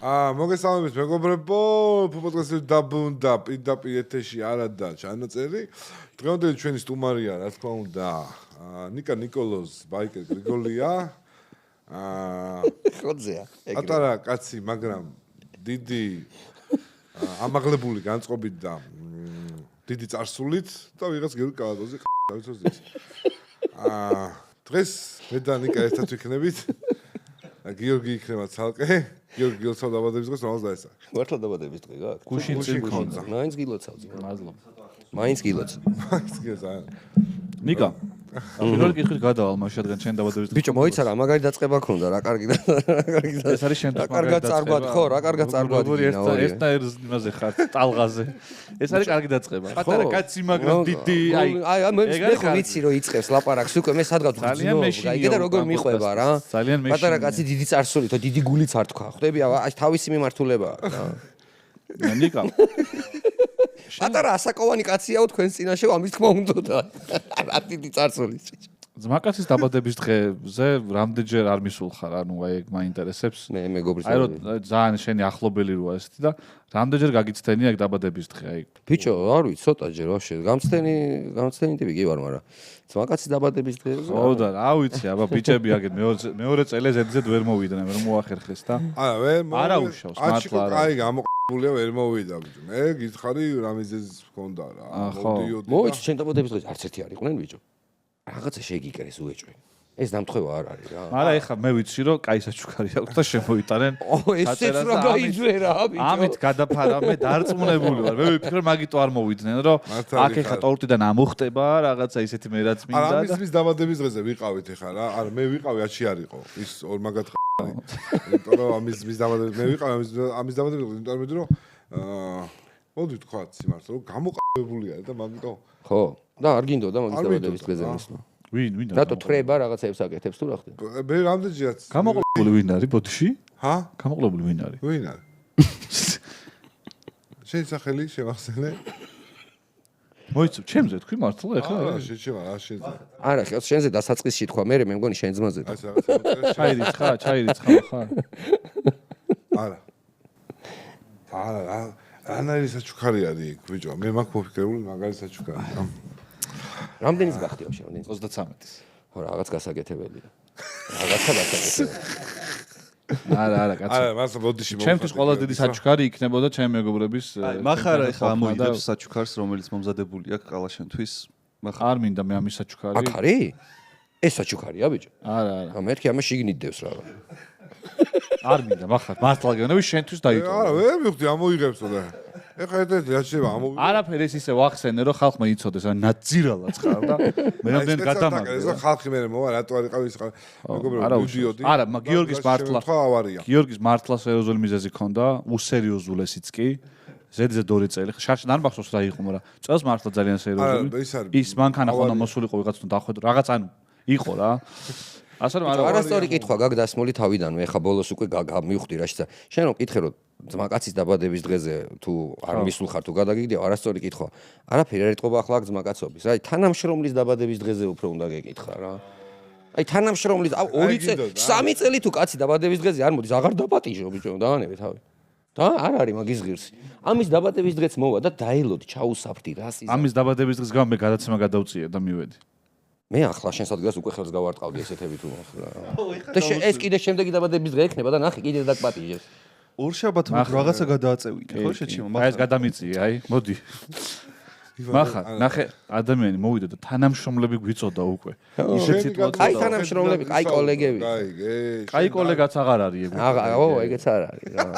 მოგესალმებით მეგობრებო, ფუპოდკასტის დაბრუნდა პირდაპირ ეთერში არადა ჩანაწერი. დღევანდელი ჩვენი სტუმარია, რა თქმა უნდა, ნიკა ნიკოლოზ ბაიკერ გრიგოლია. ხოძეა. პატარა კაცი, მაგრამ დიდი ამაღლებული განწყობით და დიდი წარსულით და ვიღაც გიორგი კალადოზე დავიცოს ის. დღეს მე და ნიკა ერთად ვიქნებით. გიორგი იქნება ცალკე. გიორგი გილოცავ დაბადების დღეს რომელს დაესწარ? მართლა დაბადების დღე გაქვს? გუშინ გქონდა. მაინც გილოცავ. მადლობა. მაინც გილოცავ. მაინც გილოცავ. ნიკა. პირველი კითხვით გადავალ მაშინ რადგან შენ დაბადების დღე. ბიჭო, მოიცა რა მაგარი დაწყება ქონდა, რა კარგი და რა კარგი და ეს არის შენ რა კარგად წარგვად ხო, რა კარგად წარგვადგინა ორი. ერთნაირ იმაზე ხარ, ტალღაზე. ეს არის კარგი დაწყება. პატარა კაცი, მაგრამ დიდი, აი მე ხო ვიცი რომ იწყებს ლაპარაკს უკვე მე სადღაც ვძინო, გაიგე და როგორ მიყვება რა. ძალიან მეშინია. პატარა კაცი დიდი წარსულით, დიდი გულით არ თქვა. ხვდები, აი თავისი მიმართულებაა რა. ნიკა. პატარა ასაკოვანი კაციაო თქვენ წინაშე ამის თქმა უნდა. რა დიდი წარსულით. ძმაკაცის დაბადების დღეზე რამდენჯერ არ მისულ ხარ, ანუ აი ეგ მაინტერესებს. მე მეგობრის აი რომ ძალიან შენი ახლობელი როა ესეთი და რამდენჯერ გაგიცდენი ეგ დაბადების დღე აი. ბიჭო, არ ვიცი, ცოტაჯერ ვაფშე. გამცდენი ტიპი კი ვარ, მაგრამ ძმაკაცის დაბადების დღეზე. ო და რა ვიცი, აბა ბიჭები აგეთ მეორე წელე ზედზე ვერ მოვიდნენ, ვერ მოახერხეს და. არა უშავს, მართლა არა. აი გამოყოლია ვერ მოვიდა ბიჭო. მე გითხარი რა მიზეზი ჰქონდა რა. მოდიოდი. მოიცი, შენ დაბადების დღეს არც ერთი არ იყვნენ ბიჭო. რაღაცა შეგიკერეს უეჭვე. ეს დამთხევა არ არის რა. მაგრამ ეხლა მე ვიცი რომ კაი საჩუქარი აქვს და შემოიტანენ. ესეც რა გაიძვე რა ბიჭო. ამით გადაფარა მე დარწმუნებული ვარ. მე ვიფიქრე მაგიტო არ მოვიდნენ რომ აქ ეხლა ტორტიდან ამოხტება რაღაცა ისეთი მე რაც მინდა და ამის დაბადების დღეზე ვიყავით ეხლა რა. არა მე ვიყავი აჩი არ იყო. ის ორ მაგათ ხარი. იმიტომ რომ ამის დაბადების მე ვიყავი ამის დაბადების დღეზე, იმიტომ რომ მოდი ვთქვათ სიმართლე რომ გამოყენებულია და მაგიტო ხო და არ გინდოდა მაგის დაბადების დღეზე მისვლა. ვინ? რატო თრება რაღაცებს აკეთებს თუ რა ხდება? მე რამდენჯერაც გამოყოლებული ვინ არის ბოდიში? ჰა? გამოყოლებული ვინ არის? ვინ არის? შენ სახელი შემახსენე? მოიცო, ჩემზე თქვი მართლა ეხლა? არა, შეჩემა რა შენზე. არა, ხო, შენზე დასაწყისში თქვა, მე მგონი შენ ძმაზე. აი რაღაცა ჩაირიცხა ხარ? არა. არა, რანაირი საჩუქარი არის იქ, ბიჭო? მე მაქვს მოფიქრებული მაგარი საჩუქარი. რამდენის გახდი ვაფშე, რამდენის? 33-ის. ხო, რაღაც გასაკეთებელია. რაღაცა გასაკეთებელი. არა, კაცო. არა, მასა ბოდიში მოვხდი. ჩემთვის ყველა დიდი საჩუქარი იქნებოდა ჩემი მეგობრების. აი, מחარა ეხა ამოიდებს საჩუქარს, რომელიც მომზადებული აქვს ყალაშენთვის. არ მინდა მე ამის საჩუქარი. აქ არის? ეს საჩუქარია, ბიჭო? არა. მეთქი ამაში იგნიდებს რა. არ მინდა, მართლა გეუბნები შენთვის დაიტოვე. არა, ვერ მივხვდი ამოიღებსო და. ეხა ერთ-ერთი რა შეიძლება ამოვიღე. არაფერი ეს ისე ვახსენე რომ ხალხმა იცოდეს, ან ნაძირალაც ხარ და მე რამდენი გადამაგდე. ეს ხალხი მე მოვა რატო არ იყავ ის მეგობრებო მიდიოდი. არა, გიორგის მართლა. თქვა ავარია. გიორგის მართლა სერიოზული მიზეზი ქონდა, უსერიოზულესიც კი. ზედზე 2 წელი. შარშან არ მახსოვს რა იყო, მაგრამ წელს მართლა ძალიან სერიოზული. ის მანქანა ხონდა მოსულიყო ვიღაც თუ დახვედრა. რაღაც ანუ იყო რა. ასე რომ არასწორი კითხვა გაგდასმული თავიდანვე, ეხა ბოლოს უკვე მივხვდი რაშიც. შენ რომ კითხე რომ ძმაკაცის დაბადების დღეზე თუ არ მისულ ხარ თუ გადაგიგდიო, არასწორი კითხვა. არაფერი არ ეტყობა ახლა ძმაკაცობის. აი თანამშრომლის დაბადების დღეზე უფრო უნდა გეკითხა რა. აი თანამშრომლის 2 წელი, 3 წელი თუ კაცი დაბადების დღეზე არ მოდის, აღარ დაპატიჟო ბიჭო, დაანებე თავი. და არ არის მაგის ღირსი. ამის დაბადების დღეც მოვა და დაელოდი, ჩაუსაფრდი რა სიზა. ამის დაბადების დღეს გამე გადაცემა გადავწიე და მივედი. მე ახლა შენ სადგას უკვე ხელს გავარტყავდი ესეთები თუ ახლა. და ეს კიდე შემდეგი დაბადების დღე ექნება და ნახე კიდე დაგპატიჟებს. ორშაბათ რაღაცა გადააწევინე, ხო შეჩემო, აი ეს გადამიწიე, აი, მოდი. მახა, ნახე, ადამიანი მოვიდა და თანამშრომლები გვიწოდა უკვე. ისეთ სიტუაციაში. აი თანამშრომლები, აი კოლეგები. აი კოლეგაც აღარ არის ეგ. ო, ეგეც არ არის რა.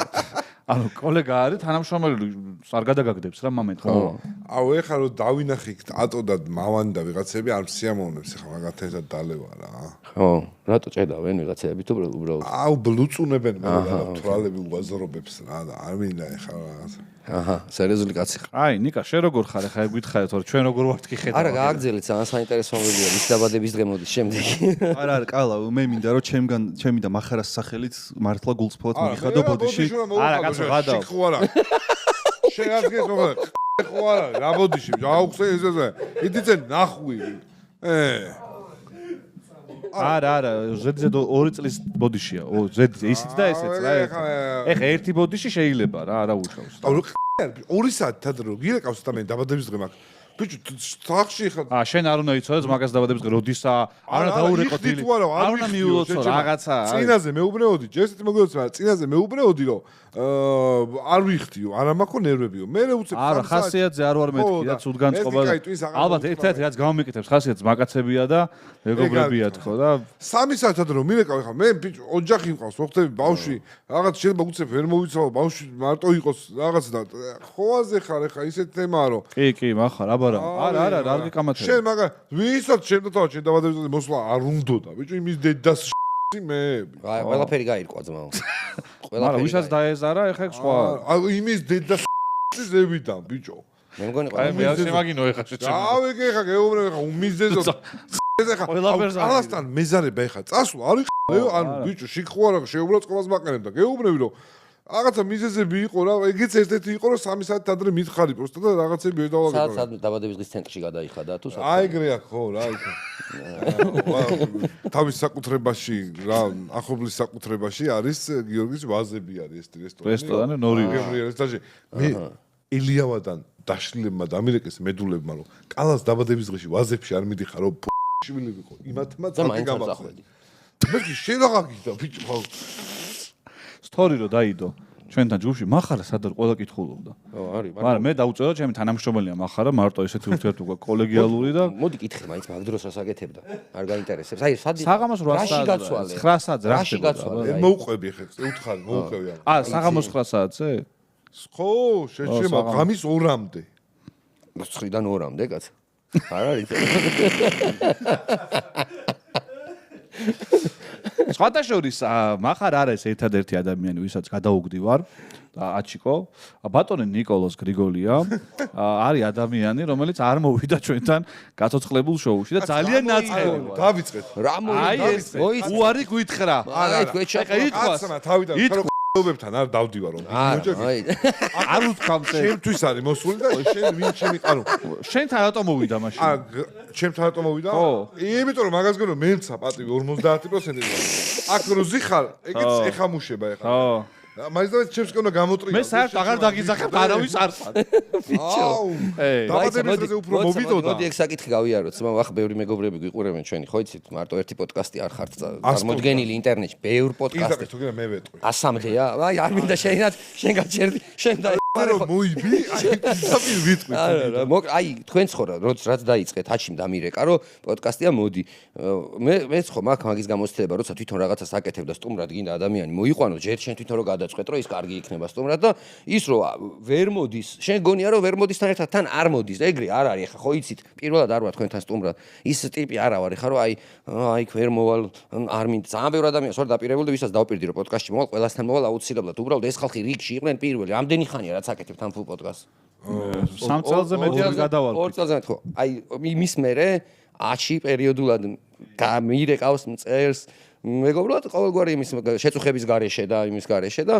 ანუ კოლეგა არის თანამშრომელი არ გადაგაგდებს რა მომენტ ხო? აუ ეხლა რომ დავინახე ატო და მავანი და ვიღაცები არ მსიამოვნებს ეხლა მაგათ ერთად დალევა რა. ხო, რატო ჭედავენ ვიღაცები თუ უბრალოდ? აუ ბლუწუნებენ მე რა თვალები უაზრობებს რა და არ მინდა ეხლა რაღაცა. აჰა, სერიოზული კაცი ხარ. აი, ნიკა, შენ როგორ ხარ ახლა ეგ გითხარი თორე ჩვენ როგორ ვართ კი ხედავ. არა, გააგრძელეთ, ძალიან საინტერესო მომენტია, მის დაბადების დღე მოდის შემდეგი. არა, კალა, მე მინდა რომ ჩემი და מחარას სახელით მართლა გულწრფელად მოგიხადო ბოდიში. არა, კაცო, გადავა. ხო არა. შენ აღგეს როგორ ხო არა, რა ბოდიში, აუხსე ესეზე. იდიცენ ნახვი. არა, ზედზე 2 წლის ბოდიშია. ზედზე ისიც და ესეც რა. ეხა ერთი ბოდიში შეიძლება რა, არა უჩავს. 2 საათი თადრო გირეკავს და მე დაბადების დღე მაქვს. ბიჭო, სახში ხარ. შენ არ უნდა იცოდეს მაგას დაბადების დღე როდისა, არ უნდა დაურეკო დილით. არ უნდა მიულოცო რაღაცა. წინაზე მეუბნეოდი, ჯერჯერობით მოგეოცე, მაგრამ წინაზე მეუბნეოდი, რომ არ ვიხდიო, არა მაქვს ნერვებიო. მე უცებ არა, ხასიათზე არ ვარ მეთქი და ცუდ განწყობა. ალბათ ერთ-ერთი რაც გამომიკეთებს ხასიათს მაგაცებია და მეგობრებია თქო და 3 საათად რომ მივეკავ ხა მე ბიჭო ოჯახი მყავს, ხო ხტები ბავშვი, რაღაც შეიძლება უცებ ვერ მოვიცავ, ბავშვი მარტო იყოს რაღაც და ხოაზე ხარ ხა ისეთ თემაა რომ კი, მახარ, აბარა. არა, რა გიკამათებ. შენ მაგა ვისაც შენ და შენ დავადებს მოსვლა არ უნდოდა, ბიჭო იმის დედას მე. აი, ყველაფერი გაირკვა ძმაო. მაგრამ ვისაც დაეზარა, ეხა სხვა. აი იმის დედას ზევიდან, ბიჭო. მე მგონი აი მე შემაგინო ეხა შეჩემ. ავიგე ეხა გეუბნები ეხა უმიზეზო. ეხა ალასთან მეზარება ეხა წასვლა არის ანუ ბიჭო შიქხვარა შეუბრალწყობას მაყენებ და გეუბნები რომ რაღაცა მიზეზები იყო რა, ეგეც ერთ-ერთი იყო რომ 3 საათით ადრე მითხარი პროსტა და რაღაცები ვერ დავაგებია. სადაც დაბადების დღის ცენტრში გადაიხადა თუ სადაც? აი ეგრე აქ ხო რა იქ. თავის საკუთრებაში რა, ახლობლის საკუთრებაში არის გიორგის ვაზები არის ეს რესტორანი ნორივი. მე ელიავადან დაშლილებმა დამირეკეს მედულებმა რომ კალას დაბადების დღეში ვაზებში არ მიდიხარ რომ შვილები ვიყო. იმათმა წაკი გამახსენე. მე შენ რა გაგიდა ბიჭო ხო? სტორი რო დაიდო ჩვენთან ჯგუფში მახარა სადარ ყველა კითხულობდა. არის. მაგრამ მე დაუწერა ჩემი თანამშრომელია მახარა მარტო ესეთი ურთიერთობა კოლეგიალური და მოდი კითხე მაინც მაგ დროს რას აკეთებდა? არ გაინტერესებს. აი სადი საღამოს 8 საათზე 9 საათზე რა ხდება? მოუყვები ხე უთხარი მოუყვები არა საღამოს 9 საათზე? ხო შეჩემა ღამის 2-მდე. 9-დან 2-მდე კაც. არ არის. სხვადასხვის მახარ არის ერთადერთი ადამიანი ვისაც გადაუგდივარ და აჩიკო ბატონი ნიკოლოს გრიგოლია არის ადამიანი რომელიც არ მოვიდა ჩვენთან გაცოცხლებულ შოუში და ძალიან ნაწყევია დავიწყეთ რა მოიწ უარი გითხრა აი თქვენ თავიდან ობებთან არ დავდივარ რომ არ უთქვამს ჩემთვის არის მოსული და შენ ვინ ჩემი ყარო შენთან რატომ მოვიდა მაშინ ჩემთან რატომ მოვიდა იმიტომ რომ მაგას გონო მელცა პატივი 50% აქ რო ზიხარ ეგეც ეხამუშება ეხა მაინც ჩემს კონა გამოტრია მე საერთოდ აღარ დაგიძახებ არავის არწად ბიჭო დაბადების დღეზე უფრო მოვიდოდა მოდი ეგ საკითხი გავიაროთ ძმა ახ ბევრი მეგობრები გიყურებენ ჩვენი ხო იცით მარტო ერთი პოდკასტი არ ხართ წარმოდგენილი ინტერნეტში ბევრ პოდკასტი თუ გინდა მე ვეტყვი 100-მდეა აი არ მინდა შენ გაჩერდი შენ და რომ მოიბი აი ისაბი ვიტყვი არა აი თქვენც ხო რაც დაიწყეთ აჩიმ დამირეკა რომ პოდკასტია მოდი მეც ხო მაგის გამოცდილება როცა თვითონ რაღაცას აკეთებ და სტუმრად გინდა ადამიანი მოიყვანო ჯერ შენ თვითონ რო გადაწყვეტ რომ ის კარგი იქნება სტუმრად და ის რო ვერ მოდის შენ გონია რომ ვერ მოდისთან ერთად თან არ მოდის ეგრე არ არის ხა ხო იცით პირველად არ ვარ თქვენთან სტუმრად ის ტიპი არა ვარ ხა რომ აი ვერ მოვალ არ მინდა ძალიან ბევრი ადამიანს ვარ დაპირებული და ვისაც დავპირდი რომ პოდკასტში მოვალ ყველასთან მოვალ აუცილებლად უბრალოდ ეს ხალხი რიგში იყვნენ პირველი ამდენი ხანია რაც აკეთებთ ამ ფულ პოდკასტს 3 წელზე მეტი გადავალ 2 წელზე მეტი ხო აი იმის მერე აში პერიოდულად გამირეკავს მწერს მეგობრებად ყოველგვარი იმის შეწუხების გარეშე და იმის გარეშე და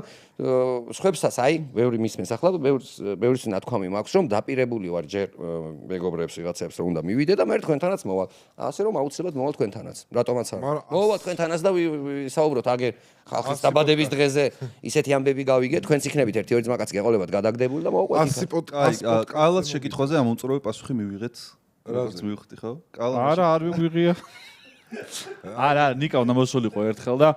სხვებსაც აი ბევრი მისმენს ახლა ბევრის ნათქვამი მაქვს რომ დაპირებული ვარ ჯერ მეგობრებს ვიღაცებს რომ უნდა მივიდე და მე თქვენთანაც მოვალ ასე რომ აუცილებლად მოვალ თქვენთანაც რატომაც არ მოვალ თქვენთანაც და ვისაუბროთ აგერ ხალხის დაბადების დღეზე ისეთი ამბები გავიგე თქვენც იქნებით ერთი-ორი ძმაკაც გეყოლებათ გადაგდებული და მოუყვეთ კალას შეკითხვაზე ამ უწურავი პასუხი მივიღეთ როგორც მივხვდი ხო არა არ ვიღია არა ნიკა უნდა მოსულიყო ერთხელ და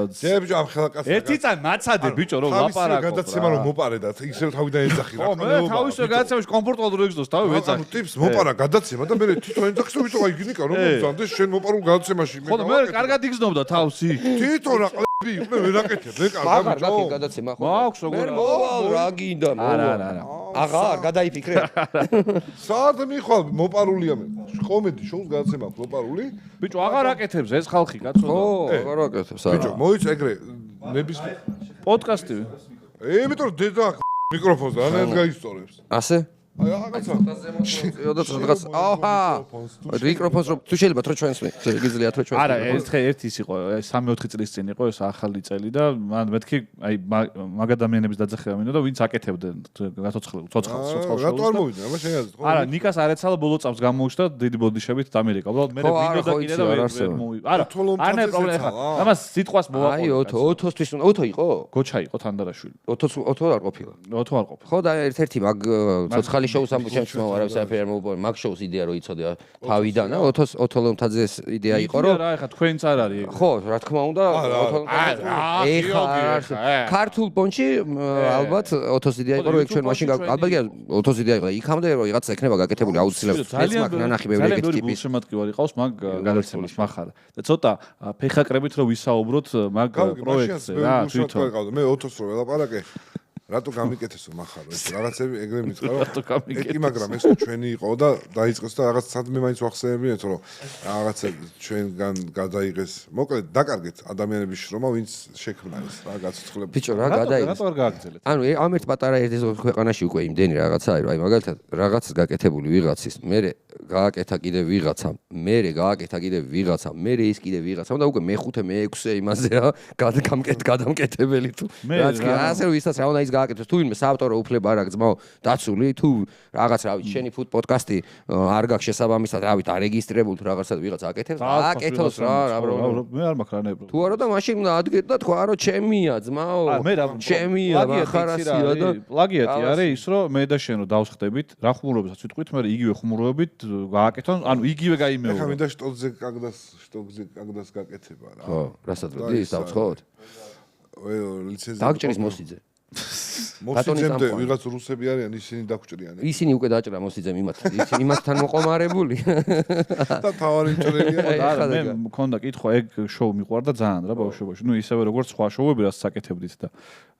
ძებჯო ამ ხელაკაცს ერთი წამი მაცადე ბიჭო რომ ლაპარაკო გადაცემა რომ მოპარე და ისევ თავიდან ეძახი რა მე თავისო გადაცემაში კომფორტულად რეგისტროს თავი ვეძახი ანუ ტიპს მოპარა გადაცემა და მე თვითონ ეძახი რომ აი ნიკა რომ მოგზანდეს შენ მოპარულ გადაცემაში ხო მე კარგად იგზნობდა თავსი თვითონ რა ყლები მე ვერ აკეთებ მე კარგად მაგარი გადაცემა ხო მაქვს როგორ მე მოვალ რა გინდა არა აღარ გადაიფიქრე საათ მიხვალ მოპარულია მე კომედი შოუს გადაცემა მოპარული ბიჭო აღარ აკეთებს ეს ხალხი კაცო ხო აღარ აკეთებს ბიჭო მოიც ეგრე ნების პოდკასტი იმიტომ რომ დედა მიკროფონს რანაირად გაისწორებს ასე აი რაღაცა რაღაც აჰა მიკროფონს რომ თუ შეიძლება თრო ჩვენს გიძლიათ რო ჩვენს არა ერთ ის იყო 3-4 წლის წინ იყო ეს ახალი წელი და მან მეთქი აი მაგ ადამიანების დაძახება მინდა და ვინც აკეთებდნენ ცოცხალს რატო არ მოვიდა აბა შეიძლება თქო არა ნიკას არ ეცალა ბოლო წამს გამოუშვა დიდი ბოდიშებით ამერიკა უბრალოდ მე მინდოდა კიდე და ვერ არა არა პრობლემა ხა ამას სიტყვას მოვაყოლე აი ოთოსთვის ოთო იყო გოჩა იყო თანდარაშვილი ოთო არ ყოფილა ოთო არ ყოფილა ხო და ერთ-ერთი მაგ ცოცხალი შოუს ამბუჩებს არავის არაფერი არ მოვუპოვე მაგ შოუს იდეა რო იცოდე თავიდან ოთო ლომთაძეს იდეა იყო რომ რა ეხა თქვენც არ არის ხო რა თქმა უნდა ეხა ქართულ პონჩი ალბათ ოთოს იდეა იყო რომ ეგ ჩვენ მაშინ ალბათ ოთოს იდეა იყო იქამდე რომ რაღაცა ექნება გაკეთებული აუცილებლად ძალიან ნანახი ბევრი ეგეთი ტიპის შემატკივარი ყავს მაგ გადაცემას מחარა და ცოტა ფეხაკრებით რომ ვისაუბროთ მაგ პროექტზე რა თვითონ მე ოთოს რო ველაპარაკე რატო გამიკეთესო מחარო ეს რაღაცები ეგრე მითხრა ეკი მაგრამ ეს ჩვენი იყო და დაიწყეს და რაღაც სადმე მაინც ვახსენებინეთ რომ რაღაცა ჩვენგან გადაიღეს მოკლედ დაკარგეთ ადამიანების შრომა ვინც შექმნა ეს რა გაცოცხლებული ბიჭო რა გადაიღეს რატო არ გააგრძელეთ ანუ ამ ერთ პატარა ერთ ქვეყანაში უკვე იმდენი რაღაცა არის აი მაგალითად რაღაცას გაკეთებული ვიღაცის მე გააკეთა კიდე ვიღაცა მე გააკეთა კიდე ვიღაცა მე ის კიდე ვიღაცა და უკვე მე-5 მე-6 იმაზე რა გადამკეთებელი თუ რაც კი ასე ვისაც რა უნდა ის გააკეთოს თუ ვინმე საავტორო უფლება არ აქვს ძმაო დაცული თუ რაღაც რა ვიცი შენი ფუთ პოდკასტი არ გაქვს შესაბამისად რა ვიცი არეგისტრირებული თუ რაღაცა ვიღაც აკეთებს აკეთოს რა მე არ მაქვს რა ნებრო თუ არა და მაშინ უნდა ადგეთ და თქვა რომ ჩემია ძმაო ჩემია ხარასია და პლაგიატი არის ის რომ მე და შენ რომ დავსხდებით რა ხუმრობასაც ვიტყვით მე იგივე ხუმრობებით გააკეთონ ანუ იგივე გაიმეორა ეხა მინდა შტოზე კაგდას გაკეთება რა ხო რასაც ვდის დავცხოთ ლიცენზია დაგჭრის მოსიძე მოსიძემდე ვიღაც რუსები არიან ისინი დაგჭრიან ისინი უკვე დაჭრა მოსიძემ იმასთან მოყომარებული და თავარი მჭრელია და მე მქონდა კითხვა ეგ შოუ მიყვარდა ძალიან რა ბავშვობაში ნუ ისევე როგორც სხვა შოუები რაც საკეთებდით და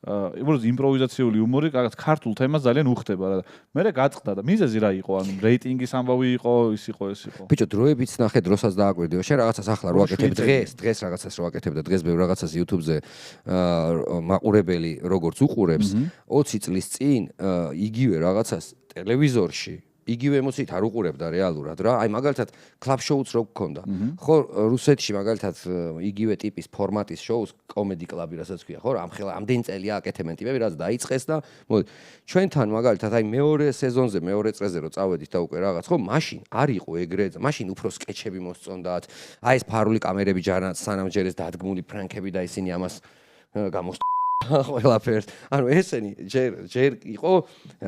უბრალოდ იმპროვიზაციული ჰუმორი რაღაც ქართულ თემას ძალიან უხდება რა მე გაწყდა და მიზეზი რა იყო ანუ რეიტინგის ამბავი იყო ის იყო ეს იყო ბიჭო დროებიც ნახე დროსაც დააკვირდიო შენ რაღაცას ახლა რო აკეთებ დღეს რაღაცას რო აკეთებ და დღეს ბევრ რაღაცას YouTube-ზე მაყურებელი როგორც უყურებს 20 წლის წინ იგივე რაღაცას ტელევიზორში იგივე ემოციით არ უყურებდა რეალურად რა. აი მაგალითად კლაბ შოუც რო გქონდა. ხო რუსეთში მაგალითად იგივე ტიპის ფორმატის შოუს კომედი კლაბი რასაც ქვია, ხო? ამხელა ამდენი წელია აკეთებენ ტიპები, რაც დაიწყეს და მოდი ჩვენთან მაგალითად აი მეორე სეზონზე, მეორე წრეზე რო წავედით და უკვე რაღაც, ხო? მაშინ არ იყო ეგრე, მაშინ უფრო სკეჩები მოსწონდათ. აი ეს ფარული კამერები ჯარად სანამ ჯერეს დადგმული ფრანკები და ისინი ამას გამოს ყველაფერს. ანუ ესენი ჯერ იყო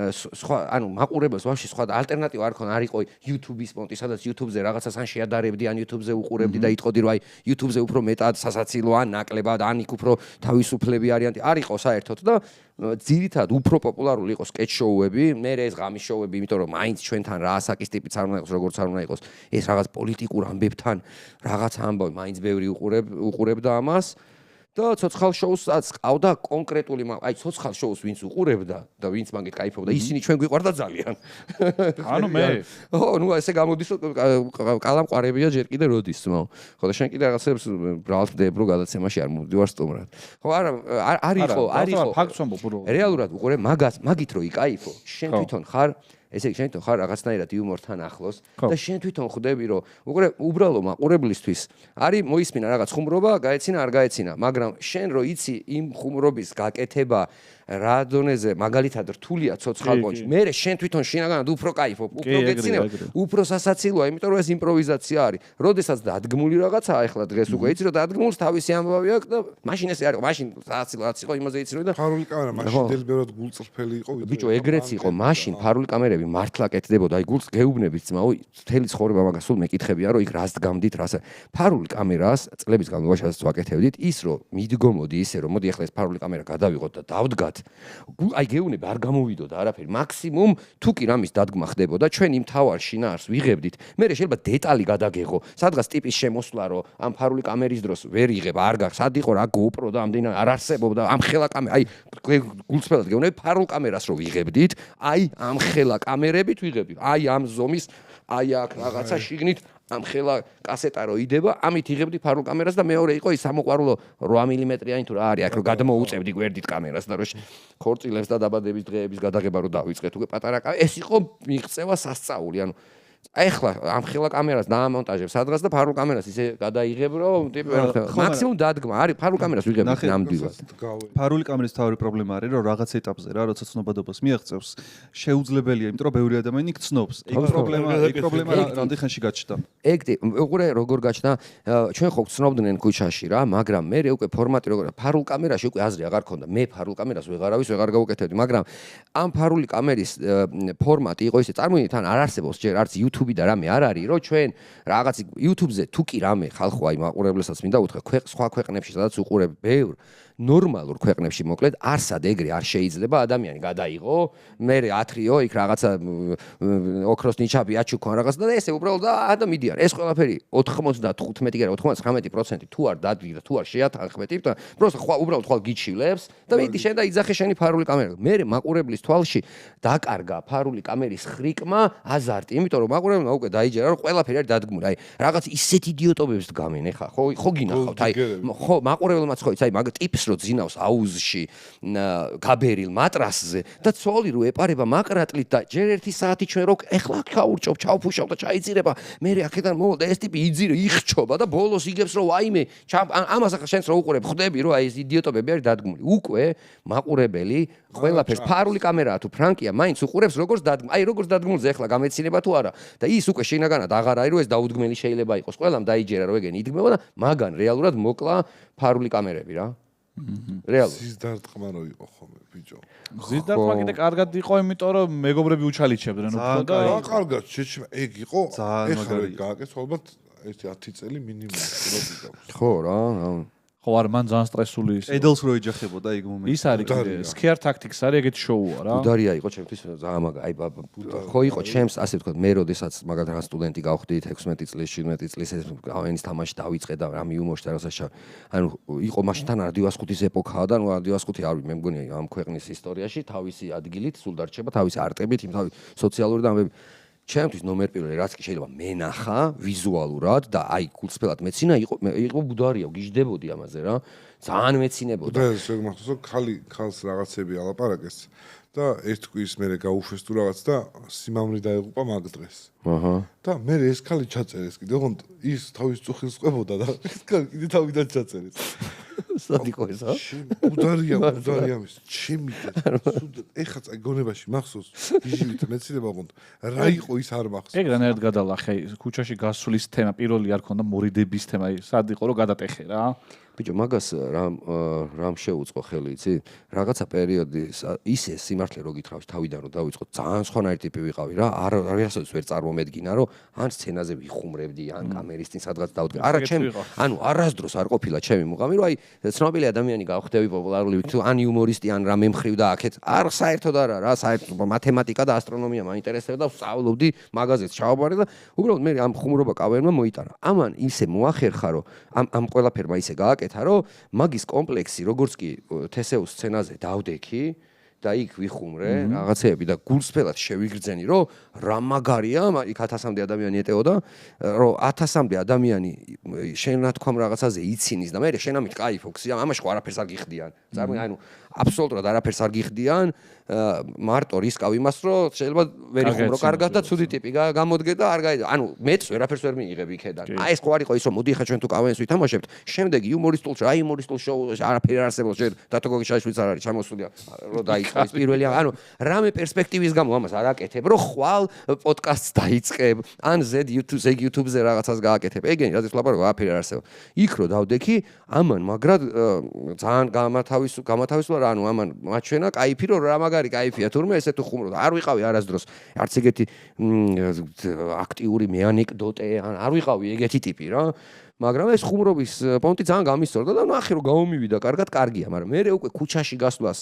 სხვა, ანუ მაყურებელს ვაფშე სხვა ალტერნატივა არ ქონა, არ იყო YouTube-ის პონტი, სადაც YouTube-ზე რაღაცას ან შეადარებდი, ან YouTube-ზე უყურებდი და იტყოდი რომ აი YouTube-ზე უფრო მეტად სასაცილო ან ნაკლებად, ან იქ უფრო თავისუფლები არიან. არ იყო საერთოდ და ძირითადად უფრო პოპულარული იყო სკეჩ შოუები, მე ეს ღამის შოუები, იმიტომ რომ მაინც ჩვენთან რა ასაკის ტიპიც არ უნდა იყოს, როგორც არ უნდა იყოს. ეს რაღაც პოლიტიკურ ამბებთან რაღაც ამბავი მაინც ბევრი უყურებდა ამას. და ცოცხალ შოუსაც ყავდა კონკრეტული, აი ცოცხალ შოუს ვინც უყურებდა და ვინც მაგით кайფობდა, ისინი ჩვენ გვიყვარდა ძალიან. ანუ მე. ხო, ნუ ესე გამოდის რომ კალამყარებია ჯერ კიდე როდის, ხო და შენ კიდე რაღაცებს ბრალდებ რომ გადაცემაში არ მოვდივარ სტუმრად. ხო, არ იყო. ფაქტს ვამბობ რომ რეალურად უყურე მაგით რომ იკაიფო, შენ თვითონ ხარ ესე იგი შენ თვითონ ხარ რაღაცნაირად იუმორთან ახლოს და შენ თვითონ ხვდები რომ უბრალო მაყურებლისთვის არის მოისმინა რაღაც ხუმრობა, გაეცინა არ გაეცინა, მაგრამ შენ რო იცი იმ ხუმრობის გაკეთება რა დონეზე მაგალითად რთულია ცოცხალ პონჩი. მე შენ თვითონ შინაგანად უფრო кайფობ, უფრო გეცინებ, უფრო სასაცილოა, იმიტომ რომ ეს იმპროვიზაცია არის. როდესაც დადგმული რაღაცაა, ახლა დღეს უკვე იცი რომ დადგმულს თავისი ამბავი აქვს და მაშინ ესე არის, მაშin სასაცილოაც იყო იმაზე იცი რომ და ფარული კამერა მაშინ დელბეროდ გულწრფელი იყო. ბიჭო, ეგრეც იყო, მაშინ ფარული კამერები მართლა კეთდებოდა, აი გულს გეუბნებით ძმაო, მთელი ცხოვრება მაგას სულ მეკითხებია რომ იქ რას დგამდით, რას ფარული კამერას წლების განმავლობაში ვაკეთებდით, ის რომ მიდგომოდი ისე რომ მოდი ახლა ეს ფარული კამერა გადავიღოთ და დავდგათ აი გეუბნები არ გამოვიდოდა არაფერი მაქსიმუმ თუ კი რამის დადგმა ხდებოდა ჩვენ იმ თავარ შინაარს ვიღებდით მე შეიძლება დეტალი გადაგეღო სადღაც ტიპის შემოსვლა რომ ამ ფარული კამერის დროს ვერ იღებ არ გაქვს სად იყო რა GoPro და ამდენი არ არსებობდა ამ ხელა კამერა აი გულწრფელად გეუბნები ფარულ კამერას რო ვიღებდით აი ამ ხელა კამერებით ვიღებდით აი ამ ზომის აი აქ რაღაცა შიგნით ამ ხელა კასეტა რო იდება, ამით იღებდი ფარულ კამერას და მეორე იყო ის სამოყვარულო 8 მმ-იანი თუ რა არის, აქ რო გადმოუწევდი გვერდით კამერას და რო ხორწილებს და დაბადების დღეების გადაღება რო დავიწყეთ უკვე პატარა ეს იყო მიღწევა სასწაული, ანუ ეხლა ამ ხელა კამერას დაამონტაჟებ სადღაც და ფარულ კამერას ისე გადაიღებ რომ მაქსიმუმ დადგმა არის ფარულ კამერას ვიღებ ნამდვილად ფარული კამერის თავი პრობლემა არის რომ რაღაც ეტაპზე რა როცა ცნობადობას მიაღწევს შეუძლებელია იმიტომ რომ ბევრი ადამიანი გცნობს ეგ პრობლემა რამდენ ხანში გაჩნდა ეგ უყურე როგორ გაჩნდა ჩვენ ხო გცნობდნენ ქუჩაში რა მაგრამ მე უკვე ფორმატი როგორ ფარულ კამერაში უკვე აზრი აღარ ქონდა მე ფარულ კამერას ვეღარავის ვეღარ გავუკეთებდი მაგრამ ამ ფარული კამერის ფორმატი იყო ისე წარმოიდგინეთ ან არ არსებობს ჯერ არც YouTube და რამე არ არის რომ ჩვენ რაღაც YouTube-ზე თუ კი რამე ხალხო აი მაყურებლებსაც მინდა უთხრა სხვა ქვეყნებში სადაც უყურებ ბევრ ნორმალურ ქვეყნებში მოკლედ არსად ეგრე არ შეიძლება ადამიანი გადაიღო მე 10-ო იქ რაღაცა ოქროს ნიჩაბი აჩუქონ რაღაცა და ესე უბრალოდ ადამიანია ეს ყველაფერი 95 კი არა 99% თუ არ დადგირდა თუ არ შეათანხმეთ და პროსტა უბრალოდ ხვალ გიჩილებს და მიდი შენ და იძახე შენი ფარული კამერა მე მაყურებლის თვალში დაკარგა ფარული კამერის ხრიკმა აზარტი იმიტომ რომ მაყურებელმა უკვე დაიჯერა რომ ყველაფერი არის დადგმული აი რაღაც ისეთ იდიოტობებს დგამენ ეხა ხო გინახავთ აი ხო მაყურებელმაც ხო იცი აი მაგ ტიპს რო ძინავს აუზში გაბერილ მატრასზე და ცოლი რო ეპარება მაკრატლით და ჯერ 1 საათი ჩვენ რო ეხლა ჩაურჭობ ჩავფუშავ და ჩაიძირება მე აქედან მოვალ და ეს ტიპი იძირო იხჩობა და ბოლოს იგებს რომ ვაიმე ამას ახლა შენს რო უყურებ ხვდები რომ აი ეს იდიოტობები არის დადგმული უკვე მაყურებელი ყველაფერს ფარული კამერაა თუ ფრანკია მაინც უყურებს როგორც დადგმული აი როგორც დადგმულზე ეხლა გამეცინება თუ არა და ის უკვე შინაგანად აღარ არის რომ ეს დაუდგმელი შეიძლება იყოს ყველამ დაიჯერა რომ ეგენი იდგმება და მაგან რეალურად მოკლა ფარული კამერები რა რეალურად ზის დარტყმა რო იყო ხოლმე ბიჭო ზის დარტყმა კიდე კარგად იყო იმიტომ რომ მეგობრები უჩალიჩებდნენ უფრო და რა კარგად შეჩმა ეგ იყო ეხლა გააკეთე ალბათ ერთი 10 წელი მინიმუმ ხო რა ხო არ მან ძალიან სტრესული ის ედელს რო ეჯახებოდა ეგ მომენტი ის არის კიდე scare tactics არის ეგეთი შოუა რა უდარია იყო ჩემთვის ძალიან მაგა აი ხო იყო ჩემს ასე ვთქვათ მე როდესაც მაგალითად სტუდენტი გავხდით 16 წლის 17 წლის ეს გავენის თამაში დავიწყე და რამე იუმორში და რაღაცა ანუ იყო მაშინთან რადიო 105-ის ეპოქაა და ნუ რადიო 105 არის მე მგონია ამ ქვეყნის ისტორიაში თავისი ადგილით სულ დარჩება თავისი არტებით იმ თავი სოციალური და ჩემთვის ნომერ პირველი რაც კი შეიძლება მენახა ვიზუალურად და აი გულწრფელად მეცინა იყო ბუდარია გიждდებოდი ამაზე რა ძალიან მეცინებოდა და ეს მახსოვს რომ ხალს რაღაცები ალაპარაკეს და ერთ კვირს მე გაუშვეს თუ რაღაც და სიმამრი დაეღუპა მაგ დღეს აჰა და მე ეს ხალი ჩაწერეს კიდე ოღონდ ის თავის წუხილს ყვებოდა და ეს ხალი კიდე თავიდან ჩაწერეს სადიკო ესა ბუდარია მის ჩემი და სულ ეხა წაი გონებაში მახსოვს გიჟივით მეცინება ოღონდ რა იყო ის არ მახსოვს ეგ რანაირად გადალახე ქუჩაში გასulis თემა პირველი არ ქონდა მორიდების თემა სად იყო რომ გადატეხე რა ბიჭო მაგას რამ შეუწყო ხელი იცი რაღაცა პერიოდი ისე სიმართლე რო გითხრავს თავიდან რომ დავიწყო ძალიან სხვანაირი ტიპი ვიყავი რა არასოდეს ვერ წარმომედგინა რომ ან სცენაზე ვიხუმრებდი ან კამერის წინ სადღაც დავდგა არა ჩემი ანუ არასდროს არ ყოფილა ჩემი მუღამი რომ აი ცნობილი ადამიანი გავხდები პოპულარული თუ ან იუმორისტი ან რამე მხრივ და აქეთ არ საერთოდ არა საერთოდ მათემატიკა და ასტრონომია მაინტერესებდა და ვსწავლობდი მაგაზეც ჩავაბარე და უბრალოდ მე ამ ხუმრობა კავერმა მოიტანა ამან ისე მოახერხა რომ ამ ყველაფერმა ისე გააკეთა რომ მაგის კომპლექსი როგორც კი თესეუს სცენაზე დავდექი და იქ ვიხუმრე რაღაცეები და გულწრფელად შევიგრძენი რომ რა მაგარია იქ 1000-მდე ადამიანი ეტეოდა რომ 1000-მდე ადამიანი შენ რა თქვა რაღაცაზე იცინის და მე შენ ამით кайფო ხსია ამაში ხო არაფერს არ გიხდიან წარმოიდგინე ანუ აბსოლუტურად არაფერს არ გიხდიან მარტო რისკავ იმას რომ შეიძლება ვერ იხუმრო კარგად და ცუდი ტიპი გამოდგე და არ გაიდა ანუ მეც ვერაფერს ვერ მიიღებ იქედან აი ეს ხო არ იყო ის რომ მოდი ხა ჩვენ თუ კავენს ვითამაშებთ შემდეგ იუმორისტულში რა იუმორისტულ შოუში არაფერი არ არსებობს ჯერ დათო გოგიშაშვილიც არ არის ჩამოსულია რომ დაიწყო ის პირველი ანუ რამე პერსპექტივის გამო ამას არ აკეთებ რომ ხვალ პოდკასტს დაიწყებ ან YouTube-ზე რაღაცას გააკეთებ ეგენი რადგან ლაპარაკობ არაფერი არ არსებობს იქ რო დავდექი ამან მაგრად ძალიან გამათავისუფლა რა ანუ ამან მაჩვენა кайფი რომ რა მაგარი кайფია თურმე ესე თუ ხუმრობ არ ვიყავი არასდროს არც ეგეთი აქტიური მე ანეკდოტე ან არ ვიყავი ეგეთი ტიპი რა მაგრამ ეს ხუმრობის პონტი ძალიან გამისწორდა და ნახე რომ გამომივიდა კარგად კარგია მაგრამ მე უკვე ქუჩაში გასვლას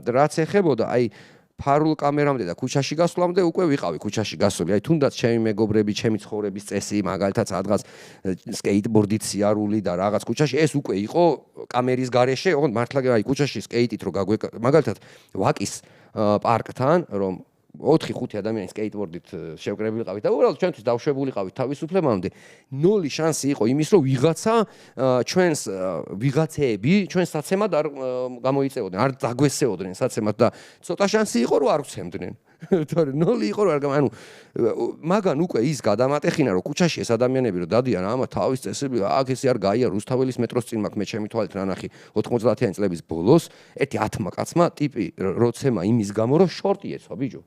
რაც ეხებოდა აი ფარულ კამერამდე და ქუჩაში გასვლამდე უკვე ვიყავი ქუჩაში გასული აი თუნდაც ჩემი მეგობრები ჩემი ცხოვრების წესი მაგალითად სადღაც სკეიტბორდით სიარული და რაღაც ქუჩაში ეს უკვე იყო კამერის გარეშე ოღონდ მართლა აი ქუჩაში სკეიტით რო მაგალითად ვაკის პარკთან რომ 4-5 ადამიანი სკეიტბორდით შევკრებილიყავით და უბრალოდ ჩვენთვის დავშვებულიყავით თავისუფლებამდე 0 შანსი იყო იმის რომ ვიღაცა ჩვენს ვიღაცეები ჩვენს საცემად არ გამოიწეოდნენ არ დაგვესეოდნენ საცემად და ცოტა შანსი იყო რომ არ ვცემდნენ თორე 0 იყო რომ არ ანუ მაგან უკვე ის გადამატეხინა რომ ქუჩაში ეს ადამიანები რომ დადიან ამა თავის წესები აქ ესე არ გაია რუსთაველის მეტროს წინ მაქვს მე ჩემი თვალით რა ნახი 90-იანი წლების ბოლოს ერთი 10 კაცმა ტიპი როცემა იმის გამო რომ შორტი ეცვა ბიჭო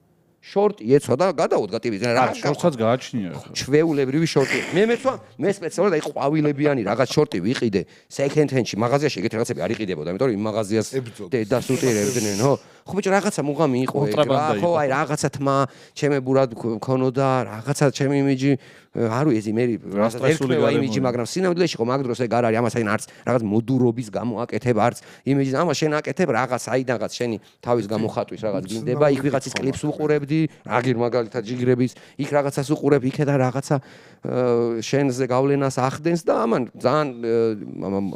შორტი ეცვა და გადაუდგა ტიპი რა შორტსაც გააჩნია ჩვეულებრივი შორტი მე მეცვა მე სპეციალურად აი ყვავილებიანი რაღაც შორტი ვიყიდე second hand-ში მაღაზიაში ეგეთი რაღაცები არ იყიდებოდა იმიტომ რომ იმ მაღაზიას დედას უტირებდნენ ხო ხო ბიჭო რაღაცა მუღამი იყო ეგ რა ხო აი რაღაცა თმა ჩემებურად მქონოდა რაღაცა ჩემი იმიჯი არ ვიცი მე რასაც ერთმა იმიჯი მაგრამ სინამდვილეში ხო მაგ დროს ეგ არ არის ამას აი არც რაღაც მოდურობის გამო აკეთებ არც იმიჯი ამას შენ აკეთებ რაღაც აიდანღაც შენი თავის გამოხატვის რაღაც გინდება იქ ვიღაცის კლიპს უყურებდი აგერ მაგალითად ჯიგრების იქ რაღაცას უყურებ იქედა რაღაცა შენზე გავლენას ახდენს და ამან ძალიან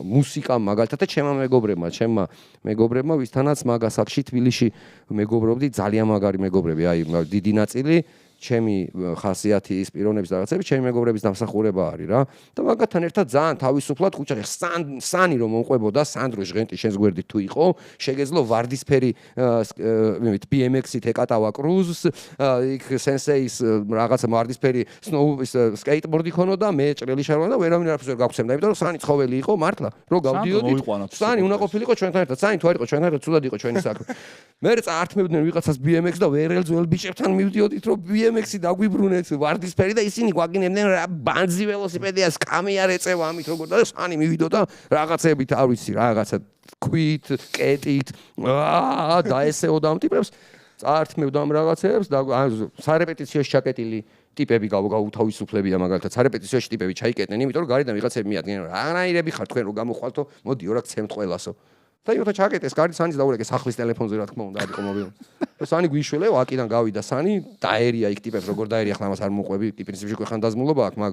მუსიკა მაგალითად ჩემმა მეგობრებმა ვისთანაც მაგ ასაკში თბილისში მეგობრობდი ძალიან მაგარი მეგობრები აი დიდი ნაწილი ჩემი ხასიათის პიროვნების რაღაცები ჩემი მეგობრების დამსახურება არის რა და მაგათთან ერთად ძალიან თავისუფლად ხუჭაში სანი რომ მომყვებოდა სანდრო ჟღენტი შენს გვერდით თუ იყო შეგეძლო ვარდისფერი BMX-ით ეკატავა კრუზს იქ სენსეის რაღაც ვარდისფერი სკეიტბორდი ქონოდა მე ჭრელი შარვა და ვერავინ არაფერს ვერ გავხსენდა იმიტომ რომ სანი ცხოველი იყო მართლა რომ გავდიოდი სანი უნდა ყოფილიყო ჩვენთან ერთად სანი თუ არ იყო ჩვენთან ერთად ცუდად იყო ჩვენი საქმე მე წაართმევდნენ ვიღაცას BMX და ვერელს ველ ბიჭებთან მივდიოდით რომ BMX-ი დაგვიბრუნეთ ვარდისფერი და ისინი გვაგინებდნენ რა ბანძი ველოსიპედია სკამი არ ეწევა ამით როგორ და სანი მივიდოდა რაღაცებით არ ვიცი რაღაცა ქვით კეტით დაესეოდა ამ ტიპებს წაართმევდა ამ რაღაცებს და სარეპეტიციოში ჩაკეტილი ტიპები გაუთავისუფლებია მაგალითად სარეპეტიციოში ტიპები ჩაიკეტნენ იმიტომ რომ გარედან ვიღაცები მიადგნენ რა რანაირები ხარ თქვენ რომ გამოხვალთო მოდი ორაკ ცემთ ყველასო და იოთა ჩაკეტეს კარგი სანის დაურეკე სახლის ტელეფონზე რა თქმა უნდა არ იყო მობილური და სანი გვიშველე ვაკიდან გავიდა სანი დაერია იქ ტიპებს როგორ დაერია ახლა ამას არ მოყვები პრინციპში ხან დაზმულობა აქვს მაგ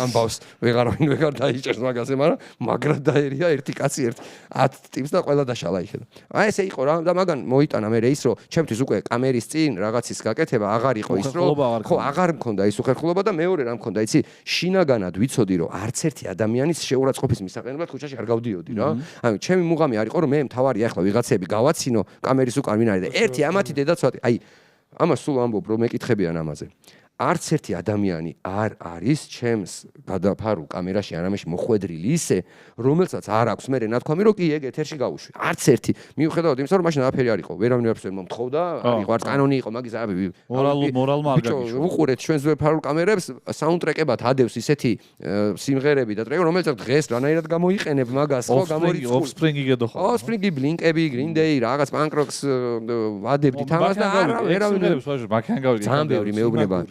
ამბავს ვეღარ დაიჭერს მაგაზე მაგრამ მაგრად დაერია ერთი კაცი 10 ტიპს და ყველა დაშალა იქ აი ესე იყო რა და მაგან მოიტანა მე ის რომ ჩემთვის უკვე კამერის წინ რაღაცის გაკეთება აღარ იყო ის რომ ხო აღარ მქონდა ის უხერხულობა და მეორე რა მქონდა იცი შინაგანად ვიცოდი რომ არც ერთი ადამიანის შეურაცხყოფის მისაყენებლად ქუჩაში არ გავდიოდი რა ანუ ჩემი მუღამი იყო რომ მე მთავარია ახლა ვიღაცები გავაცინო კამერის უკან ვინ არის და ერთი ამათი დედაცვათი აი ამას სულ ამბობ რომ მეკითხებიან ამაზე არც ერთი ადამიანი არ არის ჩემს გადაფარულ კამერაში არამეში მოხვედრილი ისე რომელსაც არ აქვს მე ნათქვამი რომ კი ეგ ეთერში გავუშვი არც ერთი მიუხედავად იმისა რომ მაშინ არაფერი არ იყო ვერავინ არაფერს ვერ მომთხოვდა არ იყო არც კანონი იყო მაგის არაფერი მორალმა არ გაგიშვება უყურეთ ჩვენს ვებფარულ კამერებს საუნდტრეკებად ადევს ისეთი სიმღერები და ტრეკები რომელსაც დღეს რანაირად გამოიყენებ მაგას ხო გამორიცხული ოფსპრინგი გედო ხო ოფსპრინგი ბლინკები გრინ დეი რაღაც პანკ როკს ვადებდით ამას და ვერავინ მაქან გავიგე ძალიან ბევრი მეუბნება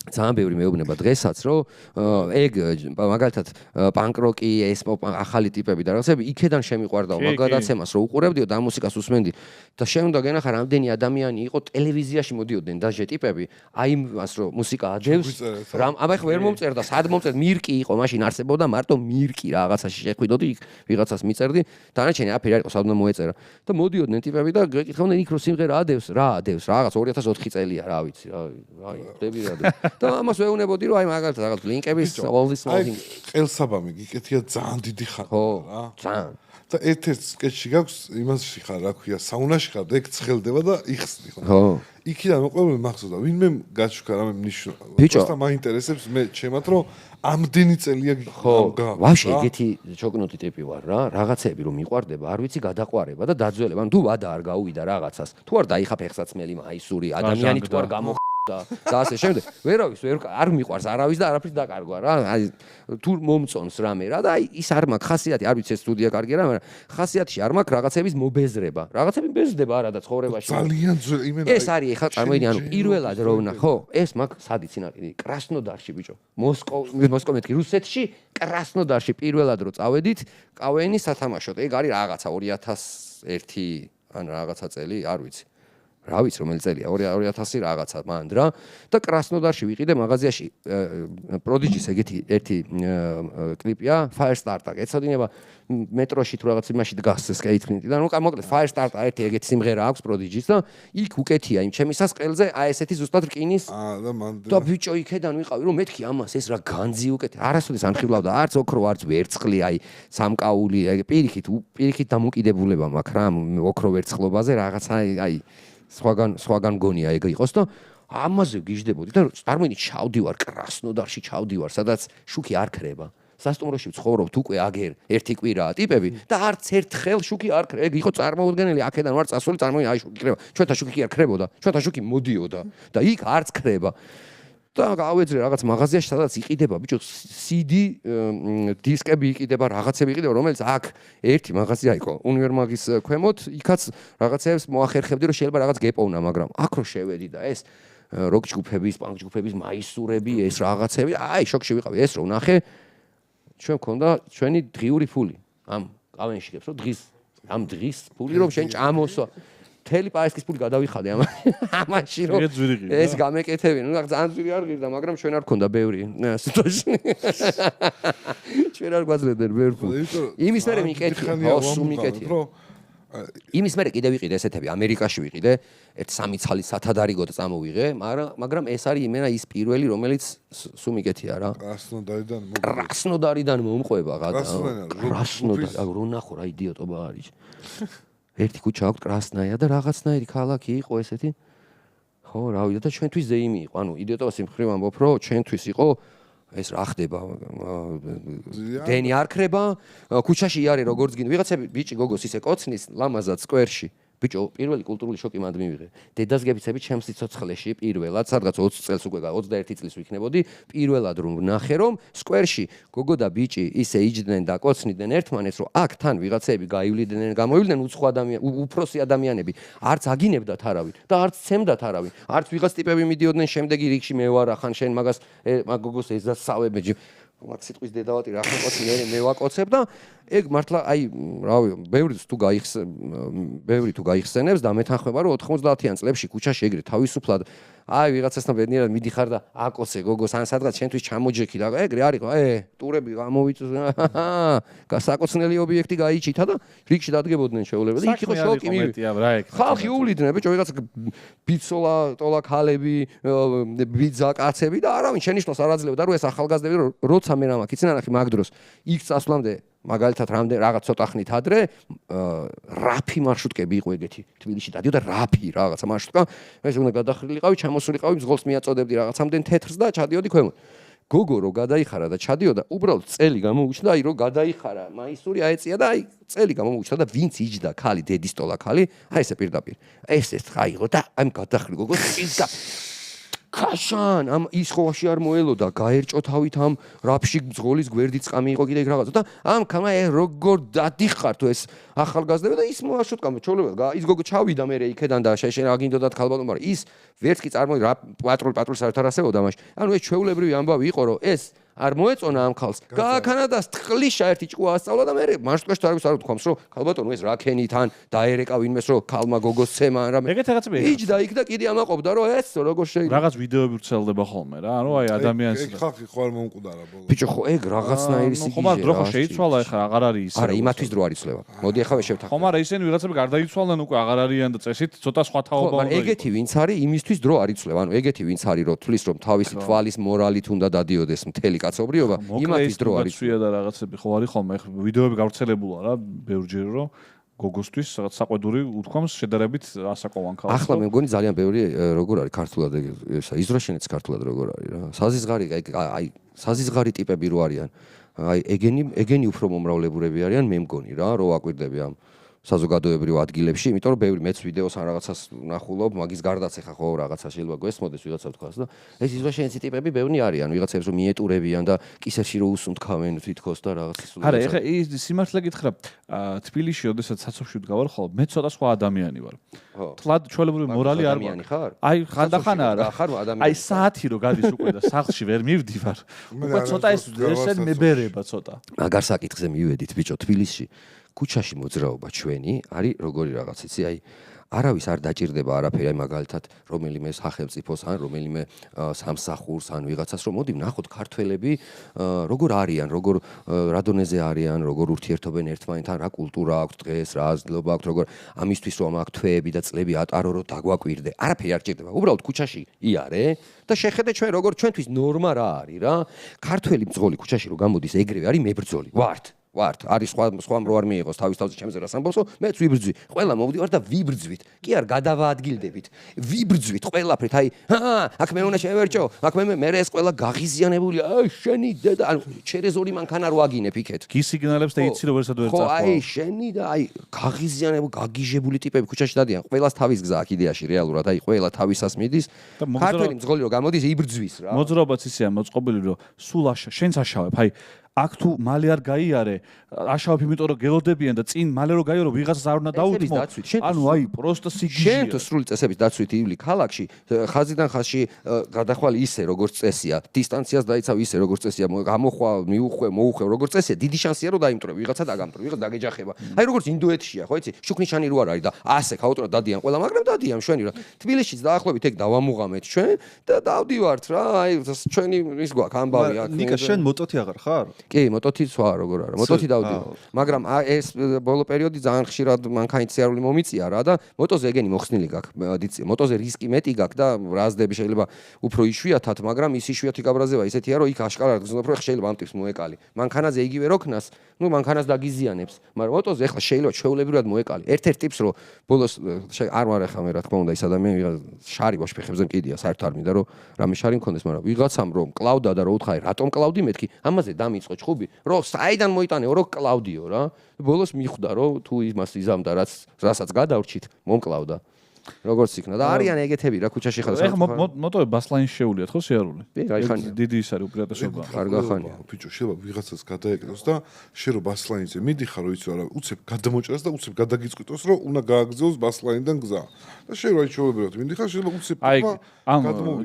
ძალიან ბევრი მეუბნება დღესაც რომ ეგ მაგალითად პანკროკი ეს ახალი ტიპები და რაღაცები იქედან შემიყვარდაო მაგ გადაცემას რომ უყურებდიო და მუსიკას უსმენდი და შემდგა გენახა რამდენი ადამიანი იყო ტელევიზიაში მოდიოდნენ დაჟე ტიპები აი იმას რომ მუსიკა ადევს რამ აბა ხა ვერ მომწერდა სად მომწერ მირკი იყო მაშინ არსებობდა მარტო მირკი რაღაცაში შეხვიდოდი იქ ვიღაცას მიწერდი დანარჩენი აფერი არ იყო სად უნდა მოეწერა და მოდიოდნენ ტიპები და გეკითხავდნენ იქ რომ სიმღერა ადევს რაღაც 2004 წელია რა ვიცი აი ხდები რა და ამას ვეუბნებოდი რომ აი მაგალითად რაღაც ლინკების all this small thing ყელსაბამი გიკეთია ძალიან დიდი ხარ რა ძალიან და ერთ-ერთ სკეჩში გაქვს იმასში ხარ რა ქვია საუნაში ხარ და ეგ ცხელდება და იხსნი ხო იქიდან მოყვებული მახსოვდა ვინმე გაჩუქა რამე ნიშნო просто მაინტერესებს მე ჩემად რომ ამდენი წელია ხო ვაფშე ეგეთი ჩოკნოტი ტიპი ვარ რა რაღაცები რომ მიყვარდება არ ვიცი გადაყვარება და დაძველება ანუ თუ ვადა არ გაუვიდა რაღაცას თუ არ დაიხა ფეხსაცმელი მაისური ადამიანი თუ არ გამო და ასე შემდეგ ვერავის არ მიყვარს არავის და არაფრის დაკარგვა რა აი თუ მომწონს რამე რა და აი ის არ მაქვს ხასიათი არ ვიცი ეს სტუდია კარგია რა მაგრამ ხასიათში არ მაქვს რაღაცების მობეზრება რაღაცები ბეზდება არა და ცხოვრებაში ძალიან იმენა ეს არის ეხლა წარმოიდგინე ანუ პირველად რო ხო ეს მაქვს სად იცინაკი კრასნოდარში ბიჭო მოსკოვეთში რუსეთში კრასნოდარში პირველად რო წავედით კავენის სათამაშოდ ეგ არის რაღაცა 2001 ან რაღაცა წელი არ ვიცი რა ვიცი რომელი წელია 2000 რაღაცა მანდ რა და კრასნოდარში ვიყიდე მაღაზიაში პროდიჯის ეგეთი ერთი კლიპია Firestarter ეცოდინება მეტროში თუ რაღაც იმაში დგას ეს კეითმინტი და ნუ მოკლედ Firestarter ერთი ეგეთი სიმღერა აქვს პროდიჯის და იქ უკეთია იმ ჩემი სასყელზე აი ესეთი ზუსტად რკინის და ბიჭო იქედან ვიყავი რომ მეთქი ამას ეს რა განძი უკეთე არასოდეს ანხილავდა არც ოქრო არც ვერცხლი აი სამკაული აი პირიქით დამოკიდებულება მაქვს რა ოქრო ვერცხლობაზე რაღაცა აი სხვაგან გონია ეგ იყოს და ამაზე გიждდებოდი და წარმოიდგინე ჩავდივარ კრასნოდარში ჩავდივარ სადაც შუქი არ ქრება სასტუმროში ვცხოვრობთ უკვე აგერ ერთი კვირაა ტიპები და არც ერთხელ შუქი არ ქრება ეგ იყო წარმოუდგენელი აქედან ვარ წასული წარმოიდგინე აი შუქი ქრება ჩვენთან შუქი არ ქრებოდა ჩვენთან შუქი მოდიოდა და იქ არც ქრება და გავეძრე რაღაც მაღაზიაში სადაც იყიდება ბიჭო CD დისკები იყიდება რაღაცები იყიდება რომელიც აქ ერთი მაღაზია იყო უნივერმაგის ქვემოთ იქაც რაღაცებს მოახერხებდი რომ შეიძლება რაღაც გეპოვნა მაგრამ აქ რო შევედი და ეს როკ ჯგუფების პანკ ჯგუფების მაისურები ეს რაღაცები აი შოკში ვიყავი ეს რო ვნახე ჩვენ მქონდა ჩვენი დღიური ფული ამ ყავენშიკებს რომ ამ დღის ფული რომ შენ ჭამოსო მთელი პაესკის ფული გადავიხადე ამაში რომ ეს გამეკეთებინ ნუ ძალიან ძვირი არ ღირდა მაგრამ ჩვენ არ გქონდა ბევრი სიტუაცია ჩვენ არ გვაძლევდნენ ბევრ ფულს იმის მერე მიკეთია ოსუ მიკეთია იმის მერე კიდე ვიყიდე ესეთები ამერიკაში ვიყიდე ერთ 3 ცალი სათადარიგოდ წამოვიღე მაგრამ ეს არის იმენა ის პირველი რომელიც სულ მიკეთია რა კრასნოდარიდან მომყვება რა კრასნოდარი აგ რო ნახო რა იდიოტობა არის ერთი ქუჩა აქვს კრასნაია და რაღაცნაირი ქალაქი იყო ესეთი ხო რა ვიცი და ჩვენთვის ზეიმი იყო ანუ იდიოტობას იმ ხრივ ამბობ რომ ჩვენთვის იყო ეს რა ხდება დენი არ ქრება ქუჩაში იარე როგორც გინდა ვიღაცები ბიჭი გოგოს ისე კოცნის ლამაზად სკვერში ბიჭო პირველი კულტურული შოკი მანდ მივიღე დედას გებიცები ჩემს სიცოცხლეში პირველად სადღაც 20 წელს უკვე 21 წლის ვიქნებოდი პირველად რომ ვნახე რომ სკვერში გოგო და ბიჭი ისე იჯდნენ და კოცნიდნენ ერთმანეთს რომ აქ თან ვიღაცები გაივლიდნენ გამოვიდნენ უფროსი ადამიანები არც აგინებდათ არავინ და არც ცემდათ არავინ არც ვიღაც ტიპები მიდიოდნენ შემდეგი რიგში მე ვარ ახან შენ მაგას მაგ გოგოს ეზასავებ მაგ სიტყვის დედავატი რა ხომ კოცი მე ვაკოცებ და ეგ მართლა აი რავი ბევრი თუ გაიხსენებს და მეთანხმება რომ 90-იან წლებში ქუჩაში ეგრე თავისუფლად აი ვიღაცასთან ბედნიერად მიდიხარ და აკოცე გოგოს ან სადღაც შენთვის ჩამოჯექი და ეგრე არისო ტურები გამოვიწვია გასაკოცნელი ობიექტი გაიჩითა და რიგში დადგებოდნენ შეუძლებელი და იქ იყო შოკი ხალხი უვლიდნენ ბიჭო ვიღაც ბიცოლა ტოლა ქალები ბიძა კაცები და არავინ შენიშნოს არ აძლევდა რომ ეს ახალგაზრდები როცა მე რა მაქვს იცი ნახე მაგ დროს იქ წასვლამდე მაგალითად რაღაც ცოტა ხნით ადრე რაფი მარშრუტკები იყო ეგეთი თბილისში დადიოდა რაფი რაღაცა მარშრუტკა ეს უნდა გადახრილიყავი ჩამოსულიყავი მძღოლს მიაწოდებდი რაღაცამდენ თეთრს და ჩადიოდი ქვემოთ გოგო რო გადაიხარა და ჩადიოდა უბრალოდ წელი გამოუჩნდა აი რო გადაიხარა მაისური აეწია და აი წელი გამოუჩნდა და ვინც იჯდა ქალი დედის ტოლა ქალი აი ესე პირდაპირ ეს ხაიღო და აი გადახრილი გოგო წილსა ქაშან ამ ის ხოვაში არ მოელოდა გაერჭო თავით ამ რაფში მძღოლის გვერდით წამი იყო კიდე იქ რაღაცა და ამ ქამა როგორ დადიხარ თუ ეს ახალგაზრდები და ის მოაშუტკა ჩოლებდა ის გოგო ჩავიდა მე იქედან და შეშენ აგინდოდათ ქალბატონო მაგრამ ის ვერც კი წარმოი რა პატრული საერთოდ არ არსებობდა მაშინ ანუ ეს ჩვეულებრივი ამბავი იყო რომ ეს არ მოეწონა ამ ხალხს გააქანა და ტყლიშა ერთი ჭკუა ასწავლა და მე მარშრუტკაში თარგმნს არ ვთქვამს რომ ქალბატონო ეს რა ქენითან დაერეკა ვინმეს რომ ქალმა გოგოს ცემა რა ეგეთ რაღაცები იჯდა იქ და კიდე ამაყობდა რომ ეს როგორ შეიძლება რაღაც ვიდეოები ვრცელდება ხოლმე რა ანუ აი ადამიანს ეგ ხალხი ხო არ მომკვდარა ბოლოს ბიჭო ხო ეგ რაღაცნაირი სიგიჟე ხომ არ დრო ხო შეიცვალა ეხლა აღარ არის ისე არა იმათვის დრო არ იცლება მოდი ახლა შევთანხმდეთ ხომ არა ისინი ვიღაცები გარდაიცვალნენ უკვე აღარ არიან და წესით ცოტა სხვა თაობა უნდა ეგეთი ვინც არის იმისთვის დრო არ იცლება ანუ ეგეთი ვინც არის რომ თulis რომ თავისი თვალის მორალით უნდა დადიოდეს მთელი კაცობრიობა იმათვის დრო არის ცვია და რაღაცები ხო არის ხოლმე ეხლა ვიდეოები გავრცელებულა რა ბევრჯერ რომ გოგოსთვის რაღაც საყვედური უთქვამს შედარებით ასაკოვან ქალს ახლა მე მგონი ძალიან ბევრი როგორ არის ქართულად ესა იზრაშენიც ქართულად როგორ არის რა საზიზღარი აი საზიზღარი ტიპები რო არიან აი ეგენი უფრო მომრავლებურები არიან მე მგონი რა რო აკვირდები ამ საზოგადოებრივ ადგილებში, იმიტომ რომ ბევრი მეც ვიდეოს ან რაღაცას ნახულობ, მაგის გარდაც ეხა ხო რაღაცა შეიძლება გვესმოდეს ვიღაცა თქვას და ეს იზრაშენიცი ტიპები ბევრი არიან, ვიღაცებს რომ მიეტურებიან და კისერში რო უსუნთქავენ თითქოს და რაღაცა სულ. არა, ეხა ის სიმართლე გითხრა, თბილისში, ოდესაც საცობში ვდგავარ ხოლმე, მე ცოტა სხვა ადამიანი ვარ. თლად ჩვეულებრივი მორალი არ მაქვს. აი, ხანდახან არა. აი, საათი რო გადის უკვე და სახლში ვერ მივდივარ. უკვე ცოტა ეს მებერება ცოტა. მაგარ საკითხზე მივედით, ბიჭო, თბილისში. ქუჩაში მოძრაობა ჩვენი არის როგორი რაღაც იცი აი არავის არ დაჭირდება არაფერი, აი მაგალითად რომელიმე სახელმწიფოს ან რომელიმე სამსახურს ან ვიღაცას რომ მოდი ვნახოთ ქართველები როგორ არიან, როგორ რა დონეზე არიან, როგორ ურთიერთობენ ერთმანეთთან, რა კულტურა აქვთ დღეს, რა აზრობა აქვთ, როგორ ამისთვის რომ აქ თვეები და წლები ატარო, რომ დაგვაკვირდე. არაფერი არ ჭირდება. უბრალოდ ქუჩაში იარე და შეხედე ჩვენ როგორ ჩვენთვის ნორმა რა არის რა. ქართველი მძღოლი ქუჩაში რო გამოდის ეგრევე არის მებრძოლი. ვართ არის სხვა რო არ მიიღოს თავის თავზე ჩემზე რას ამბობს მეც ვიბრძვი ყველა მოვდივარ და ვიბრძვით კი არ გადავაადგილდებით ვიბრძვით ყველაფრით აი აქ მე უნდა შევერჭო აქ მე ეს ყველა გაღიზიანებული აი შენი დედა ანუ ჩერეზორი მანქანა რო აგინებ იქეთ გისიგნალებს და იცი რომ ვერსად ვერ წახვალ აი შენი და აი გაღიზიანებული გაგიჟებული ტიპები ქუჩაში დადიან ყველას თავის გზა აქ იდეაში რეალურად აი ყველა თავისას მიდის ქართველი მძღოლი რო გამოდის იბრძვის რა მოძრაობაც ისეა მოწყობილი რომ სულ შენც აშავებ აი აქ თუ მალე არ გაიარე აშავებ იმიტომ რომ გელოდებიან და წინ მალე რო გაიარო ვიღაცას არ უნდა დაუთმო ანუ აი პროსტო სიგიჟეა შენ თუ სრული წესების დაცვით ივლი ქალაქში ხაზიდან ხაზში გადახვალი ისე როგორც წესია დისტანციას დაიცავ ისე როგორც წესია გამოხვალ მიუხვე მოუხვე როგორც წესია დიდი შანსია რომ დაიმტვრე ვიღაცა დაგამტვრე ვიღაც დაგეჯახება აი როგორც ინდოეთშია ხო იცი შუქნიშანი რო არ არის და ასე ხაუტრა დადიან ყველა მაგრამ დადიან შვენი რა თბილისშიც დაახლოებით ეგ დავამუღამეთ ჩვენ და დავდივართ რა აი ჩვენი ის გვაქვს ამბავი აქ ნიკა შენ მოტოთი აღარ ხარ კი, მოტოთი სხვა როგორ არა. მოტოთი დავდივარ. მაგრამ ეს ბოლო პერიოდი ძალიან ხშირად მანქანით სიარული მომიწია რა და მოტოზე ეგენი მოხსნილი გაქვს. მოტოზე რისკი მეტი გაქვს და რაზდები შეიძლება უფრო იშვიათად, მაგრამ ის იშვიათი გაბრაზება ისეთია, რომ იქ აშკარად გზნობ, რომ შეიძლება ამ ტიპს მოეკალი. მანქანაზე იგივე რო ქნას, ნუ მანქანას დაგიზიანებს. მაგრამ მოტოზე ეხლა შეიძლება ჩვეულებრივად მოეკალი. ერთ-ერთ ტიპს რო ბოლოს არ მარეხა მე რა თქმა უნდა ის ადამიანი შარი ვაშ ფეხებზე მკიდია, საერთოდ არ მინდა რომ რამე შარი მქონდეს, მაგრამ ვიღაცამ რომ კლავდა და რო უთხარი რატომ კლავდი მეთქი, ამაზე დამიწყო ჩხუბი, რომ საიდან მოიტანეო, რომ კლავდიო რა. ბოლოს მიხვდა, რომ თუ იმას იზამდა, რასაც გადავრჩით, მომკლავდა. როგორც იქნა და არიან ეგეთები რა ქუჩაში ხარ. ეხლა მოტოები ბასლაინში შეუვლიათ ხო სიარული? რა ხანია? დიდი ის არის უპირატესობა. კარგა ხანია. ბიჭო, შეიძლება ვიღაცას გადაეკნოს და შე რო ბასლაინზე მიდიხარ, რო იცი რა, უცებ გადამოჭრას და უცებ გადაგიწყვიტოს, რომ უნდა გააგზავნოს ბასლაინიდან გზა. და შე რო აიჩოლებრად მიდიხარ, შეიძლება უცებ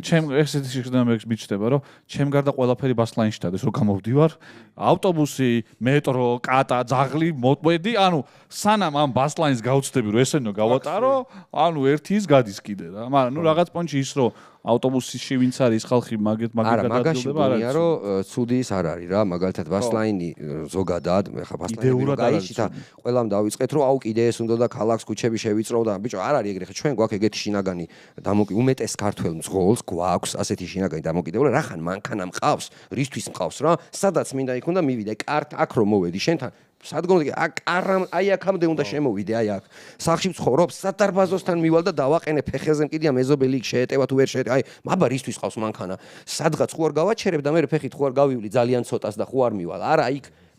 ჩემ ესეთი შეხედულებით მიჩნდება, რომ ჩემ გარდა ყველაფერი ბასლაინში დადეს, რომ გამოვდივარ, ავტობუსი, მეტრო, კატა, ძაღლი, მოტოედი, ანუ სანამ ამ ბასლაინს გავუცდები, რომ ესენო გავატარო, ანუ ერთი ის გადის კიდე რა. მაგრამ ნუ რაღაც პონჩი ის რომ ავტობუსში ვინც არის ხალხი მაგეთ გადადებება არ არის. რომ ცუდი ის არ არის რა, მაგალითად ბასლაინი ზოგადად, ხა ბასლაინი გაიჩით და ყველამ დავიწყეთ რომ აუ კიდე ეს უნდა და ქალაქს ქუჩები შევიწრო და ბიჭო არ არის ეგრე ხა ჩვენ გვაქვს ეგეთი შინაგანი უმეტეს ქართველ მძღოლს გვაქვს ასეთი შინაგანი დამოკიდებული რახან მანქანა მყავს, რისთვის მყავს რა, სადაც მინდა იქ უნდა მივიდე, კარტ აქ რომ მოვედი შენთან სადგომდე აი აქამდე უნდა შემოვიდე აი აქ სახლში ვცხოვრობ სადარბაზოსთან მივალ და დავაყენე ფეხეზე მკიდია მეზობელი შეეტევა თუ ვერ შეეტევა აი მაბა რისთვის ყავს მანქანა სადღაც ხო არ გავაჩერებ და მე ფეხით ხო არ გავივლი ძალიან ცოტას და ხო არ მივალ არა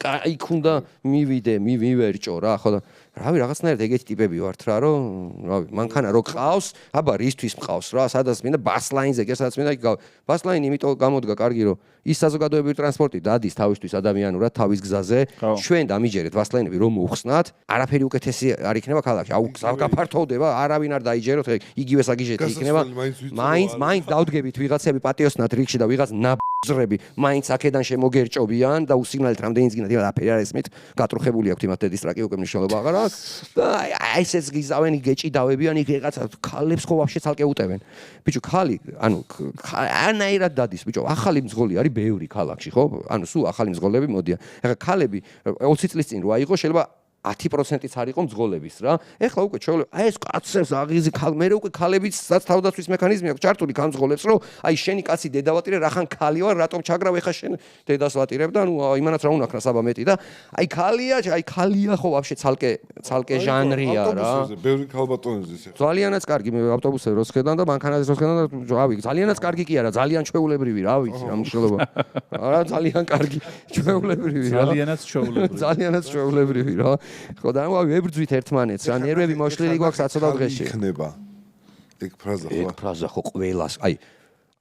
იქ უნდა მივიდე მივერჭო რა ხო და რავი რაღაცნაირად ეგეთი ტიპები ვართ რა რომ რავი მანქანა რო ყავს აბა რისთვის მყავს რა სადაც მინდა ბასლაინზე კი სადაც მინდა იქ ბასლაინი იმიტომ გამოდგა კარგი რომ ის საზოგადოებრივი ტრანსპორტი დადის თავისთვის ადამიანურად თავის გზაზე ჩვენ დამიჯერეთ ბასლაინები რომ მოხსნათ არაფერი უკეთესი არ იქნება ქალაქში აუ გაფართოვდება არავინ არ დაიჯეროთ იგივე საგიჟეთი იქნება მაინც დავდგებით ვიღაცები პატიოსნად რიგში და ვიღაც ზრები მაინც აქედან შემოგერჭობიან და უსიგნალით რამდენიც გინდა დაფერი არ ესმით გატრუხებული აქვს იმათ დედისტრაკი უკვე მნიშვნელობა აღარ აქვს და აი ესეც გიზავენ გეჭიდავებიან იქ რაღაცა ქალებს ხო ვაფშე ცალკე უტევენ ბიჭო ქალი ანუ ანაირად დადის ბიჭო ახალი მძღოლი არის ბევრი ქალაქში ხო ანუ სულ ახალი მძღოლები მოდიან ეხლა ქალები 20 წლის წინ რო აიღო შეიძლება 10%-იც არ იყო მძღოლების რა. ეხლა უკვე ჩვეულებრივ აი ეს კაცებს აღიზი მე უკვე ქალებიც სადაც თავდაცვის მექანიზმი აქვს ჩართული გამძღოლებს რომ აი შენი კაცი დედავატირე რახან ქალი ვარ რატომ ჩაგრავ ეხლა შენ დედას ვატირებ და ნუ იმანაც რა უნდა ქნა საბა მეტი და აი ქალია ხო ვაფშე ცალკე ჟანრია რა. ავტობუსზე ბევრი ქალბატონებს ისე. ძალიანაც კარგი მე ავტობუსზე რო სხედან და მანქანაზე რო სხედან და რავი ძალიანაც კარგი კი არა ძალიან ჩვეულებრივი რა ვიცი რა მნიშვნელობა. არა ძალიან კარგი ჩვეულებრივი რა. ძალიანაც ჩვეულებრივი რა. ხო და ვებრძვით ერთმანეთს რა ნერვები მოშლილი გვაქვს საცოდავ დღეში იქნება ეგ ფრაზა ხო ყველას აი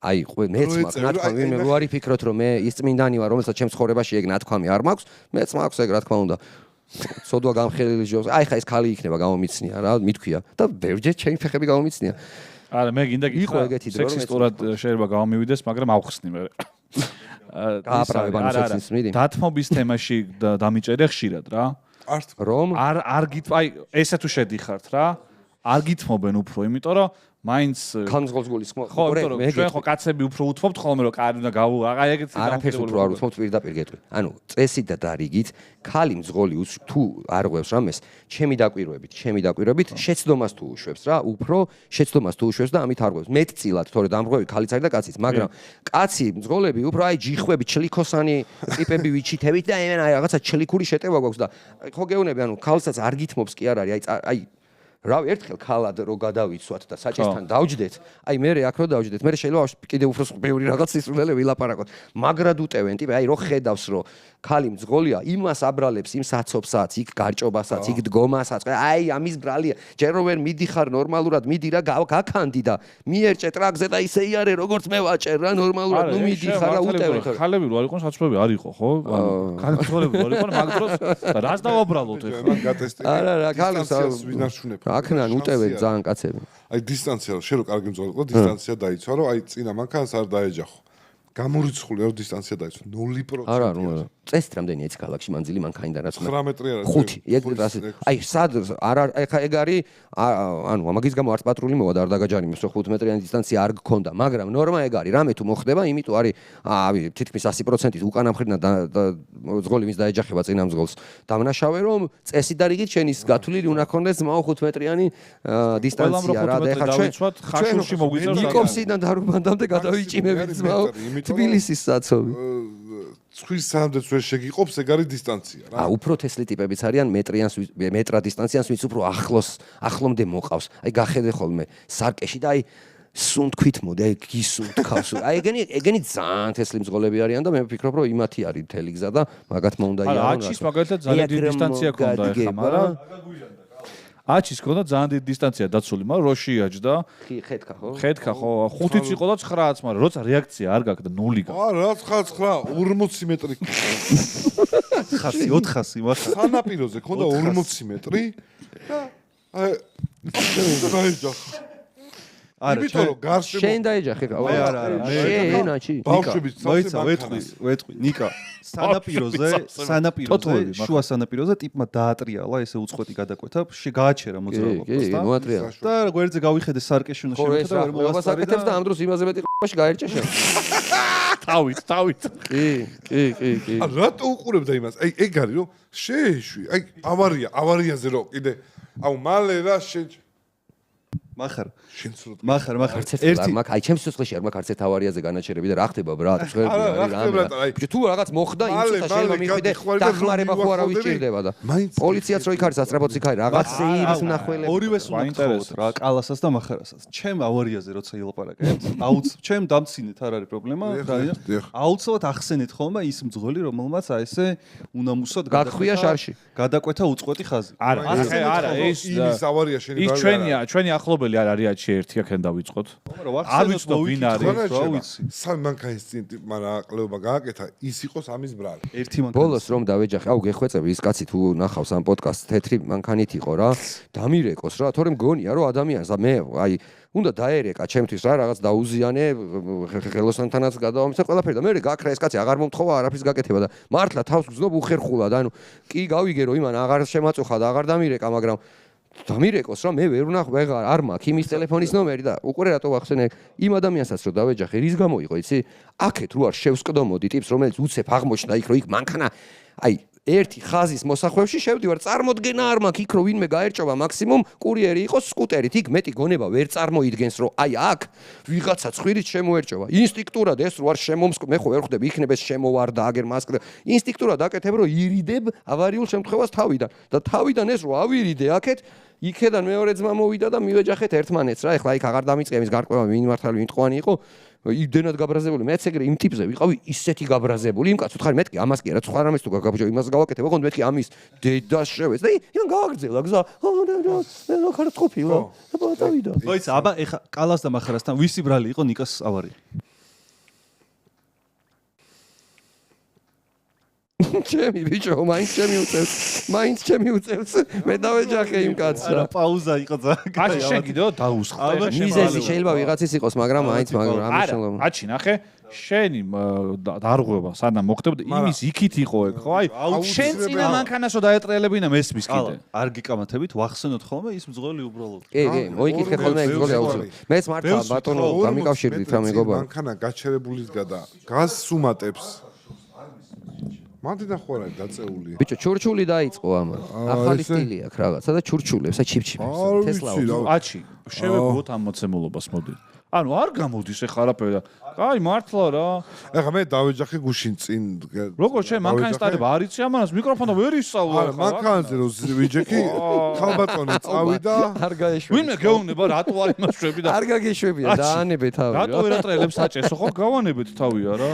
მეც მაქვს ნათქვამი მე ვარ იფიქროთ რომ მე ის წმინდანი ვარ რომელსაც ჩემს ცხოვრებაში ეგ ნათქვამი არ მაქვს მეც მაქვს ეგ რა თქმა უნდა სოდვა გამხელილი ჟოს აი ხა ეს ქალი იქნება გამომიცნია რა მithქვია და ბევრჯერ ჩემი ფეხები გამომიცნია არა მე გინდა იყო ეგეთი დრო რომ სექსისტურად შეიძლება გამომივიდეს მაგრამ ავხსნი მე დათმობის თემაში დამიჭერე ხშირად რა რომ არ აი ესე თუ შედიხართ რა არ გითმობენ უფრო, იმიტომ რომ მაინც ხანძღოლს გულისხმობ. ხო, იმიტომ რომ ჩვენ ხო კაცები უფრო უთმობთ ხოლმე რომ კარი უნდა გავუ, ეგეთი არაფერს უფრო არ უთმობთ პირდაპირ გეტყვი. ანუ წესით და რიგით ქალი მძღოლი თუ არ ღვევს რამეს, ჩემი დაკვირვებით შეცდომას თუ უშვებს რა, უფრო შეცდომას თუ უშვებს და ამით არ ღვევს. მეტწილად, თორე დამრღვევი ქალიც არის და კაციც, მაგრამ კაცი მძღოლები უფრო აი ჯიხვები, ჩლიქოსანი ტიპები ვიჩითებით და რაღაცა ჩლიქური შეტევა გვაქვს და ხო გეუბნები, ანუ ქალსაც არ გითმობს კი არ არის, აი რავი, ერთხელ ქალად რო გადავიცვათ და საჭესთან დავჯდეთ, აი მე აქ რო დავჯდეთ, მე შეიძლება კიდე უფრო ბევრი რაღაც სისულელე ვილაპარაკოთ. მაგრად უტევენ ტიპი, აი რო ხედავს რო ქალი მძღოლია, იმას აბრალებს, იმ საცობსაც, იქ გარჭობასაც, იქ დგომასაც. აი ამის ბრალია. ჯერ რო ვერ მიდიხარ ნორმალურად, მიდი რა გაქანდი და მიერჭე ტრაქზე და ისე იარე როგორც მე ვაჭერ რა ნორმალურად, ნუ მიდიხარ რა უტევენ. ხალები რო არ იყო, საცობები არ იყო, ხო? ანუ ქალები რო არ იყო, მაგ დროს რას დავაბრალოთ ეხლა? მან გატესტე. არა რა, ქალებს ვინარჩუნებ. აქნან უტევენ ძალიან კაცები. აი დისტანცია რომ შენ რო კარგი მძღოლი იყო, დისტანცია დაიცვა, რომ აი წინა მანქანას არ დაეჯახო. გამორიცხული რომ დისტანცია დაიცვა 0%. არა, ნუ წესით რამდენია ეს ქალაქში მანძილი მანქანიდან რაც 9 მეტრი არა. 5. აი სად არა ეხა ეგ არის ანუ მაგის გამო არც პატრული მოვადა არ დაგაჯარიმებს რომ 5 მეტრიანი დისტანცია არ გქონდა, მაგრამ ნორმა ეგ არის. რამე თუ მოხდება, იმიტომ არის თითქმის 100%-ით უკანა მხრიდან მძღოლი ვინც დაეჯახება წინა მძღოლს დამნაშავე რომ წესით და რიგით შენის გათვლილი უნდა ქონდეს ძმაო 5 მეტრიანი დისტანცია რა და ეხა ხაშურში მოგვიწევს ნიკოპსიდან დარუბანდამდე გადავიჭიმებით ძმაო თბილისის საცობი. ცხვრის სამდეც ვერ შეგიყოფს, ეგ არის დისტანცია რა. უფრო თესლი ტიპებიც არიან მეტრა დისტანციანს, ვინც უფრო ახლომდე მოყავს. აი გახედე ხოლმე სარკეში და აი სუნთქვით მოდი, აი გისუნთქავს. აი ეგენი ძალიან თესლი მძღოლები არიან და მე ვფიქრობ, რომ იმათი არის მთელი გზა და მაგათ მე უნდა იარონ. აჩის მაგალითად ძალიან დიდი დისტანცია ქონდა ეხლა, მაგრამ აჩის ქონდა ძალიან დიდი დისტანცია დაცული, მაგრამ რო შეიაჯდა ხედქა ხო? ხედქა ხო 5-იც იყო და 9-აც, მაგრამ როცა რეაქცია არ გაქვს და 0 გაქვს. რა 9 40 მეტრი. 400 მაგა. სანაპიროზე ქონდა 40 მეტრი და აი არა, იმიტომ რომ გარშემო შენ დაეჯახე რა. არა, შენაჩი. ბავშვების მოიცა, ვეტყვი, ნიკა. სანაპიროზე, შუა სანაპიროზე ტიპმა დაატრიალა ესე უწყვეტი გადაკვეთა, გააჩერა მოძრაობას და მოატრიალა. და გვერდზე გავიხედე სარკეში უნდა შემოხვდა და ვერ მოასაკეთებს და ამ დროს იმაზე მეტი ყობაში გაერჭა შენ. თავით. კი. რატო უყურებდა იმას? აი ეგ არის რომ შეეშვი, აი ავარიაზე რო კიდე აუ მალე რა მახარ შენცროთ ერთი მაგ აი ჩემს სოცხლში არ მაქვს არც ერთ ავარიაზე განაჩერები და რა ხდება ბრატ ხერდი არის თუ რაღაცა მოხდა იმ წუთა შეიძლება მიხვიდე დახმარება ხო არავის ჭირდება და პოლიციაც რო იქ არის ასტრაბოც იქ არის რაღაც სეირის მნახველები ორივეს უნდა გთხოვოთ რა კალასაც და მახარასაც ჩემ ავარიაზე როცა ილაპარაკეთ ჩემ დამცინეთ არ არის პრობლემა აუცილებლად ახსენეთ ხოლმე ის მძღოლი რომელმაც აი ესე უნამუსოდ გაგხვია შარში გადაკვეთა უწყვეტი ხაზი არა ეს ის ავარია შენი ის ჩვენი ახლობელი არ არის აჩი ერთი აქენ დავიწყოთ არ ვიცნობ ვინ არის რა ვიცი სამი მანქანის წინ ტიპმა რა აყლეობა გააკეთა ის იყოს ამის ბრალი ერთი მანქანა ბოლოს რომ დავეჯახე აუ გეხვეწები ის კაცი თუ ნახავს ამ პოდკასტს თეთრი მანქანით იყო რა დამირეკოს რა თორემ გონია რომ ადამიანს მე აი უნდა დაერეკა ჩემთვის რა რაღაც დაუზიანე ხელოსანთანაც გადავამისე ყველაფერი და მე გაქრა ეს კაცი აღარ მომთხოვა არაფრის გაკეთება და მართლა თავს გზნობ უხერხულად ანუ კი გავიგე რომ იმან აღარ შემაწუხა და აღარ დამირეკა მაგრამ დამირეკოს რა მე ვერ ვნახე არ მაქვს იმის ტელეფონის ნომერი და უკვე რატო ვახსენე იმ ადამიანსაც რომ დავეჯახე რის გამო იყო იცი აქეთ რო არ შევსკდომოდი ტიპს რომელიც უცებ აღმოჩნდა იქ რომ იქ მანქანა აი ერთი ხაზის მოსახვევში შევდივარ წარმოდგენა არ მაქვს იქ რომ ვინმე გაერჭობა მაქსიმუმ კურიერი იყოს სკუტერით იქ მეტი გონება ვერ წარმოიდგენს რომ აი აქ ვიღაცა ცხვირით შემოერჭობა ინსტინქტურად ეს რო არ შემომსკ მე ხო ვერ ხვდები იქნებ ეს შემოვარდა აგერ მასკ ინსტინქტურად აკეთებ რომ ირიდებ ავარიულ შემთხვევას თავიდან და თავიდან ეს რო ავირიდე აქეთ იქედან მეორე ძმა მოვიდა და მივეჯახეთ ერთმანეთს რა ეხლა იქ აღარ დამიწყე იმის გარკვევა ვინ მართალი ვინ ტყვანი იყო იმდენად გაბრაზებული მეც ეგრე იმ ტიპზე ვიყავი ისეთი გაბრაზებული იმ კაცს უთხარი მეთქი ამას კი არა სხვა რამეს თუ გაგაბჯო იმას გავაკეთებ ოღონდ მეთქი ამის დედას შევეც და იმან გააგრძელა გზა რა ხარ ყოფილა და დავიდა მოიცა აბა ეხა კალას და მახარასთან ვისი ბრალი იყო ნიკას ავარია ჩემი ბიჭო, მაინც ჩემი უწევს. მე დავეჯახე იმ კაცს რა. პაუზა იყო ძალიან. აში შენ კიდევ დაუსხლე. მიზეზი შეიძლება ვიღაცის იყოს, მაგრამ მაინც არა, აჩი ნახე. შენი დარღვევა სანამ მოხდებოდა იმის იქით იყო ეგ ხო აი შენ წინა მანქანასო დაეტრიალებინა მესმის კიდე არ გიკამათებით ვახსენოთ ხოლმე ის მძღოლი უბრალოდ კი მოიკითხე ხოლმე ეგ მძღოლი აუცილებლად მეც მართლა ბატონო გამიკავშირდით რა მეგობარ მანქანა გაჩერებულისგა და გაზს სუმატებს მანდი ნახوارა დაწეული ბიჭო ჩურჩული დაიწყო ამან ახალი სტილი აქვს რაღაცა და ჩურჩულებს და ჩიფჩიფებს თესლაო აჩი შევეგოთ ამ მოცემულობას მოდი ანუ არ გამოდის ეხლა არაფერი და აი მართლა რა ეხლა მე დავეჯახე გუშინ წინ როგორ შენ მანქანის სტარება არ იცი ამანას მიკროფონი ვერ ისწავლა არა მანქანაზე რო ვიჯექი ქალბატონი წავიდა არ გაეშვი ვინმე გეუბნება რატო არ იმაშვები და არ გაგეშვებია დაანებე თავი რატო ვერ ატრიალებს საჭესო ხო გავანებეთ თავია რა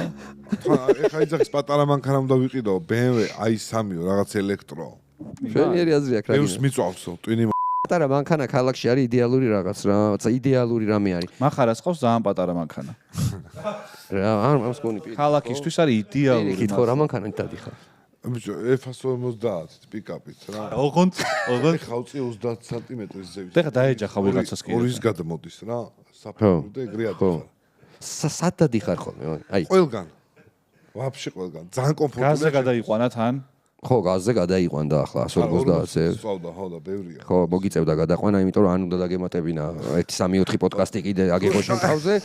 ეხლა იძახის პატარა მანქანა უნდა ვიყიდო BMW i3-ო რაღაც ელექტრო შენიერი აზრი აქვს რა ბევრს მიწვავსო ტვინი პატარა მანქანა ქალაქში არის იდეალური რაღაც რა იდეალური რამე არის მახარას ყავს ძალიან პატარა მანქანა რა არ მსგონი პირი ქალაქისთვის არის იდეალური კითხო რა მანქანით დადიხარ ბიჭო F150 პიკაპით რა ოღონდ ხავწი 30 სანტიმეტრის ზევის და დაეჯახა ვიღაცას კი ორის გადმოდის რა საფრთხე და ეგრე ადიხარ სად დადიხარ ხოლმე აი ყველგან ვაფშე ყველგან ძალიან კომფორტულია გაზზე გადაიყვანა თან ხო გაზზე გადაიყვან და ახლა 150-ზე სწავდა ხო და ბევრია ხო მოგიწევდა გადაყვანა იმიტომ რომ ან უნდა დაგემატებინა 1-3-4 პოდკასტი კიდე აგიღო შენ თავზე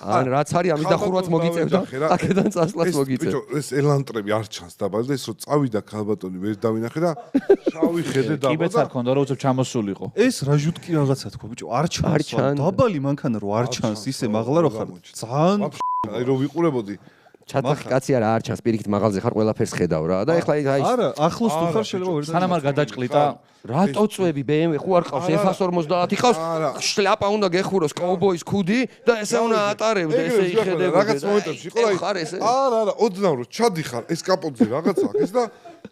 ან რაც არის ამის დახურვაც მოგიწევდა აქედან წასვლაც მოგიწევ ბიჭო ეს ელანტრები არ ჩანს დაბალი და ეს რომ წავიდა ქალბატონი ვერ დავინახე და შავი ხედე დაბა კიბეც არ ქონდა რომ უცებ ჩამოსულიყო ეს რა ჟუტკი რაღაცა თქო ბიჭო არ ჩანს დაბალი მანქანა რო არ ჩანს ისე მაღლა რო ხარ ძალიან აი რომ ვიყურებოდი ჩატახი კაცი არ ჩანს პირიქით მაღალზე ხარ ყველაფერს ხედავ რა და ეხლა აი არა ახლოს თუ ხარ შეიძლება ვერ სანამ არ გადაჭყლიტა რატო წვევი BMW ხო არ ყავს F150 ყავს შლაპა უნდა გეხუროს კაუბოის ქუდი და ესე უნდა ატარებდე ესე იხედებდე რაღაც მომენტებში იყო არა არა ოდნავ რომ ჩადიხარ ეს კაპოტზე რაღაც აქვს და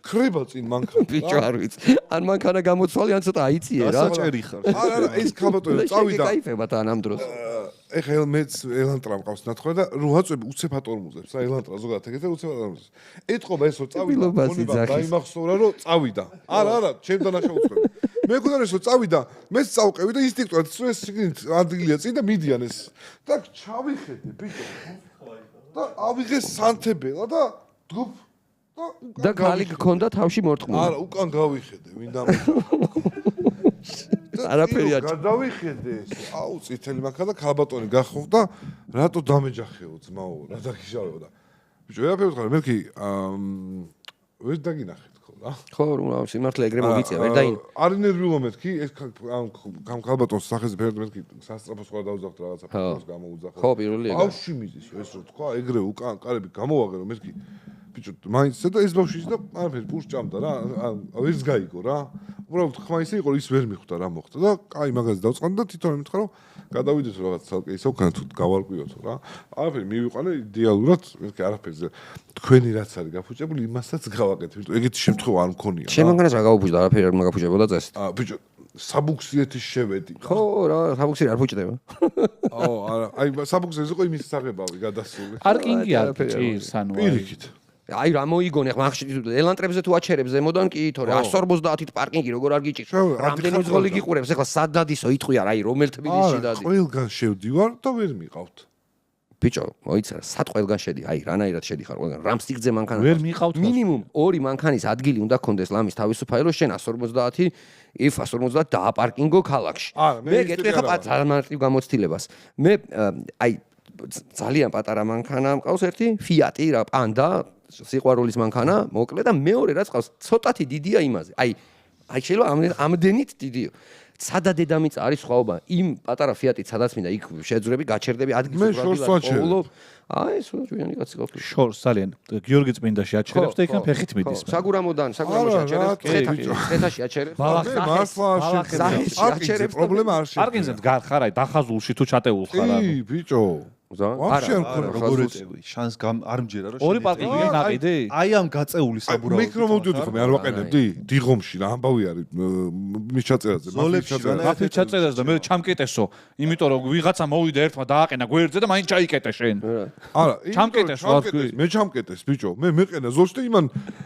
ხრება წინ მანქანა ბიჭო არ ვიცი ან მანქანა გამოცვალი ან ცოტა აიწიე რა საჭერი ხარ არა არა ეს ქალბატონი წავიდა კაიფება თან ამ დროს ეხლა მეც ელანტრა მყავს ნათხრა და რო აწვევი უცებ ატორმუზებს რა ელანტრა ზოგადად ეგეთე უცებ ატორმუზებს ეთყობა ეს რომ წავიდა გონება დაიმახსოვრა რომ წავიდა არა არა ჩემ დანახე უცებ მე გქონდა რომ წავიდა მეც წავყევი და ინსტინქტურად ეს ადგილია წინ და მიდიან ეს და ჩავიხედე ბიჭო და ავიღე სანთებელა და დუბ და გალი გქონდა თავში მორტყმული არა უკან გავიხედე ვინ არაფერი არ გადავიხედე ეს აუ წითელი მანქანა და ქალბატონი გახხოვდა რატო დამეჯახეო ძმაო რა დაგიშავეო და ბიჭო ვერაფერი ვთქვა მე კი ვერ დაგინახეთ ხო რა ხო რა სიმართლე ეგრე მოგიწია ვერ დაინ არ ნერვიულო მეთქი ეს ამ ქალბატონს სახეზე ფერდ მეთქი სასწრაფოს ხარ დაუძახთ რაღაცა ფოტოს გამოუძახო ხო პირველი ეგ ბავში მიზის ეს რო თქვა ეგრე უკან კარები გამოვაღერო მეთქი ბიჭო მაინც და ეს ბავშვი და არაფერი პუშ ჭამდა რა ვერც გაიგო რა უბრალოდ ხმა ისე იყო ის ვერ მიხვდა რა მოხდა და კაი მაგაზე დავწყანდა და თვითონ მითხრა რომ გადავიდეთ რაღაც ცალკე ისე უკან თუ გავარკვიოთო რა არაფერი მივიყვანე იდეალურად მეთქი არაფერზე თქვენი რაც არის გაფუჭებული იმასაც გავაკეთე ვიტყვი ეგეთი შემთხვევა არ მქონია შენ მანქანას რა გავუფუჭდა არაფერი არ მაგაფუჭებოდა წესით ბიჭო საბუქსიეთის შევედი ხო რა საბუქსი არ ფუჭდება აუ არა აი საბუქსი იყო იმის საღებავი გადასული პარკინგი არ ჭირს ანუ პირიქით აი რა მოიგონე ხმა ელანტრებზე თუ აჩერებს ზემოდან კი თორე 150-ით პარკინგი როგორ არ გიჭირს რამდენი მძღოლი გიყურებს ეხლა სად დადისო იტყვია რა აი რომელ თბილისში დადი ყველგან შევდივარ და ვერ მიყავთ ბიჭო მოიცა სად ყველგან შედი აი რანაირად შედიხარ ყველგან რამ სიგრძე მანქანა ვერ მიყავთ მინიმუმ 2 მანქანის ადგილი უნდა გქონდეს ლამის თავისუფალი რომ შენ 150 F150 დააპარკინგო ქალაქში მე გეტყვი ხა წარმატებ გამოცდილებას მე აი ძალიან პატარა მანქანა მყავს ერთი Fiat რა პანდა სიყვარულის მანქანა მოკლე და მეორე რაც ყავს ცოტათი დიდია იმაზე აი შეიძლება ამდენით დიდიო სადა დედამიწა არის სხვაობა იმ პატარა Fiat-ით სადაც მინდა იქ შეძრები გაჩერდები ადგილს უბრალოდ აი ეს ჩვენი კაცი ყოფილი შორს ძალიან გიორგი წმინდაში აჩერებს და იქან ფეხით მიდის საგურამოდან საგურამოში აჩერებს ხეთაში აჩერებს მართლა აჩერებს პრობლემა არ შეიძლება პარკინგზე დგარ ხარ აი დახაზულში თუ ჩატეულ ხარ კი ბიჭო ვაფშე არ მქონდა როგორ ეწევი შანს არ მჯერა რომ ორი პარკინგი ნაყიდი აი ამ გაწეული საბურავი მიკრო მოვდიოდი ხომ არ ვაყენებდი დიღომში რა ამბავი არის მის ჩაწერაზე მაფის ჩაწერაზე და მე ჩამკეტესო იმიტომ რომ ვიღაცა მოვიდა ერთმა დააყენა გვერდზე და მაინც ჩაიკეტე შენ არა ჩამკეტეს რა თქვი მე ჩამკეტეს ბიჭო მე მეყენა ზოლში და იმან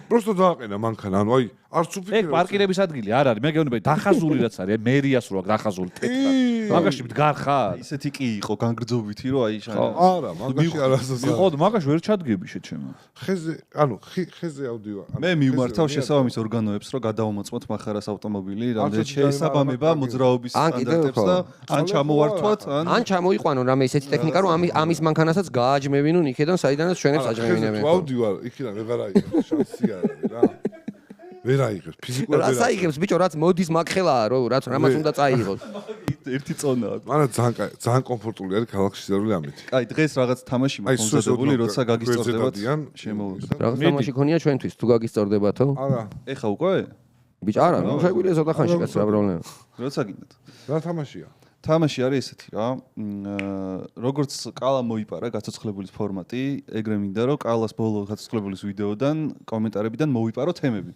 პროსტო დააყენა მანქანა ანუ აი არც უფიქრე ეგ პარკირების ადგილი არ არის მე გეუბნები დახაზული რაც არის მერიას რო აქვს დახაზული თეთრად მაგაში მდგარ ხარ ისეთი კი იყო განგრძობითი რომ აი არა მაგაში არასოდეს მიყოდ მაგაში ვერ ჩადგები შეჩემა ხეზე ანუ ხეზე ავდივა მე მიმართავ შესაბამის ორგანოებს რომ გადავამოწმოთ מחარას ავტომობილი რამდენად შეესაბამება მოძრაობის სტანდარტებს და ან ჩამოვართვათ ან ჩამოიყვანონ რამე ისეთი ტექნიკა რომ ამის მანქანასაც გააჯმევინონ იქედან საიდანაც ჩვენებს აჯმევინებენ ავდივარ იქიდან ვეღარ აიღებს შანსი არ არის რა ვერ აიღებს ფიზიკურად ვერ აიღებს. რა საიღებს ბიჭო რაც მოდის მაგხელაა რომ რაც რამაც უნდა წაიღოს. ერთი წონაა. მაგრამ ძალიან კომფორტული არის ქალაქში ზერული ამით. კაი დღეს რაღაც თამაში მომზადებული როცა გაგისწორდებათ შემოვიდა. რაღაც თამაში ქონია ჩვენთვის თუ გაგისწორდებათო? არა. ეხა უკვე? ბიჭო არა, ნუ შეგვიძლია ზოთა ხანში კაც რა პრობლემა. როცა გინდათ. რა თამაშია? თამაში არის ესეთი რა. როგორც კალა მოიპარა გაცოცხლებული ფორმატი, ეგრე მინდა რომ კალას ბოლო გაცოცხლებული ვიდეოდან კომენტარებიდან მოიპარო თემები.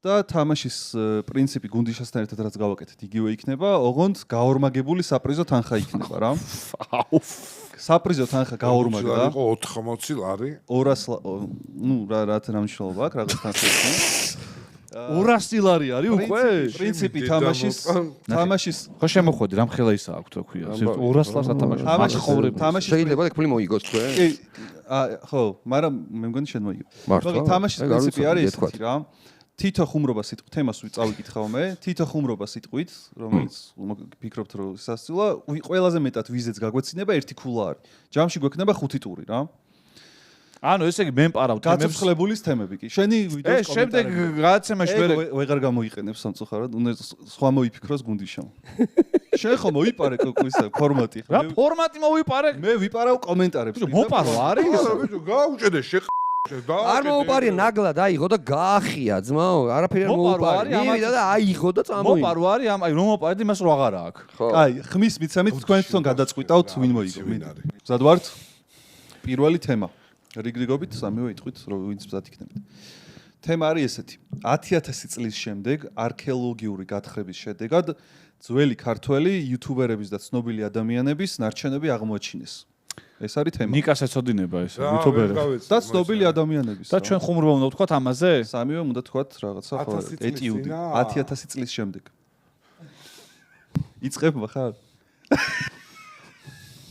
და თამაშის პრინციპი გუნდიშასთან ერთად რაც გავაკეთეთ, იგივე იქნება, ოღონდ გაორმაგებული საპრიზო თანხა იქნება რა. საპრიზო თანხა გაორმაგდა. იყო 80 ლარი. 200 ნუ რა მნიშვნელობა აქვს რაღაც თანხა იქნება. 200 ლარი არის უკვე? პრინციპი თამაშის ხო შემოხვედი რამ ხელა ისა აქვს რა ქვია. 200 ლარს ათამაშო. თამაში შეიძლება ეგ ფული მოიგოს თქვენ? კი. ხო, მაგრამ მე მგონი შენ მოიგო. მაგრამ თამაშის პრინციპი არის ესეთი რა. თითო ხუმრობა სიტყვით თემას წავიკითხავ მე, თითო ხუმრობა სიტყვით, რომელიც ფიქრობთ რომ სასწულა, ყველაზე მეტად ვიზეც გაგვეცინება ერთი ქულა არის. ჯამში გვექნება 5 ტური რა. ანუ ესე იგი მემპარავ თემებს გაცოცხლებულის თემები კი. შენი ვიდეოს კომენტარები. შემდეგ გადაცემაში ვეღარ გამოიყენებ სამწუხაროდ, უნდა სხვა მოიფიქროს გუნდიშამ. შენ ხო მოიპარე კოკუისა ფორმატი ხო? რა ფორმატი მოიპარე? მე ვიპარავ კომენტარებს. მოპარო არის? არა ბიჭო, გაუჭედე არ მოუპარია ნაგლად აიღო და გაახია ძმაო, არაფერი არ მოუპარია. მივიდა და აიღო და წამოიღო. მოპარო არის, აი რომ მოპარდი მას რო აღარა აქვს. კაი, ხმის მიცემით თქვენ თვითონ გადაწყვიტავთ ვინ მოიგო. მზად ვართ? პირველი თემა. რიგრიგობით სამივე იტყვით რომ ვინც მზად იქნებით. თემა არის ესეთი. 10000 წლის შემდეგ არქეოლოგიური გათხრების შედეგად ძველი ქართველი იუთუბერების და ცნობილი ადამიანების ნარჩენები აღმოაჩინეს. ეს არის თემა. ნიკას ეცოდინება ეს იუთუბერი და ცნობილი ადამიანების. და ჩვენ ხუმრობა უნდა ვთქვათ ამაზე? სამივე უნდა ვთქვათ რაღაცა ხო ეტიუდი 10000 წლის შემდეგ. იწყებ ხარ?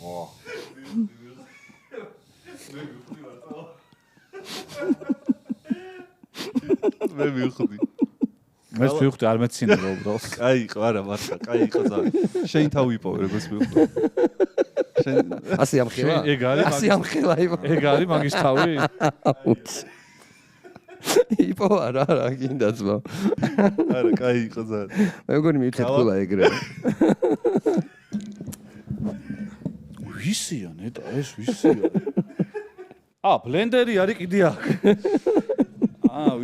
ო. მე მივხვდი. მე ვხვდი არ მეცინება უბრალოდ. კაი იყო არა მართლა, კაი იყო ძალიან. შენ თავი იპოვე როგორც მივხვდი. ასე ამხელა? ეგ არის ასე ამხელა იყო. ეგ არის მაგის თავი? იპოვა რა გინდა ძმა. არა, კაი იყო ძალიან. მე მგონი მივცეთ ქულა ეგრე. ვისია ნეტა ეს ვისია? ბლენდერი არის კიდე აქ.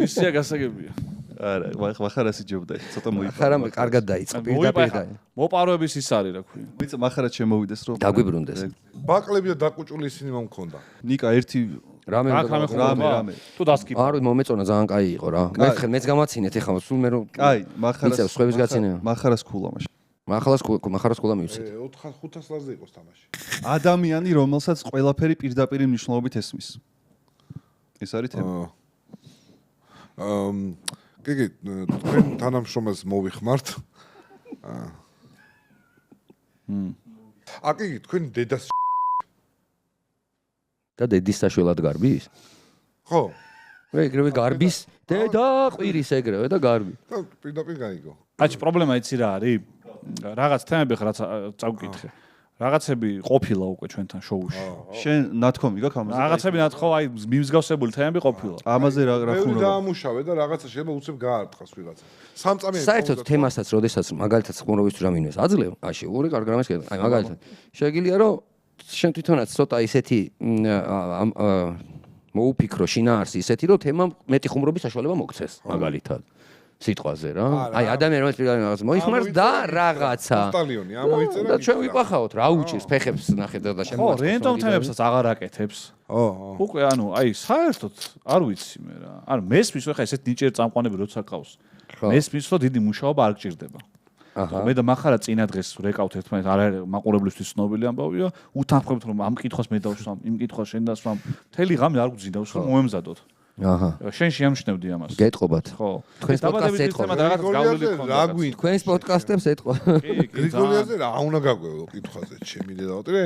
ვისია გასაგებია. არა, מחარ ასე ჯობდა, ცოტა მოიპარა. ხარ ამე კარგად დაიწყო პირდაპირ და. მოპაროების ის არის რა ქვია. ვიცი, מחარად შემოვიდეს რომ დაგვიბრუნდეს. ბაკლები და დაკუჭული ისინი მომქონდა. ნიკა ერთი რამე თუ დასკიპ. არ მომეწონა ძალიან კაი იყო რა. მეც გამაცინეთ ეხლა სულ მე რომ კაი, מחარას. მიცევს ხვების გაცინება. מחარას ქულა მაშინ. מחარას ქულა მივცეთ. 500 ლარზე იყოს თამაში. ადამიანი, რომელსაც ყველაფერი პირდაპირ მნიშვნელობით ესმის. ეს არის თემა. კი, თქვენ თანამშრომელს მოვიხმართ. კი, თქვენ დედას და დედის საშველად გარბის? ხო. ეგრევე გარბის დედა ყვირის ეგრევე და გარბი. და პირდაპირ გაიგო. აჩი პრობლემა იცი რა არის? რაღაც თემები ხარ წავკითხე. რაღაცები ყოფილა უკვე ჩვენთან შოუში. შენ ნათქვამი გაქვს ამაზე? რაღაცები ნათქვა, აი მიმსგავსებული თემები ყოფილა. ამაზე რა ხუმრობა? მე დაამუშავე და რაღაცა შეიძლება უცებ გაარტყას ვიღაცა. სამწამიანი. საერთოდ თემასაც, როდესაც მაგალითად ხუმრობისთვის რამინეს აძლევ, აში ორი კარგი რამეს კიდე. აი მაგალითად შეგიძლია რომ შენ თვითონაც ცოტა ისეთი მოუფიქრო შინაარსი ისეთი რომ თემა მეტი ხუმრობის საშუალება მოგცეს მაგალითად. სიტყვაზე რა. აი ადამიანი რომელიც პირველად რაღაც მოიხმარს და რაღაცა. პოსტალიონი ამოიწერა. და ჩვენ ვიყვახავთ რა უჭირს ფეხებს ნახეთ და შემოაწყობს. ხო, რენდომ თემებსაც აღარ აკეთებს. უკვე ანუ აი საერთოდ არ ვიცი მე რა. ანუ მესმის ხა ესეთ ნიჭიერ წამყვანები როცა ყავს. მესმის რომ დიდი მუშაობა არ გჭირდება. მე და მახარა წინა დღეს რეკავთ ერთმანეთს არ არის მაყურებლისთვის ცნობილი ამბავია უთანხმებთ რომ ამ კითხვას მე დავსვამ იმ კითხვას შენ დასვამ მთელი ღამე არ გძინავს რომ მოემზადოთ შენ შეამჩნევდი ამას გეტყობათ ხო თქვენს პოდკასტს ეთყობ რაღაც გავლილი რა გვინ თქვენს პოდკასტებს ეთყობ გრიგოლიაზე რა უნდა გაგვეულო კითხვაზე ჩემი დედაოტრე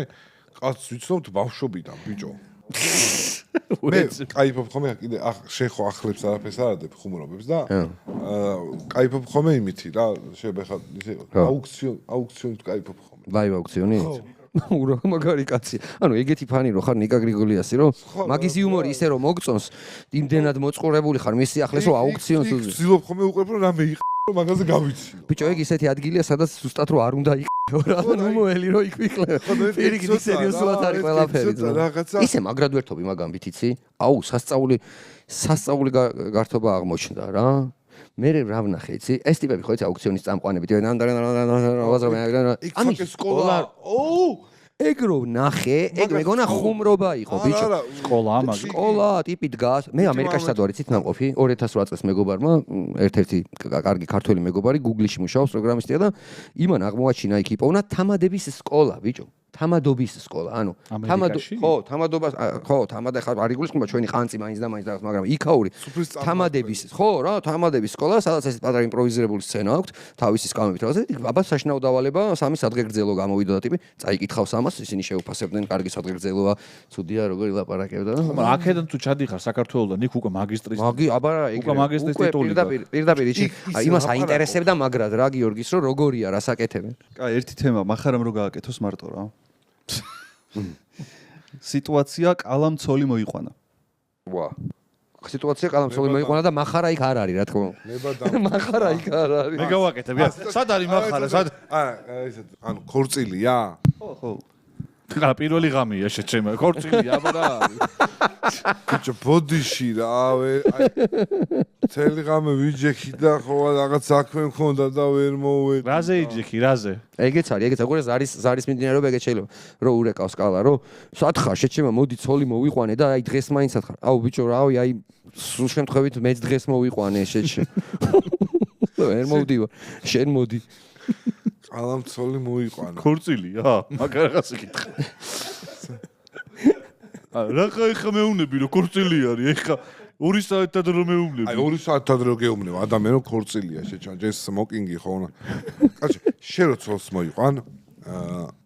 კაცს ვიცნობთ ბავშვობიდან ბიჭო მე кайფობ ხომე კიდე შენ ხო ახლებს არაფერს არ ადებ ხუმრობებს და кайფობ ხომე იმითი რა შეგეხა ისე აუქციონით кайფობ ხომე ლაივ აუქციონი უра მაგარი კაცი ანუ ეგეთი ფანი რო ხარ ნიკა გრიგოლიასი რო მაგის იუმორი ისე რომ მოგწონს იმდენად მოწყურებული ხარ მის სიახლეს რომ აუქციონს ვცდილობ ხომე უყურებ რომ რამე იყო მაგაზე გავიცი ბიჭო ეგ ისეთი ადგილია სადაც ზუსტად რო არ უნდა იყო რა ნუმოელი რო იყვიკლე პირიქით სერიოზულად არის ყველაფერი ისე მაგრადვერთობი მაგამით იცი აუ სასწაული გართობა აღმოჩნდა რა მე რა ვნახე იცი ეს ტიპები ხო იცი აუქციონის წამყვანები ამის სკოლა ეგ რო ვნახე ეგ მეგონა ხუმრობა იყო ბიჭო სკოლა ტიპი დგას მე ამერიკაში სად ვარ იცით ნამყოფი 2008 წელს მეგობარმა ერთ-ერთი კარგი ქართველი მეგობარი Google-ში მუშაობს პროგრამისტია და იმან აღმოაჩინა იქ იპოვნა თამადების სკოლა ბიჭო თამადობის სკოლა ანუ თამადობას ხო თამადა ხარ არ იგულისხმება ჩვენი ყანწი მაინც და მაინც რაღაც მაგრამ იქაური თამადების ხო რა თამადების სკოლა სადაც ეს პატარა იმპროვიზირებული სცენა აქვს თავისი სკამებით რაღაცა აბა საშინაო დავალება სამი სადღეგრძელო გამოვიდა და ტიპი წაიკითხავს ამას ისინი შეუფასებდნენ კარგი სადღეგრძელოა ცუდია როგორი ლაპარაკებდა მაგრამ აქედან თუ ჩადიხარ საქართველოსთან იქ უკვე მაგისტრის აბა უკვე მაგისტრის ტიტული პირდაპირ იცი იმას აინტერესებდა მაგრად რა გიორგის რომ როგორია რას აკეთებენ კაი ერთი თემა მახარამ რო გააკეთოს მარტო რა სიტუაცია კალამცოლი მოიყვანა. ვა. სიტუაცია კალამცოლი მოიყვანა და მახარა იქ არ არის, რა თქმა უნდა. მახარა იქ არ არის. მე გავაკეთებ, სად არის მახარა? სად? ესეთ ანუ ქორწილია? ხო. რა პირველი ღამეა შეჩემა, ქორწილია, აბა რა არის? ბიჭო, ბოდიში რა, აი თელი ღამე ვიჯექი და ხო რაღაც საქმე მქონდა და ვერ მოვედი. რაზე იჯექი, რაზე? ეგეც არის, უყურე ზარის მიმდინარეობა ეგეც შეიძლება რომ ურეკავს კალა, რომ სათხარ შეჩემა, მოდი ცოლი მოვიყვანე და აი დღეს მაინც სათხარ. აუ ბიჭო, რავი, აი სულ შემთხვევით მეც დღეს მოვიყვანე შეჩე. ვერ მოვდივარ, შენ მოდი. კალამცოლი მოიყვანა. ქორწილია? მაგარას იკითხე. რა ხა მეუნები რომ ქორწილი არის ეხა 2 საათად რომ მეუნები აი 2 საათად რომ გეუბნებ ადამიანი რომ ქორწილია შეჩან ჯერ სმოკინგი ხო უნდა კაცი შენ რო ცოლს მოიყვან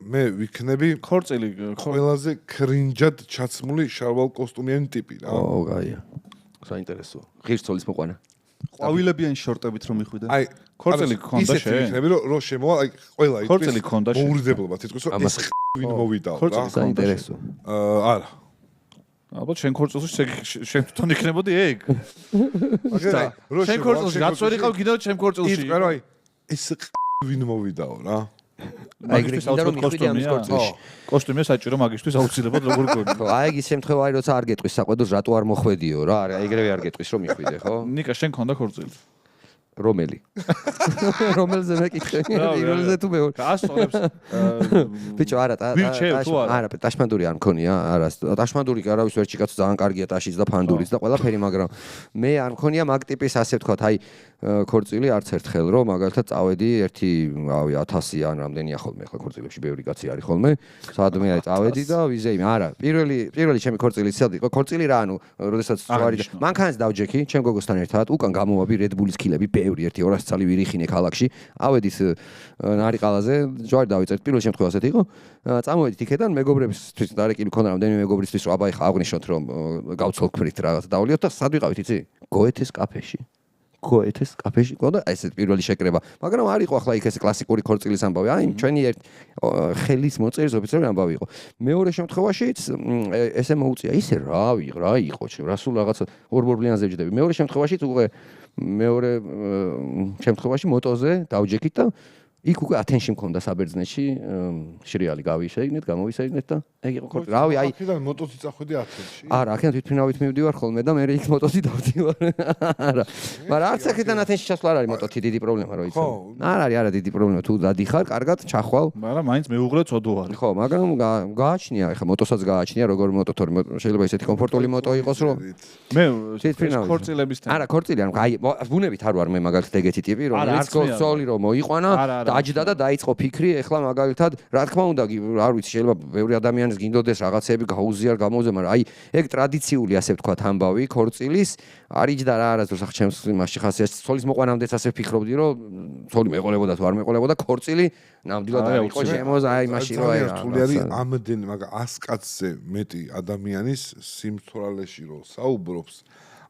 მე ვიქნები ქორწილი ყველაზე კრინჯად ჩაცმული შარვალ კოსტუმიანი ტიპი რა ო გაია საინტერესო ღირს ცოლის მოყვანა ყვავილებიანი შორტებით რომ მიხვიდე აი ქორწილი გქონდა შენ ისეთი ვიქნები რომ შემოვა აი ყველა ის ქორწილი გქონდა შენ მოურიდებლობა თითქოს რომ ეს ვინ მოვიდაო რა საინტერესო არა ალბათ შენ ქორწილში შენ თვითონ იქნებოდი ეგ მაგრამ შენ ქორწილში გაწვერიყავ კიდევ ჩემ ქორწილში იტყვე რომ აი ეს ვინ მოვიდაო რა აი გრიგიდა რომ მიხვიდე ამის ქორწილში კოსტუმი საჭირო მაგისთვის აუცილებლად როგორ გქონდა ხო აი ის შემთხვევა აი როცა არ გეტყვის საყვედურს რატო არ მოხვედიო რა ეგრევე არ გეტყვის რომ მიხვიდე ხო ნიკა შენ ქონდა ქორწილი რომელი რომელზე მეკითხე რომელზე თუ მეორე გასწორებს ბიჭო არა არა ტაშმანდური არ მქონია არა ტაშმანდური არავის ვერ ჩიკაცო ძალიან კარგია ტაშიც და ფანდურიც და ყველაფერი მაგრამ მე არ მქონია მაგ ტიპის ასე ვთქვათ აი ქორწილი არც ერთხელ რომ მაგალითად წავედი ერთი რავი 1000 ან რამდენია ხოლმე ახლა ქორწილებში ბევრი კაცი არის ხოლმე სადმე აი წავედი და ვიზე იმ არა პირველი ჩემი ქორწილი ცელდი იყო ქორწილი რა ანუ როდესაც ვარი და მანქანას დავჯექი ჩემ გოგოსთან ერთად უკან გამოვაბი რედბულის ქილები ბევრი 1-200 წელი ვირიხინე ქალაქში ავედით ნარიყალაზე ჯვარი დავიწერთ პირველ შემთხვევაში ასეთი იყო წამოვედით იქედან მეგობრებისთვის დარეკილი მქონდა რამდენიმე მეგობრისთვის რომ აბა ეხა აღნიშნოთ რომ გავცოლქვით რაღაცა დავლიოთ და სად ვიყავით იცი გოეთეს კაფეში გოეთეს კაფეში ყოდა აი ეს პირველი შეკრება მაგრამ არ იყო ახლა იქ ეს კლასიკური ქორწილის ამბავი აი ჩვენი ხელის მოწერის ოფიცერი ამბავი იყო მეორე შემთხვევაშიც ესე მოუწია ისე რა იყო რა სულ რაღაცა ორბორბლიანზე ვჯდები მეორე შემთხვევაშიც უკვე მეორე შემთხვევაში მოტოზე დავჯექით და იქ უკვე ათენში მქონდა საბერძნეთში შრიალი გავიშეიგნეთ, გამოვისეიგნეთ და ეგ იყო ქორწილი. რავი, აი აქედან მოტოც წახვედი ათენში. არა, აქედან თვითმფრინავით მივდივარ ხოლმე და მე იქ მოტოთი დავდივარ. არა. მაგრამ არც აქედან ათენში ჩასვლა არ არის მოტოთი დიდი პრობლემა რო იცი. არ არის, არა დიდი პრობლემა. თუ დადიხარ, კარგად ჩახვალ. მაგრამ მაინც მეუღლე ცოდო არის. ხო, მაგრამ გააჩნია, ეხა მოტოსაც გააჩნია, როგორ მოტოთორი შეიძლება ესეთი კომფორტული მოტო იყოს, რომ მე თვითმფრინავით. ქორწილების თემა. არა, ქორწილი არ აი ბუნებით არ ვარ მე მაგალითად ეგეთი ტიპი, რომელიც კოსოლი რომ მოიყვანა, დაჯდა და დაიწყო ფიქრი, ეხლა მაგალითად, რა თქმა უნდა, არ ვიცი, შეიძლება ბევრი ადამიანის გინდოდეს რაღაცეები გაუზიარ გამოუზე, მაგრამ აი ეგ ტრადიციული ასე ვთქვათ ამბავი ქორწილის არიჯდა რა არასდროს ახ ჩემს მასში ხასიათს ცოლის მოყვანამდეც ასე ვფიქრობდი, რომ ცოლი მეყოლებოდა თუ არ მეყოლებოდა, ქორწილი ნამდვილად არ იყო შემოს აი მაშინ რომ აი რა. რთული არის ამდენ, მაგრამ 100 კაცზე მეტი ადამიანის სიმთვრალეში რომ საუბრობს,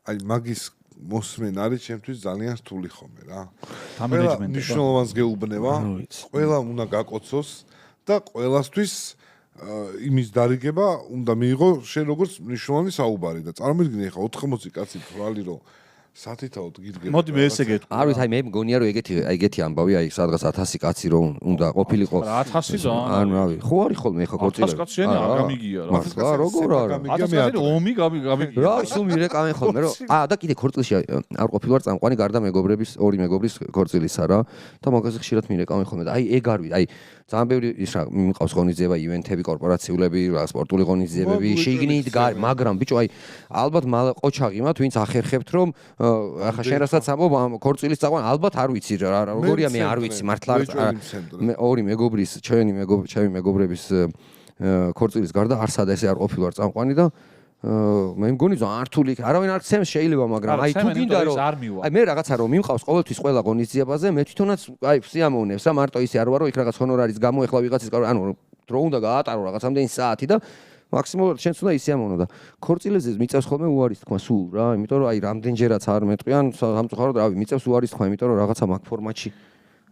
აი მაგის მოსმენ არის ჩემთვის ძალიან რთული ხომე რა. დამენეჯმენტი. მნიშვნელოვანს გეუბნება, ყველა უნდა გაკოცოს და ყველასთვის იმის დარიგება უნდა მიიღო შენ როგორც მნიშვნელოვანი საუბარი და წარმოგიდგინე ხა 80 კაცი თვალი რომ სათითაოდ გიდგება. მოდი მე ესე გეტყვი. არ ვიცი, აი მე მგონია რომ ეგეთი ამბავი, აი სადღაც 1000 კაცი რომ უნდა ყოფილიყო. 1000 ზონა. ანუ რავი, ხო არის ხოლმე ხა ქორწილები. 1000 კაციანი არ გამიგია რა. მართლა როგორ არა? 1000 კაცი ომი გამიგია. რა ისუმ ირეკავენ ხოლმე რომ და კიდე ქორწილში არ ყოფილვარ წამყვანი გარდა მეგობრების ორი მეგობრის ქორწილისა რა და მაგაზე ხშირად მირეკავენ ხოლმე და აი ეგ არ ვიცი, აი ძალიან ბევრი ის რა მიმყავს ღონისძიება, ივენთები, კორპორაციულები, რა სპორტული ღონისძიებები, შიგნით გარ, მაგრამ ბიჭო აი ალბათ ყოჩაღი მათ ვინც ახერხებთ რომ ახლა შენ რასაც ამბობ ამ ქორწილის წაყვან ალბათ არ ვიცი რა როგორია მე არ ვიცი მართლა მე ორი მეგობრის ჩემი მეგობრების ქორწილის გარდა არსად ესე არ ყოფილვარ წამყვანი და მე მგონი ძალიან რთული არავინ არ ცემს შეიძლება მაგრამ აი თუ გინდა რომ აი მე რაღაცა რომ მიმყავს ყოველთვის ყველა ღონისძიებაზე მე თვითონაც აი სიამოვნებს რა მარტო ისე არ ვარო იქ რაღაც ჰონორარის გამო ეხლა ვიღაცის ანუ დრო უნდა გაატარო რაღაცამდენი საათი და მაქსიმალურად შენც უნდა ისიამოვნო და ქორწილებზე მიწევს ხოლმე უარის თქვა სულ რა იმიტომ რომ აი რამდენჯერაც არ მეტყვიან სამწუხაროდ რავი მიწევს უარის თქვა იმიტომ რომ რაღაცა მაგ ფორმატში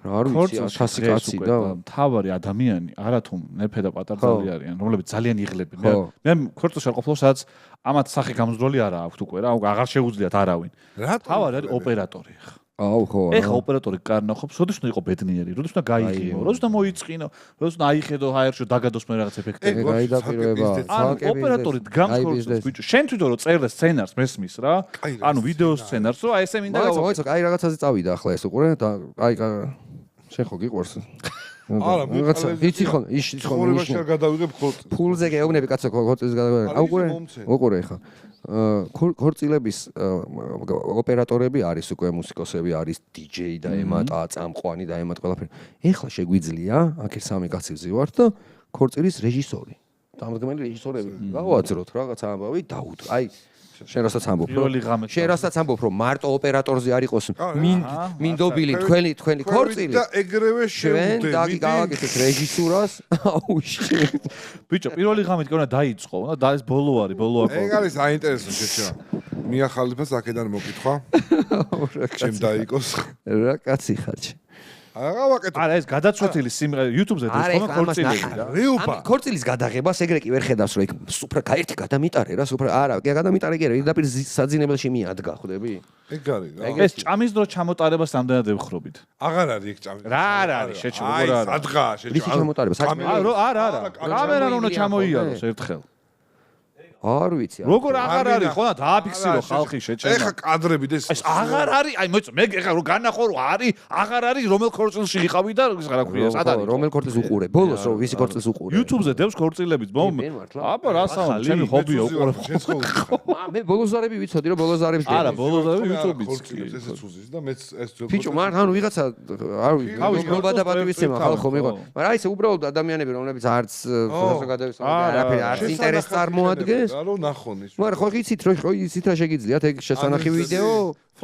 რა არ ვიცი 1000 კაცი და თავარი ადამიანი არათუ ნეფე და პატარძალი არიან რომლებიც ძალიან იღლებენ მე ქორწილში არ ყოფილ სადაც ამათ სახე გამძლოლი არა აქვთ უკვე რა აღარ შეუძლიათ არავინ თავარი არის ოპერატორი ხა აუ ხო ეხა ოპერატორი კარნახობს, როდის უნდა იყო ბედნიერი, როდის უნდა გაიგიო, როდის უნდა მოიწყინო, როდის უნდა აიხედო ჰაერში დაგადოს მე რაღაც ეფექტები. გაიდაპირება. ანუ ოპერატორი დგამს ქორწილს, ბიჭო, შენ თვითონ რო წერდა სცენარს მესმის რა. ანუ ვიდეო სცენარს, რომ აი ესე მინდა მოიცა, აი რაღაცაზე წავიდა ახლა ეს უყურე და აი შენ ხო გიყვარს. არა, რაღაცა იცი ხო, იშ ხო მიშნი. არ გადავიღებ ქორწილს. ფულზე გეუბნები კაცო ქორწილს გადავიღებ. უყურე ხა. ქორწილების ოპერატორები არის უკვე მუსიკოსები არის DJ და ემატა წამყვანი და ემატ ყველაფერი. ეხლა შეგვიძლია აქ სამი კაცი ვზივართ და ქორწილის რეჟისორი. დამდგმელი რეჟისორები გავაძროთ რაღაცა ამბავი დაუდ. აი შენ რასაც ამბობ რომ მარტო ოპერატორზე არ იყოს მინდობილი თქვენი ქორწილი და ეგრევე შევდებით და გავაკეთეთ რეჟისურას აუ ბიჭო პირველი ღამით კი უნდა დაიწყო და ეს ბოლო არის ეგ არის საინტერესო შეჭრა მიახალიფას აქედან მოკითხვა ჩემ დაიკოს რა კაცი ხარჯი არა ეს გადაწყვეტილი სიმღერა YouTube-ზე დევს ხოლმე ქორწილები რა. რეუბა. ქორწილის გადაღებას ეგრე კი ვერ ხედავს რომ იქ სუფრა გაერთი გადამიტარე რა სუფრა არა გადამიტარე კი არა პირდაპირ საძინებელში მიადგა ხვდები? ეგ არის რა. ეს ჭამის დრო ჩამოტარებას ამდენად ევხრობით. აღარ არის ეგ ჭამის. რა არის შეჭო როგორ არის? აი სადღა შეჭო. ჩამოტარება არა კამერა უნდა ჩამოიაროს ერთხელ. არ ვიცი როგორ აღარ არის ხონა დააფიქსირო ხალხი შეჭემა ეხა კადრები და ეს აღარ არის აი მოიცა მე ეხა რომ განახო რომ არის აღარ არის რომელ ქორწილში იყავი და რა ქვია სად არის რომელ ქორწილს უყურე ბოლოს რომ ვისი ქორწილს უყურე YouTube-ზე დევს ქორწილებით აბა რა საუბარი ჩემი ჰობია უყურებ მე ბოლოზარები ვიცოდი რომ ბოლოზარებს არა ბოლოზარები YouTube-იც ესეც უზის და მეც ეს ძველ ფიჭო მაგრამ ანუ ვიღაცა არ ვიცი გობა და პატივისცემა ხალხო მიყვა მაგრამ აი ეს უბრალოდ ადამიანები რომლებიც არც საზოგადოების არაფერი არც ინტერესს წარმოადგენს რა ნახონ ის მაგრამ ხო იცით რა შეგიძლიათ ეგ შესანახი ვიდეო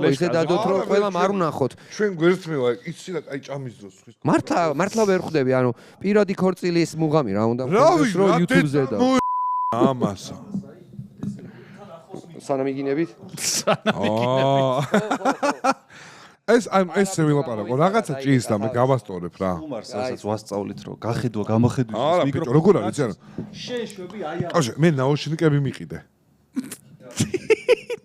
ისე დადოთ რომ ყველამ არ უნახოთ ჩვენ გვერდთმევა იცი და აი ჭამის დროს მართლა ვერ ხვდები ანუ პირადი ქორწილის მუღამი რა უნდა მქონდეს რომ YouTube-ზე და ამასა სანამიგინებით ეს ვილაპარაკო რაღაცა ჭის და მე გავასწორებ რა უმარს რასაც ვასწავლით რომ გახედვა გამოხედვის არა ბიჭო როგორ არის ანუ შეშვები აი კავშირ მე ნაუშნიკები მიყიდე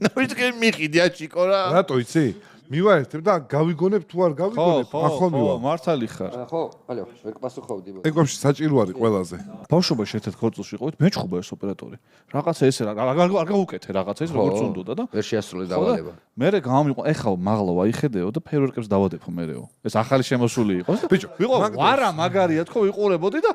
ნაუშნიკები მიყიდე აჩიკო რა რატო იცი მივაერთებ და გავიგონებ თუ არ გავიგონებ, ახლა მივა. მართალი ხარ. ხო, ალო, ვერ გპასუხობდი. ეგვებში საჭირო არის ყველაზე. ბავშვობაში ერთ-ერთ ქორწილში ყავით, მეჩხუბა ეს ოპერატორი. რაღაცა ესე არ გავუკეთე რაღაცა ეს როგორც უნდოდა და ვერ შეასრულე დავალება. მერე გამიყვა, ეხლა მაღლა ვაიხედეო და ფერვერკებს დავადებო მერეო. ეს ახალი შემოსული იყო. ბიჭო, ვიყო ვარა მაგარია თქო ვიყურებოდი და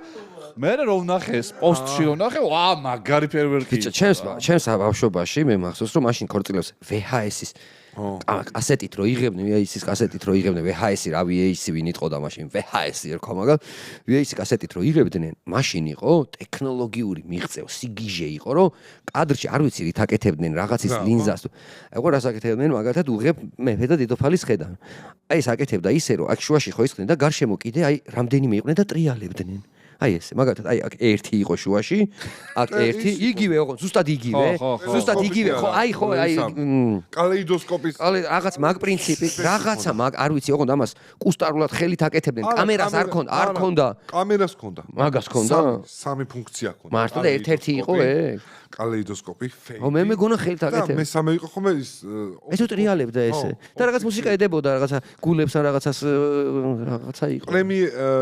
მერე რომ ვნახე ეს პოსტში რომ ვნახე, ვა მაგარი ფერვერკი. ბიჭო, ჩემს ბავშვობაში მე მახსოვს რომ მაშინ ქორწილებს VHS-ის კასეტით რო იღებდნენ, VHS-ის კასეტით რო იღებდნენ, VHS-ი რა VHS-ი ვინ იტყოდა მაშინ, VHS-ი ერქვა მაგალ, VHS-ის კასეტით რო იღებდნენ, მაშინ იყო ტექნოლოგიური მიღწევა, სიგიჟე იყო, რომ კადრში არ ვიცი რით აკეთებდნენ რაღაცის ლინზას. აიყო რას აკეთებდნენ, მაგალითად უღებ მეფე და დედოფალის ხედა. აი ეს აკეთებდა ისე რომ აქ შუაში ხო ისხდნენ და გარშემო კიდე აი რამდენიმე იყვნენ და ტრიალებდნენ. აი ესე, მაგალითად, აი აქ ერთი იყო შუაში, აქ ერთი, იგივე ოღონ, ზუსტად იგივე. ზუსტად იგივე, ხო, აი ხო, აი კალეიდოსკოპის რაღაც მაგ პრინციპი, რაღაცა მაგ არ ვიცი, ოღონდ ამას კუსტარულად ხელით აკეთებდნენ, კამერას არ ქონდა. კამერას ქონდა. მაგას ქონდა? სამი ფუნქცია ქონდა. მართლა და ერთ-ერთი იყო ეგ? კალეიდოსკოპი ფეი. ო მე მეგონა ხელით და აკეთებდა. მესამე იყო ხომ ეს ეს უტრიალებდა ესე. და რაღაც მუსიკა ედებოდა, რაღაცა გულებს ან რაღაცას რაღაცა იყო. პრემი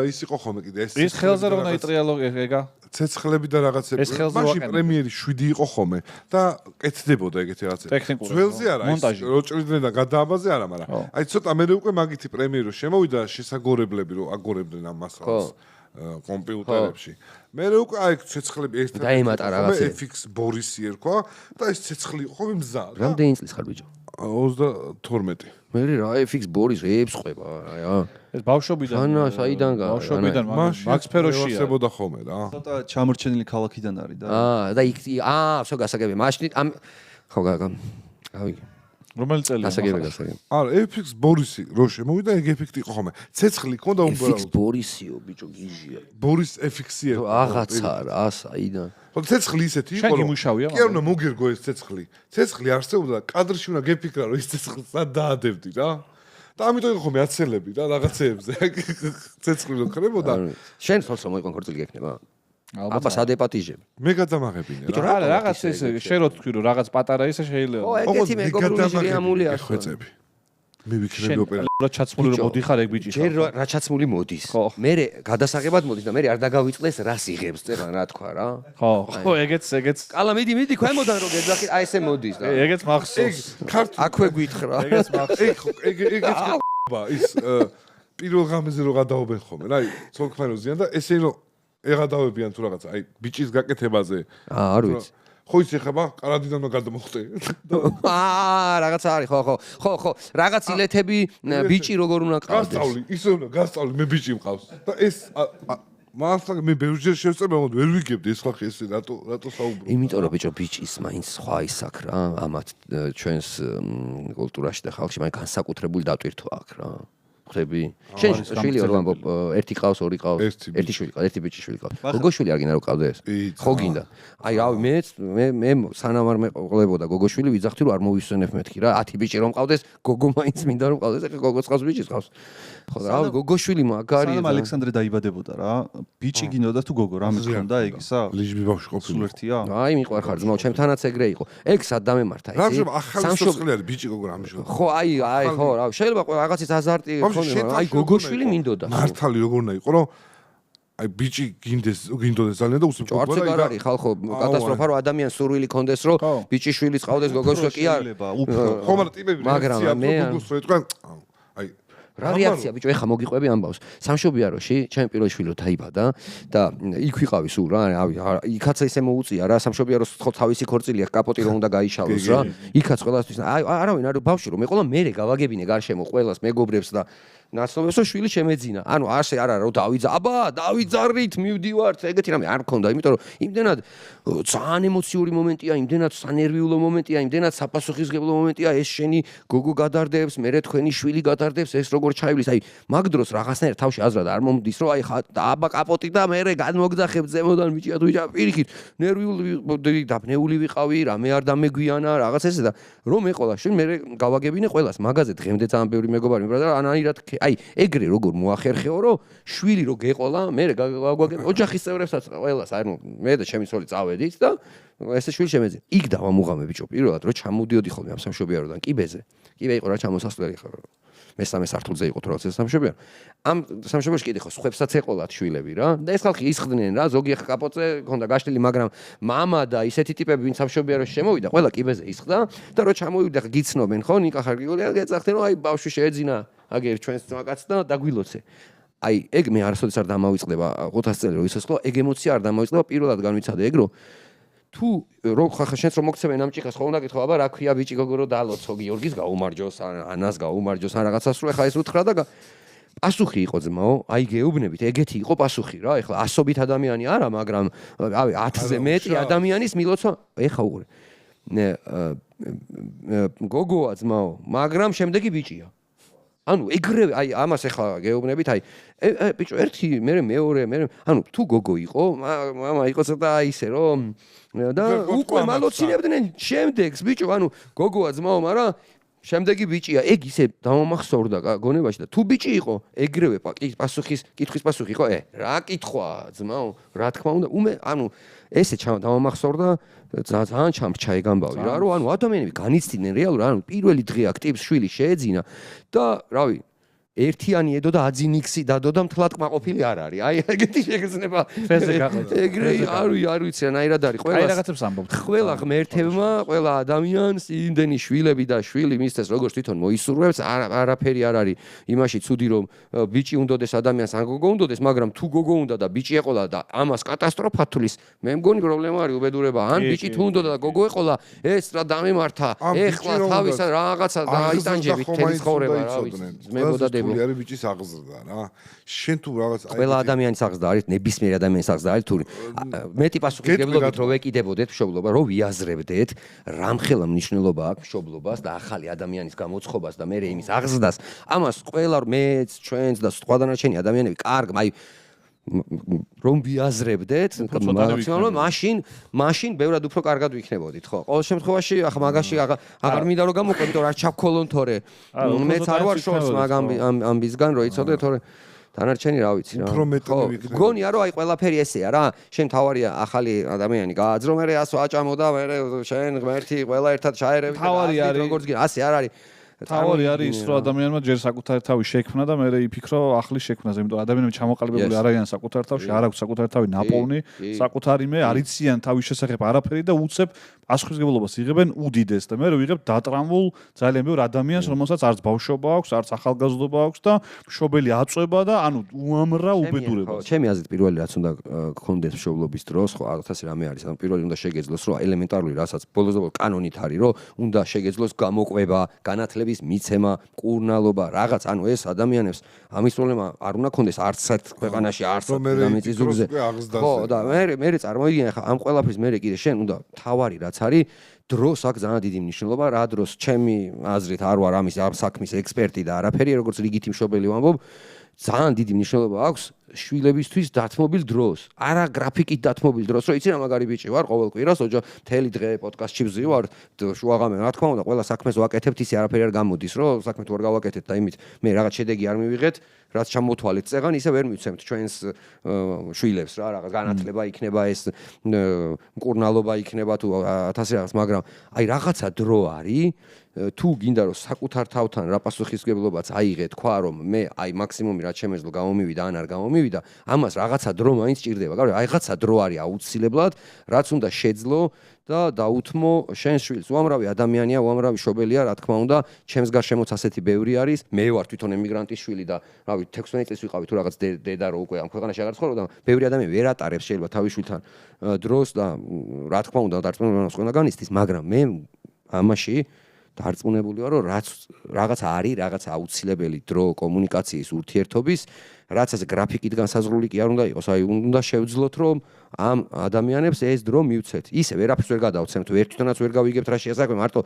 ის იყო ხომ კიდე ეს. ის ხელზე რომ ნაიტრიალოგი ეგა. ცეცხლები და რაღაცები. ეს ხელზე მაშინ ვაკეთებ. პრემიერი 7 იყო ხომე და კეთდებოდა ეგეთი რაღაცები. ტექნიკური, ძველზე არა, მონტაჟი. რო ჭრიდნენ და გადააბაზე არა, მაგრამ აი ცოტა მე უკვე მაგითი პრემიერი შემოვიდა შესაგორებლები რომ აგორებდნენ ამ მასალას კომპიუტერებში. მე უკვე აი ცეცხლები ეს დაემატა რაღაცები. FX ბორისი ერქვა და ეს ცეცხლი იყო ხომ მზა. რამდენი წლის ხარ ბიჭო? 32. მე რა FX ბორის რეებს ყვება, რა. ეს ბავშვობიდან. ანა, საიდან გა? ბავშვობიდან მაგ სფეროშია. არსებოდა ხოლმე რა. ცოტა ჩამორჩენილი ქალაქიდან არის და და იქ ვსო გასაგები. მაშინ ამ ხო გავიგე. რომელი წელია? გასაგები. არა, FX ბორისი რო შემოვიდა, ეგ ეფექტი იყო ხოლმე. ცეცხლი ქონდა FX უბრალოდ. ბორისიო ბიჭო გიჟია. ბორის FX-ი ერქვა. აღაცა რა, საიდან? ხო, ცეცხლი ისეთი იყო, შენ გიმუშავია, კი არ უნდა მოგერგო ეს ცეცხლი. ცეცხლი არსებობდა, კადრში უნდა გეფიქრა, რომ ის ცეცხლს სად დაადებდი რა. და ამიტომ იყო ხომ აცელები და რაღაცეებზე. ცეცხლი რო ქრებოდა. შენ თავს რომ მოიყონ ქორწილი გექნება? აბა სადეპატიჟები. მე გადამაღებინე ბიჭო, რა. არა, რაღაც ეს შენ რო თქვი რომ რაღაც პატარა ისე შეიძლება. ო, ეგეთი მეგობრული ჟიამულია. ხვეწები. მე ვიქნები ოპერატორი. რა ჩაცმული რომ მოდიხარ ეგ ბიჭი. ჯერ რა ჩაცმული მოდის. მე გადასაღებად მოდის და მე არ დაგავიწყდეს რას იღებს წერან რა თქვა რა. ხო, ეგეც. კალა მიდი ქვემოდან რო გეძახი, აი ესე მოდის და. ეგეც მახსოვს. აქვე გვითხრა. ეგეც მახსოვს. ეგეც ის პირველ ღამეზე რო გადაობენ ხოლმე, რა, ცოლ-ქმაროზიან და ესე რომ ეღადავებიან თუ რაღაცა, აი ბიჭის გაკეთებაზე. არ ვიცი. ხო იცი ხება, კარადიდან უნდა გადამოხტე. რაღაცა არის, ხო. რაღაც ილეთები ბიჭი როგორ უნდა ყავდეს. გასწავლი, ისე უნდა გასწავლი, მე ბიჭი მყავს. და ეს მართლა მე ბევრჯერ შევწერ, მაგრამ ვერ ვიგებდი ეს ხალხი ესე რატო საუბრობ. იმიტომ რომ ბიჭო ბიჭის მაინც სხვა ის აქ რა, ამათ ჩვენს კულტურაში და ხალხში მაინც განსაკუთრებული დატვირთვა აქვს რა. ხვდები? შენ შვილი არ ვამბობ, ერთი ყავს, ორი ყავს, ერთი შვილი ყავს, ერთი ბიჭი შვილი ყავს. გოგოშვილი არ გინდა რომ ყავდეს? ხო გინდა. აი რავი მე სანამ არ მეყოლებოდა გოგოშვილი ვიძახთი რომ არ მოვისვენებ მეთქი რა, 10 ბიჭი რომ ყავდეს, გოგო მაინც მინდა რომ ყავდეს, ეხლა გოგოს ყავს, ბიჭის ყავს. ხო და რავი გოგოშვილი მაგარია. სანამ ალექსანდრე დაიბადებოდა რა, ბიჭი გინდოდა თუ გოგო, რამე თქონდა ეგ ისა? ლიჟბი ბავშვი ყოფილი. სულ ერთია? აი მიყვარხარ ძმაო, ჩემთანაც ეგრე იყო. ეგ სად დამემართა რა შეიძლება ახალი სოციალი არის ბიჭი გოგო რამე შევ. ხო აი ხო რა შეიძლება რაღაცის აზარტი ხონდა აი გოგოშვილი მინდოდა მართალი როგორ უნდა იყო რომ აი ბიჭი გინდოდეს ძალიან და უსმენთ არც ეგ არ არის ხალხო კატასტროფა რომ ადამიანს სურვილი კონდეს რომ ბიჭი შვილიც ყავდეს გოგოშვილი კი არ ხო მაგრამ ტიპები მაგრამ მე გოგოს რო ეთქვენ აი რა რეაქცია ბიჭო ეხა მოგიყვები ამბავს სამშობიაროში ჩემი პირველი შვილი დაიბადა და იქ ვიყავი სულ რა იქაც ესე მოუწია რა სამშობიაროს ხო თავისი ქორწილი აქვს კაპოტი რომ უნდა გაიშალოს რა იქაც ყველასთვის არავინ არ ბავშვი რომ მე ყველა მე გავაგებინე გარშემო ყველას მეგობრებს და ნაცნობებსო შვილი შემეძინა. ანუ ასე არ არა რომ დავიძარით, მივდივართ, ეგეთი რამე არ მქონდა, იმიტომ რომ იმდენად ძალიან ემოციური მომენტია, იმდენად სანერვიულო მომენტია, იმდენად საპასუხისმგებლო მომენტია, ეს შენი გოგო გადარდებს, მერე თქვენი შვილი გადარდებს, ეს როგორ როგორ ჩაივლის, აი მაგ დროს რაღაცნაირად თავში აზრად არ მომდის, რომ აი აბა კაპოტი და მე განმოგძახებ ზემოდან ბიჭია თუ ბიჭა პირიქით, ნერვიული და ბნეული ვიყავი, რამე არ დამეგვიანა, რაღაც ესე და რომ ეყოლა შენ მე გავაგებინე ყველას მაგაზე დღემდე ძალიან ბევრი მეგობარი მიბრა და ანანირად აი ეგრე როგორ მოახერხეო რომ შვილი რო გეყოლა მე გავაგებინე ოჯახის წევრებსაც ყველას აი მე და ჩემი ცოლი წავედით და ესე შვილი შემეძინა იქ დავამუღამე ბიჭო პირველად რომ ჩამოდიოდი ხოლმე ამ სამშობიაროდან კიბეზე კიბე იყო რა ჩამოსასვლელი ხო მესამე სართულზე იყო თორე სამშობიარო ამ სამშობიაროში კიდე ხო სხვებსაც ეყოლათ შვილები რა და ეს ხალხი ისხდნენ რა ზოგი კაპოზე ქონდა გაშლილი მაგრამ მამა და ისეთი ტიპები ვინც სამშობიაროში შემოვიდა ყველა კიბეზე ისხდა და რო ჩამოვიდა ხა გიცნობენ ხო ნიკა ხარგიული გეძახდნენ რომ აი ბავშვი შეეძინა აგერ ჩვენს ძმაკაც და დაგვილოცე აი ეგ მე არასოდეს არ დამავიწყდება 500 წელი რო ისესხლო ეგ ემოცია არ დამავიწყდება პირველად განვიცადე ეგ რომ თუ რო ხახა შენს რომ მოქცევენ ამ ჭიქას ხო უნდა გითხო აბა რა ქვია ბიჭი გოგო რო დაალოცო გიორგის გაუმარჯოს ანას გაუმარჯოს ან რაღაცას რო ეხა ეს უთხრა და პასუხი იყო ძმაო აი გეუბნებით ეგეთი იყო პასუხი რა ეხლა ასობით ადამიანი არა მაგრამ ავი 10-ზე მეტი ადამიანის მილოცვა ეხა უყურე გოგოა ძმაო მაგრამ შემდეგი ბიჭია ანუ ეგრევე აი ამას ეხლა გეუბნებით აი ბიჭო ერთი მე მეორე მე ანუ თუ გოგო იყო მამა იყო ცოტა ისე რომ და უკვე მალოცინებდნენ შემდეგს ბიჭო ანუ გოგოა ძმაო მაგრამ შემდეგი ბიჭია ეგ ისე დამამახსოვრდა გონებაში და თუ ბიჭი იყო ეგრევე კითხვის პასუხი იყო რა კითხვა ძმაო რა თქმა უნდა ანუ ესე დამამახსოვრდა ძალიან ჩამრჩა ეგ ამბავი რა რომ ანუ ადამიანები განიცდიდნენ რეალურად ანუ პირველი დღე აქ ტიპს შვილი შეეძინა და რავი ერთიანი ედო და აძინიქსი დადო და მთლად კმაყოფილი არ არის. აი ეგეთი შეგრძნება. ფეზე გაყოთ. ეგრე არ ვიცი რანაირად არის. ყველა აი რაღაცებს ამბობთ. ყველა ღმერთებმა, ყველა ადამიანს იმდენი შვილები და შვილი მისცეს როგორც თვითონ მოისურვებს, არაფერი არ არის იმაში ცუდი რომ ბიჭი უნდოდეს ადამიანს ან გოგო უნდოდეს, მაგრამ თუ გოგო უნდა და ბიჭი ეყოლა და ამას კატასტროფა თulis, მე მგონი პრობლემა არის უბედურება. ან ბიჭი თუ უნდა და გოგო ეყოლა, ეს რა დამემართა, ეხლა თავისა რაღაცა დაიტანჯებით თელის ხოვრება, რა ვიცი. მებოდადები გული არის ბიჭის აღზრდა რა. შენ თუ რაღაც ყველა ადამიანის აღზრდა არის, ნებისმიერ ადამიანის აღზრდა არის თუ მეტი პასუხისმგებლობით რომ ვეკიდებოდეთ მშობლობა, რომ ვიაზრებდეთ, რამხელა მნიშვნელობა აქვს მშობლობას და ახალი ადამიანის გამოცხობას და მე იმის აღზრდას. ამას ყველა მეც, ჩვენც და სხვადასხვა ადამიანები კარგ, აი რომ ვიაზრებდეთ, მაქსიმალურად მაშინ ბევრად უფრო კარგად ვიქნებოდით, ხო? ყოველ შემთხვევაში ახლა მაგაში აღარ მინდა რომ გამოყვე, იმიტომ რომ არ ჩავქოლონ თორე. მეც არ ვარ შორს მაგ ამბისგან, რომ იცოდე თორე დანარჩენი რა ვიცი რა. ხო, გონია რომ აი ყველაფერი ესეა რა. შენ თავარია ახალი ადამიანი გააძრო, მე ასო აჭამო და მე შენ ღმერთი ყველა ერთად ჩაერევი და როგორც გინდა, ასე არ არის. თავი არის ის რომ ადამიანმა ჯერ საკუთარი თავი შექმნა და მე იფიქრო ახლის შექმნაზე, იმიტომ ადამიანები ჩამოყალიბებული არ არიან საკუთარ თავში, არ აქვს საკუთარი თავი ნაპოვნი, საკუთარი მე არიციან თავის შესახებ არაფერი და უცებ პასუხისმგებლობას იღებენ უდიდეს და მე ვიღებ დატრამულ ძალიან ბევრ ადამიანს, რომელსაც არც ბავშვობა აქვს, არც ახალგაზრდობა აქვს და მშობელი აწვება და ანუ უამრავ უბედურებას. ჩემი აზრით პირველი რაც უნდა გქონდეს მშობლობის დროს, ხო, რაღაცა რამე არის, ანუ პირველი უნდა შეგეძლოს, რომ ელემენტარული რასაც ბოლოს კანონით არის, რომ უნდა შეგეძლოს გამოყვება, განათლების მიცემა, მკურნალობა, რაღაც, ანუ ეს ადამიანებს ამის პრობლემა არ უნდა ქონდეს არც ერთ ქვეყანაში, არც დამეწი ზურგზე. ხო, და მე წარმოვიდგინე ხა ამ ყველაფრის მე კიდე შენ უნდა თავარი რაც არის დროს აქვს ძალიან დიდი მნიშვნელობა, რა დროს ჩემი აზრით არ ვარ ამის საქმის ექსპერტი და არაფერი, როგორც რიგითი მშობელი ვამბობ, ძალიან დიდი მნიშვნელობა აქვს შვილებისთვის დათმობილ დროს. არა გრაფიკით დათმობილ დროს, რომ იცი რა მაგარი ბიჭი ვარ, ყოველ კვირას მთელი დღე პოდკასტში ვზივარ, შუაღამე, რა თქმა უნდა, ყველა საქმეს ვაკეთებთ, ისე არაფერი არ გამოდის, რომ საქმე თუ არ გავაკეთეთ და იმით მე რაღაც შედეგი არ მივიღეთ, რაც ჩამოთვალეთ წეღან, ისე ვერ მივცემთ ჩვენს შვილებს რა, რაღაც განათლება იქნება ეს, მკურნალობა იქნება თუ 1000 რაღაც, მაგრამ აი რაღაცა დრო არის თუ გინდა რომ საკუთარ თავთან რა პასუხისმგებლობაც აიღე, თქვა რომ მე აი მაქსიმუმი რაც შემეძლო გამომივიდა ან არ გამომივიდა, ამას რაღაცა დრო მაინც ჭირდება. გავრე, რაღაცა დრო არის აუცილებლად, რაც უნდა შეძლო და დაუთმო შენ შვილს. უამრავი ადამიანია, უამრავი მშობელია, რა თქმა უნდა, ჩემს გარშემოც ასეთი ბევრი არის. მე ვარ თვითონ ემიგრანტის შვილი და რავი 16 წელს ვიყავი თუ რაღაც დედა რო უკვე ამ ქვეყანაში აღარ ცხოვრობდა, ბევრი ადამიანი ვერ ატარებს შეიძლება თავის შვილთან დროს და რა თქმა უნდა დარწმუნებას უნდა განიცდის, მაგრამ მე ამაში დარწმუნებული ვარ, რომ რაღაც არის, რაღაც აუცილებელი დრო კომუნიკაციის ურთიერთობის, რაც ეს გრაფიკით განსაზღვრული კი არ უნდა იყოს, აი უნდა შევძლოთ, რომ ამ ადამიანებს ეს დრო მივცეთ. ისე ვერაფერს ვერ გადავცემთ, ერთთვანაც ვერ გავიგებთ რა შეასაკვე, მარტო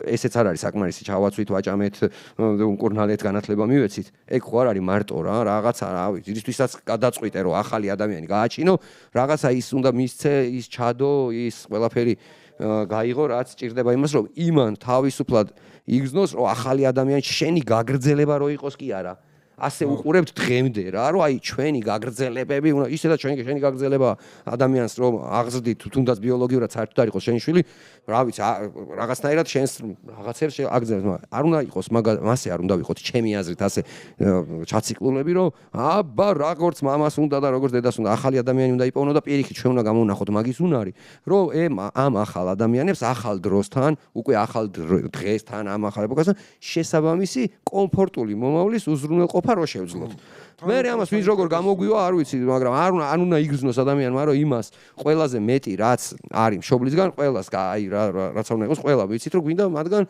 ესეც არ არის საკმარისი, ჩავაცვით, ვაჭამეთ, უკურნალეთ განათლება მივეცით. ეგ ხო არ არის მარტო რა, რაღაცა რა ვიცი, ისთვისაც გადაწყვიტე, რომ ახალი ადამიანი გააჩინო, რაღაცა ის უნდა მისცე, ის ჩადო, ის ყველაფერი გაიღო, რაც ჭირდება იმას, რომ იმან თავისუფლად იგრძნოს, რომ ახალი ადამიანი შენი გაგრძელება რო იყოს კი არა. ასე უყურებთ დღემდე რა, რომ აი ჩვენი გაგრძელებები, ისედაც შენი გაგრძელება ადამიანს რომ აღზრდით, თუნდაც ბიოლოგიურად საერთოდ არ იყოს შენი შვილი, რა ვიცი, რაღაცნაირად შენს რაღაცებს აგრძელებს, მაგრამ არ უნდა იყოს მასე არ უნდა ვიყოთ ჩემი აზრით ასე ჩაციკლულები, რომ აბა როგორც მამას უნდა და როგორც დედას უნდა, ახალი ადამიანი უნდა იპოვნო და პირიქით ჩვენ უნდა გამოვნახოთ მაგის უნარი, რომ ამ ახალ ადამიანებს ახალ დროსთან, უკვე ახალ დღესთან, ამ ახალ ეპოქასთან შესაბამისი კომფორტული მომავლის უზრუნველყოფა რო შევძლოთ. მე ამას ვინც როგორ გამოგვივა არ ვიცი, მაგრამ არ უნდა იგრძნოს ადამიანმა, რომ იმას ყველაზე მეტი რაც არის მშობლისგან, ყველას აი რაც უნდა იყოს, ყველა ვიცით, რომ გვინდა მათგან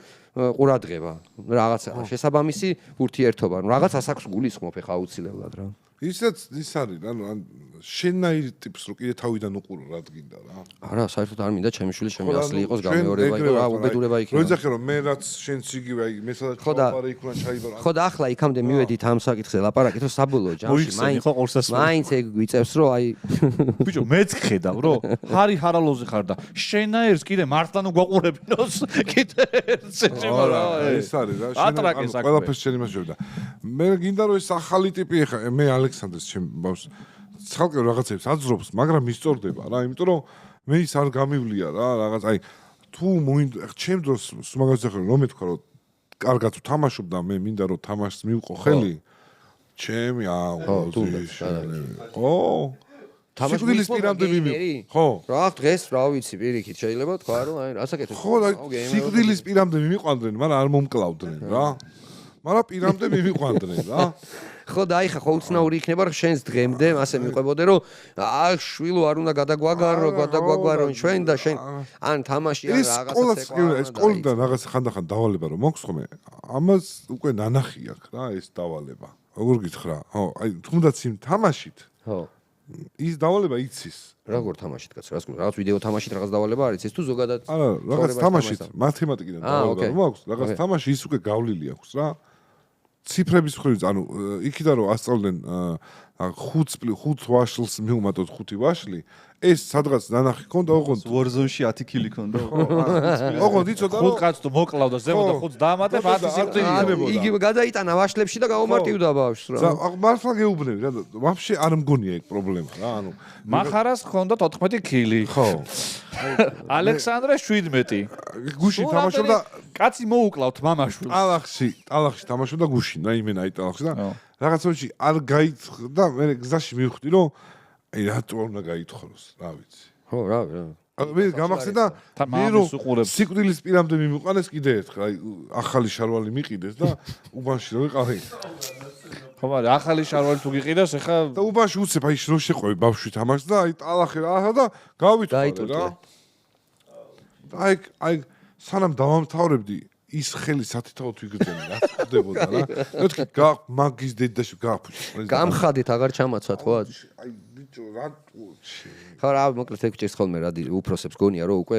ყურადღება, რაღაცა შესაბამისი ურთიერთობა, რაღაცას აქვს გულისხმობ ეხა აუცილებლად რა. ისიც ის არის, ან შენაირი ტიპს რო კიდე თავიდან უყურო რა გინდა რა. არა, საერთოდ არ მინდა ჩემი შვილი ჩემი ასლი იყოს, გამეორება იყოს, რა უბედურება იქნება. რო იძახე რომ მე რაც შენც იგივე აი მე სადაც ჩავყარე იქ უნდა ჩაიბარა. ხო და ახლა იქამდე მივედით ამ საკითხზე ლაპარაკით, რომ საბოლოო ჯამში მაინც ეგ გვიწევს, რომ აი ბიჭო მეც ხედავ, რომ ჰარი ჰარალოზე ხარ და შენაერს კიდე მართლა ნუ გვაყურებინოს, კიდე ერთს ეჭება რა. ეს არის რა, შენ ყველაფერს შენ იმას შევდა. მე გინდა რომ ეს ახალი ტიპი ეხა მე ალექსანდრეს ჩემ ბავშვს ცალკე რაღაცებს აძრობს, მაგრამ მისწორდება რა, იმიტომ რომ მე ის არ გამივლია რა, რაღაც აი თუ ჩემ დროს მაგას ახლა რომ მეთქვა რომ კარგად თამაშობ და მე მინდა რომ თამაშს მივყო ხელი, ჩემი ხო თამაშის პირამდე მიმიყო. ხო. რა დღეს რა ვიცი, პირიქით შეიძლება თქვა რომ აი რასაკეთებ. ხო, სიკვდილის პირამდე მიმიყვანდნენ, მაგრამ არ მომკლავდნენ რა. მაგრამ პირამდე მიმიყვანდნენ რა. ხო და აი ხო უცნაური იქნება რომ შენს დღემდე ასე მიყვებოდე რომ შვილო არ უნდა გადაგვაგარო ჩვენ და შენ ან თამაში ან რაღაცა ეს სკოლიდან რაღაც ხანდახან დავალება რომ მოხსხმე ამას უკვე ნანახი აქვს რა ეს დავალება როგორ გითხრა ხო აი თუნდაც იმ თამაშით ხო ის დავალება იცის როგორ თამაშით კაც რაღაც ვიდეო თამაშით რაღაც დავალება არის ეს თუ ზოგადად არა რაღაც თამაშით მათემატიკიდან დავალება რომ აქვს რაღაც თამაში ის უკვე გავლილი აქვს რა ციფრების მხრივ, ანუ იქიდან რომ ასწავლდნენ 5 ვაშლს მივუმატოთ 5 ვაშლი, ეს სადღაც ნანახი ქონდა, ოღონდ Warzone-ში 10 კილი ქონდა. ოღონდ იცოდა რომ 5 კაცს თუ მოკლავდა ზემოთ და 5 დაამატებ 10 სიკვდილი. იგივე გადაიტანა ვაშლებში და გაუმარტივდა ბავშვს რა. მართლა გეუბნები რა, ვაფშე არ მგონია ეგ პრობლემა რა, ანუ მახარას ქონდა 14 კილი. ხო. ალექსანდრე 17. გუშინ თამაშობდა კაცი მოუკლავთ მამაშვილს. ტალახში თამაშობდა გუშინ, რაიმენა აი ტალახში და რაღაცებში არ გაიცხდა, მე გზაში მივხვდი რომ აი რატო უნდა გაითხოვოს, რა ვიცი. ხო, რა. მე გამახსენდა მე რომ სიკვდილის პირამდე მიმიყვანეს კიდე ერთხელ, აი ახალი შარვალი მიყიდეს და უბანში რო ვიყავი. ხო, მაგრამ ახალი შარვალი თუ გიყიდას, ეხა და უბანში უცებ აი რო შეყვევი ბავშვი თამაშს და აი ტალახი რა და გავიტყოდე რა. აი სანამ დავამთავრებდი ის ხელი სათითაოდ ვიგრძენი რა ხდებოდა რა. მეთქი მაგის დედაში გააფუჭე. გამხადით აღარ ჩამაცვათ ხო? აი ბიჭო რა ხო რა მოკლედ ეგ ჭირს ხოლმე რა უფროსებს გონია რომ უკვე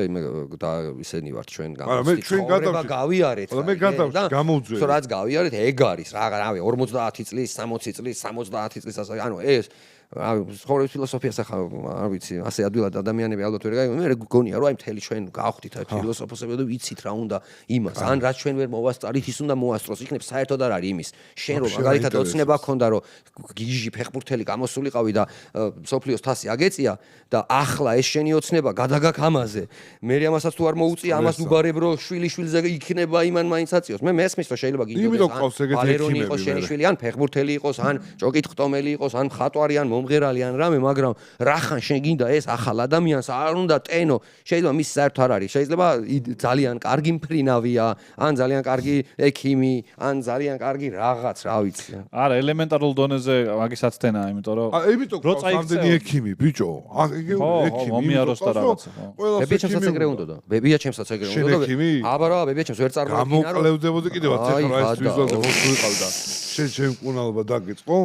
და ისენი ვართ ჩვენ გამოსტი. ჩვენ გავიარეთ. მე გადავში გამოვძვე. რაც გავიარეთ ეგ არის რა 50 წლის, 60 წლის, 70 წლის ასე ანუ ეს ცხოვრების ფილოსოფიას ახლა არ ვიცი ასე ადვილად ადამიანები ალბათ ვერ გაიგონ მე გონია რომ აი მთელი ჩვენ გავხდით აი ფილოსოფოსები და ვიცით რა უნდა იმას ან რაც ჩვენ ვერ მოვასწარით ის უნდა მოასწროს იქნებ საერთოდ არ არის იმის შენ რომ მაგალითად ოცნება გქონდა რომ გიჟი ფეხბურთელი გამოსულიყავი და სოფლიოს თასი აგეწია და ახლა ეს შენი ოცნება გადაგაქ ამაზე მე ამასაც თუ არ მოუწია ამას უგარებ რომ შვილიშვილზე იქნება იმან მაინც აწიოს მე მესმის რომ შეიძლება გინდოდეს ან ბალერონი იყოს შენი შვილი ან ფეხბურთელი იყოს ან ჭოკით ხტომელი იყოს ან მხატვარი ან მომღერალი ან რამე, მაგრამ რახან შენ გინდა ეს ახალ ადამიანს არ უნდა ტენო, შეიძლება მის საერთოდ არ არის, შეიძლება ძალიან კარგი მფრინავია, ან ძალიან კარგი ექიმი, ან ძალიან კარგი რაღაც, რა ვიცი. არა, ელემენტარულ დონეზე მაგისაც თენა, იმიტომ რომ იმიტომ რომ სამდენი ექიმი, ბიჭო, იგივე ექიმი, მომიაროს და რაღაცა. ბებია ჩემსაც ეგრე უნდა და ბებია ჩემსაც ეგრე უნდა და აბა რა, ბებია ჩემს ვერ წარმოიდგინა რომ გამოკლევდებოდი კიდევაც ეხლა რა ის ვიზუალზე მოხდა ვიყავდა. შენ შემკუნალობა დაგიწყო?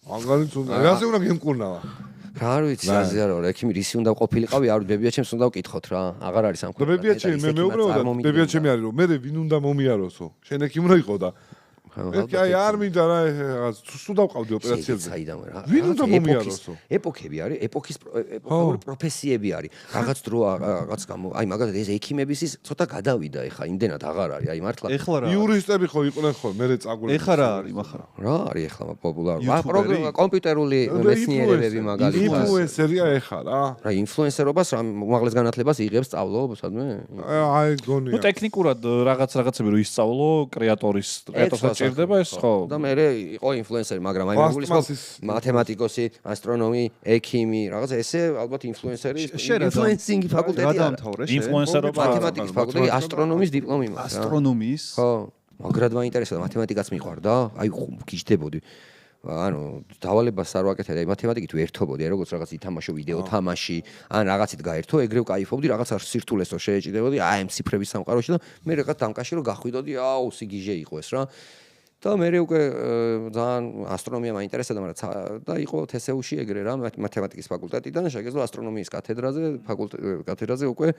მაგალითად უნდა რაზე უნდა გემკუნავა? რა არ ვიცი, აზია რა, ექიმი რისი უნდა ყოფილიყავი, არ ბებია ჩემს უნდა ვკითხოთ რა. აღარ არის ამ და ბებია ჩემი, მე მეუბნებოდა, ბებია ჩემი არის რომ მე ვინ უნდა მომიაროსო? შენ ექიმი უნდა იყო და აი არ მინდა რა რაღაც სულ დავყავდი ოპერაციებზე. ვინ უნდა მომიაროსო? ეპოქები არის, ეპოქის პროფესიები არის. რაღაც დრო რაღაც გამო, აი მაგალითად ეს ექიმების ის ცოტა გადავიდა ეხა, იმდენად აღარ არის, აი მართლა. ეხლა რა. იურისტები ხო იყვნენ ხო, მე წაგული. ეხლა რა არის ახლა? რა არის ეხლა პოპულარული? პროგრამა კომპიუტერული მეცნიერებები მაგალითად. ინფლუენსერია ეხლა რა. რა ინფლუენსერობას რა უმაღლეს განათლებას იღებს სწავლობს, სადმე? აი გონია. ნუ ტექნიკურად რაღაცები რომ ისწავლო, კრეატორის ჭირდება ეს ხო. და მე იყო ინფლუენსერი, მაგრამ აი მეგულისხმობ მათემატიკოსი, ასტრონომი, ექიმი, რაღაც ესე ალბათ ინფლუენსერი, ინფლუენსინგი ფაკულტეტი არა. ინფლუენსერობა მათემატიკის ფაკულტეტი, ასტრონომის დიპლომი მაქვს. ასტრონომიის? ხო. მაგრად მაინტერესებდა, მათემატიკაც მიყვარდა, აი გიждდებოდი. ანუ დავალებას არ ვაკეთებდი, აი მათემატიკით ვერთობოდი, აი როგორც რაღაც ითამაშო ვიდეო თამაში, ან რაღაცით გაერთო, ეგრევ кайფობდი, რაღაც არ სირთულესო შეეჭიდებოდი, აი ამ ციფრების სამყაროში და მე რაღაც დამკაში რომ გახვიდოდი, აუ, სიგიჟე იყო ეს რა. და მე უკვე ძალიან ასტრონომია მაინტერესებდა, მაგრამ და იყო თესეუში ეგრე რა, მათემატიკის ფაკულტეტიდან შეგეძლო ასტრონომიის კათედრაზე უკვე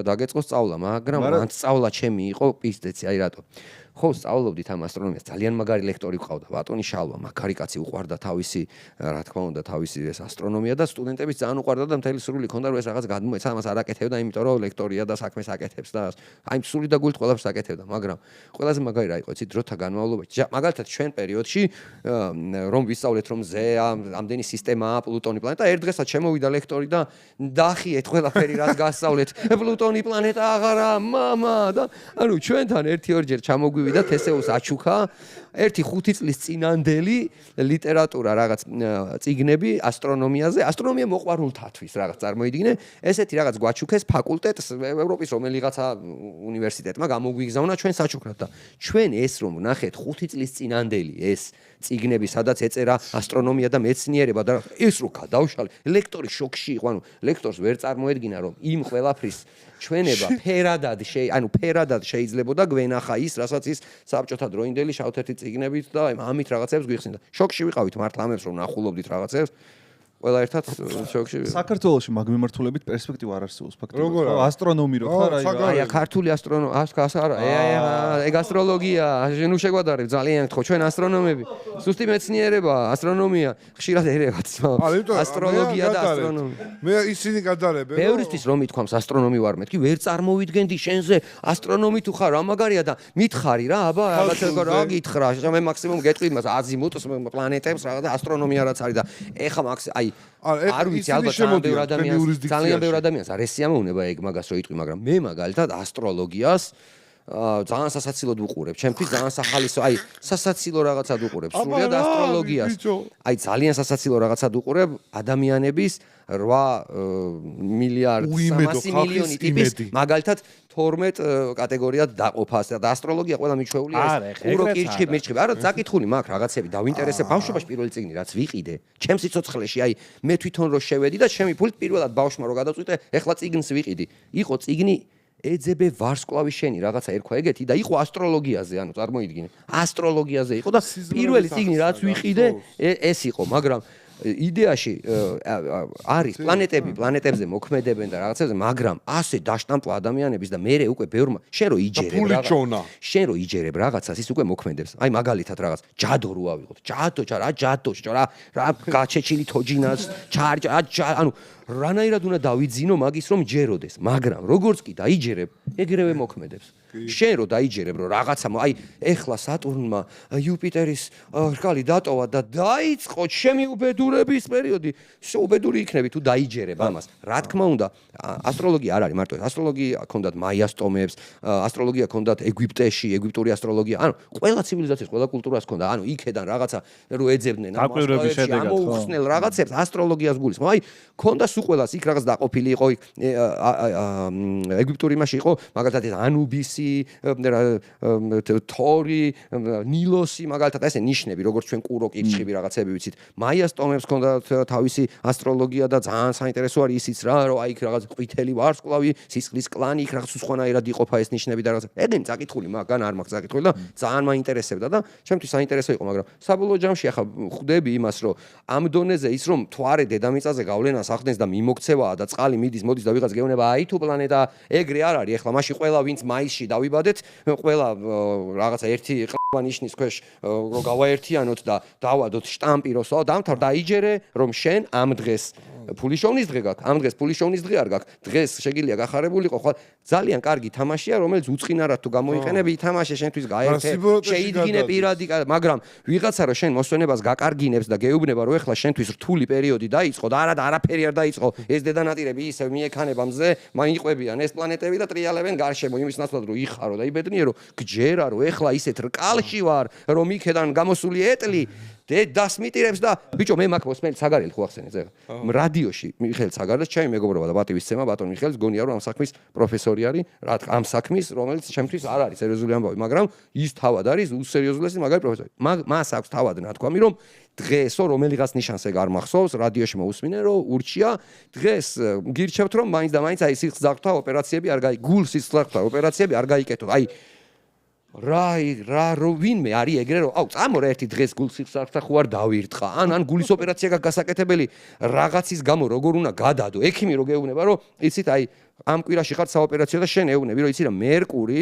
დაგეწყო სწავლა, მაგრამ მან სწავლა ჩემი იყო პისტეცი, აი რატო. ხო, სწავლობდით ამ ასტრონომიას, ძალიან მაგარი ლექტორი ყავდა, ბატონი შალვა, მაგარი კაცი უყვარდა თავისი, რა თქმა უნდა, თავისი ეს ასტრონომია და სტუდენტების ძალიან უყვარდა და მთელი სრული ქონდა რომ ეს რაღაც გადმოეცა, ამას არ აკეთებდა, იმიტომ რომ ლექტორია და საქმეს აკეთებს და აი სული და გულით ყველაფერს აკეთებდა, მაგრამ ყველაზე მაგარი რა იყო, იცი, დროთა განმავლობაში. მაგალითად ჩვენ პერიოდში რომ ვისწავლეთ რომ ზე ამდენი სისტემაა, პლუტონი პლანეტა, ერთ დღესაც შემოვიდა ლექტორი და დაახიეთ ყველაფერი რაც გასწავლეთ. პლუტონი პლანეტა აღარა, მამა და ანუ ჩვენთან 1-2 ჯერ ჩამოგვივიდა თესეუს აჩუქა, 1-5 წლის წინანდელი ლიტერატურა რაღაც წიგნები ასტრონომიაზე, ასტრონომია მოყვარულთათვის რაღაც წარმოიდგინე, ესეთი რაღაც გვაჩუქეს ფაკულტეტს ევროპის რომელიღაცა უნივერსიტეტმა გამოგვიგზავნა ჩვენ საჩუქრად და ჩვენ ეს რომ ნახეთ 5 წლის წინანდელი ეს წიგნები, სადაც ეწერა ასტრონომია და მეცნიერება და ეს რო გადავშალე, ლექტორი შოკში იყო, ანუ ლექტორს ვერ წარმოედგინა რომ იმ ყველაფრის ჩვენება ფერადად შეიძლებოდა გვენახა ის, რასაც ის საბჭოთა დროინდელი შავთერთი წიგნებით და ამით რაღაცებს გვიხსნიდა. შოკში ვიყავით მართლა ამებს რომ ნახულობდით რაღაცებს. ყველა ერთად შოკში ვიყავით. საქართველოში მაგ მიმართულებით პერსპექტივა არ არსებობს ფაქტობრივად. ხო, ასტრონომი რო ხარ, აი ქართული ასტრონომია, ეგ ასტროლოგია, ნუ შეგვადარებ ძალიან ხო, ჩვენ ასტრონომები. სუსტი მეცნიერება, ასტრონომია, ხშირად ერევათ. ასტროლოგია და ასტრონომია. მე ისინი გადარებენ. ბევრისთვის რომ ითქვამს ასტრონომი ვარ მეთქი, ვერ წარმოვიდგენდი შენზე ასტრონომი თუ ხარ, რა მაგარია და მითხარი რა, აბა რაღაცა რა გითხრა, მე მაქსიმუმ გეტყვი იმას აზიმუტს, პლანეტებს, რაღაც ასტრონომია რაც არის და ეხა აი არ ვიცი ალბათ ძალიან ბევრ ადამიანს არ ესიამოვნება ეგ მაგას რო იტყვი, მაგრამ მე მაგალითად ასტროლოგიას ძალიან სასაცილოდ ვუყურებ. ჩემთვის ძალიან სახალისო, აი სასაცილო რაღაცად ვუყურებ სრულად ასტროლოგიას. აი ძალიან სასაცილო რაღაცად ვუყურებ ადამიანების 8 მილიარდ 300 მილიონი ტიპის მაგალითად 12 კატეგორიად დაყოფას და ასტროლოგია ყველა მიჩვეულია ეს უროკირჩი მირჩი. არა, საკითხული მაქვს რაღაცები დავინტერესებ ბავშვობაში პირველი წიგნი რაც ვიყიდე. ჩემს სიცოცხლეში აი მე თვითონ რო შევედი და ჩემი ფულით პირველად ბავშვმა რო გადავწყვიტე, ეხლა წიგნს ვიყიდი. იყო წიგნი ეძებე ვარსკვლავის შენი რაღაცა ერქვა ეგეთი და იყო ასტროლოგიაზე, ანუ წარმოიდგინე. ასტროლოგიაზე იყო და პირველი წიგნი რაც ვიყიდე ეს იყო, მაგრამ იდეაში არის პლანეტებზე მოქმედებენ და რაღაცებზე, მაგრამ ასე დაშტამპლა ადამიანების და მე უკვე ბევრმა შენ რო იჯერებ რაღაცას ის უკვე მოქმედებს. აი მაგალითად რაღაც ჯადო რო ავიღოთ. ჯადო რა გაჩეჩილი თოჯინას, ანუ რანაირად უნდა დავიძინო მაგის რომ ჯეროდეს, მაგრამ როგორც კი დაიჯერებ, ეგრევე მოქმედებს. შენ რო დაიჯერებ რომ რაღაცა აი ეხლა სატურნმა იუპიტერის რკალი დატოვა და დაიწყო ჩემი უბედურების პერიოდი, უბედური იქნები თუ დაიჯერებ ამას. რა თქმა უნდა, ასტროლოგია არ არის მარტო ასტროლოგია, ქონდათ მაიას ტომებს, ასტროლოგია ქონდათ ეგვიპტეში, ეგვიპტური ასტროლოგია, ანუ ყველა ცივილიზაციის, ყველა კულტურას ქონდა, ანუ იქედან რაღაცა რო ეძებდნენ ამოუხსნელ რაღაცებს ასტროლოგიას გულისხმობ. აი, ქონდა სულ ყველას იქ რაღაც დაყოფილი იყო, ეგვიპტური იმაში იყო, მაგალითად ეს ანუბისი თორი, ნილოსი, მაგალითად ესე ნიშნები, როგორც ჩვენ კურო კირჩხიბი რაღაცები ვიცით. მაიას ტომებს ქონდათ თავისი ასტროლოგია და ძალიან საინტერესო არის ისიც რა, რომ აი იქ რაღაც ყვითელი ვარსკვლავი, სისხლის კლანი, იქ რაღაც უცხოანაირად იყოფა ეს ნიშნები და რაღაც. ეგენი წაკითხული მაგან არ მაქვს წაკითხული და ძალიან მაინტერესებდა და ჩემთვის საინტერესო იყო, მაგრამ საბოლოო ჯამში ახლა ხვდები იმას, რომ ამ დონეზე ის რომ თვარე დედამიწაზე გავლენას ახდენს და მიმოქცევაა და წყალი მიდის, მოდის და ვიღაც გეუბნება აი თუ პლანეტა ეგრე არ არის, ახლა მაშინ ყველა ვინც მაისში დავიბადეთ, ყველა რაღაცა ერთი ყვა ნიშნის ქვეშ რო გავაერთიანოთ და დავადოთ შტამპი როსო, დამთავრ დაიჯერე რომ შენ ამ დღეს ფულიშოვნის დღე გაქვს, ამ დღეს ფულიშოვნის დღე არ გაქვს. დღეს შეგიძლია გახარებულიყო, ხო? ძალიან კარგი თამაშია, რომელიც უწყინარად თუ გამოიყენები, ითამაშე შენთვის გაერთე, შეიდგინე პირადი, მაგრამ ვიღაცა რომ შენ მოსვენებას გაკარგინებს და გეუბნება, რომ ეხლა შენთვის რთული პერიოდი დაიწყო და არაფერი არ დაიწყო, ეს დედანატირები ისევ მიექანება მზე, მაიყვებიან ეს პლანეტები და ტრიალებენ გარშემო იმის ნაცვლად, რომ იხარო და იბედნიერო, გჯერა რომ ეხლა ისეთ რკალში ვარ, რომ იქედან გამოსული ეტლი დასმიტირებს და ბიჭო მე მაქვს მოსმენელი საგარელი ხო ახსენეთ ეხლა რადიოში მიხეილ საგარელს ჩემი მეგობრობა და პატივისცემა ბატონ მიხეილს გონია რომ ამ საქმის პროფესორი არის რა თქმა ამ საქმის რომელიც ჩემთვის არ არის სერიოზული ამბავი მაგრამ ის თავად არის უსერიოზულესი მაგარი პროფესორი მას აქვს თავად ნათქვამი რომ დღესო რომელიღაც ნიშანს ეგ არ მახსოვს რადიოში მოусმინენ რომ ურჩია დღეს გირჩევთ რომ მაინც და მაინც აი სისხლძარღვთა ოპერაციები არ გაი გულ სისხლძარღვთა ოპერაციები არ გაიკეთოთ აი რა ვინმე არის ეგრე რომ აუ წამორა ერთი დღეს გულსიხსართა ხო არ დავირტყა ან გულის ოპერაცია გაქვს გასაკეთებელი რაღაცის გამო როგორ უნდა გადადო ექიმი რო გეუბნება რომ იცით აი ამ კვირაში ხარ საოპერაციო და შენ ეუბნები რომ იცი რა მერკური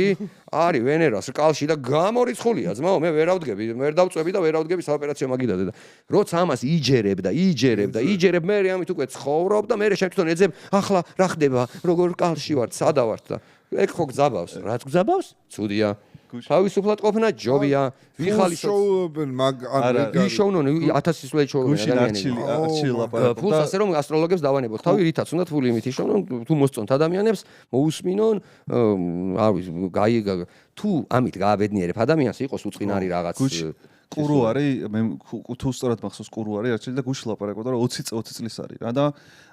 არის ვენერას რკალში და გამორიცხულია ძმაო მე ვერ დავწვევი და ვერ დავდგები საოპერაციო მაგიდაზე და როცა ამას იჯერებ მე ამით უკვე ცხოვრობ და მე შენ თვითონ ეძებ ახლა რა ხდება როგორ რკალში ვარ სადა ვარ და ეგ ხო გძაბავს რაც გძაბავს ცუდია თავისუფლად ყოფნა ჯობია ვიხალისობენ მაგ ვიშოვნონ 1000 სულე ჩოვენ არჩილი ლაპარაკობ ფულს ასე რომ ასტროლოგებს დავანებოთ თავი რითაც უნდა ფული იმით იშოვნონ თუ მოსწონთ ადამიანებს მოусმინონ არ ვიცი თუ ამით გააბედნიერებ ადამიანს იყოს უწყინარი რაღაც კურო არის მე თუ სწორად მახსოვს კურო არის არჩილი და გუშინ ლაპარაკობდა რომ 20 წლის არის რა და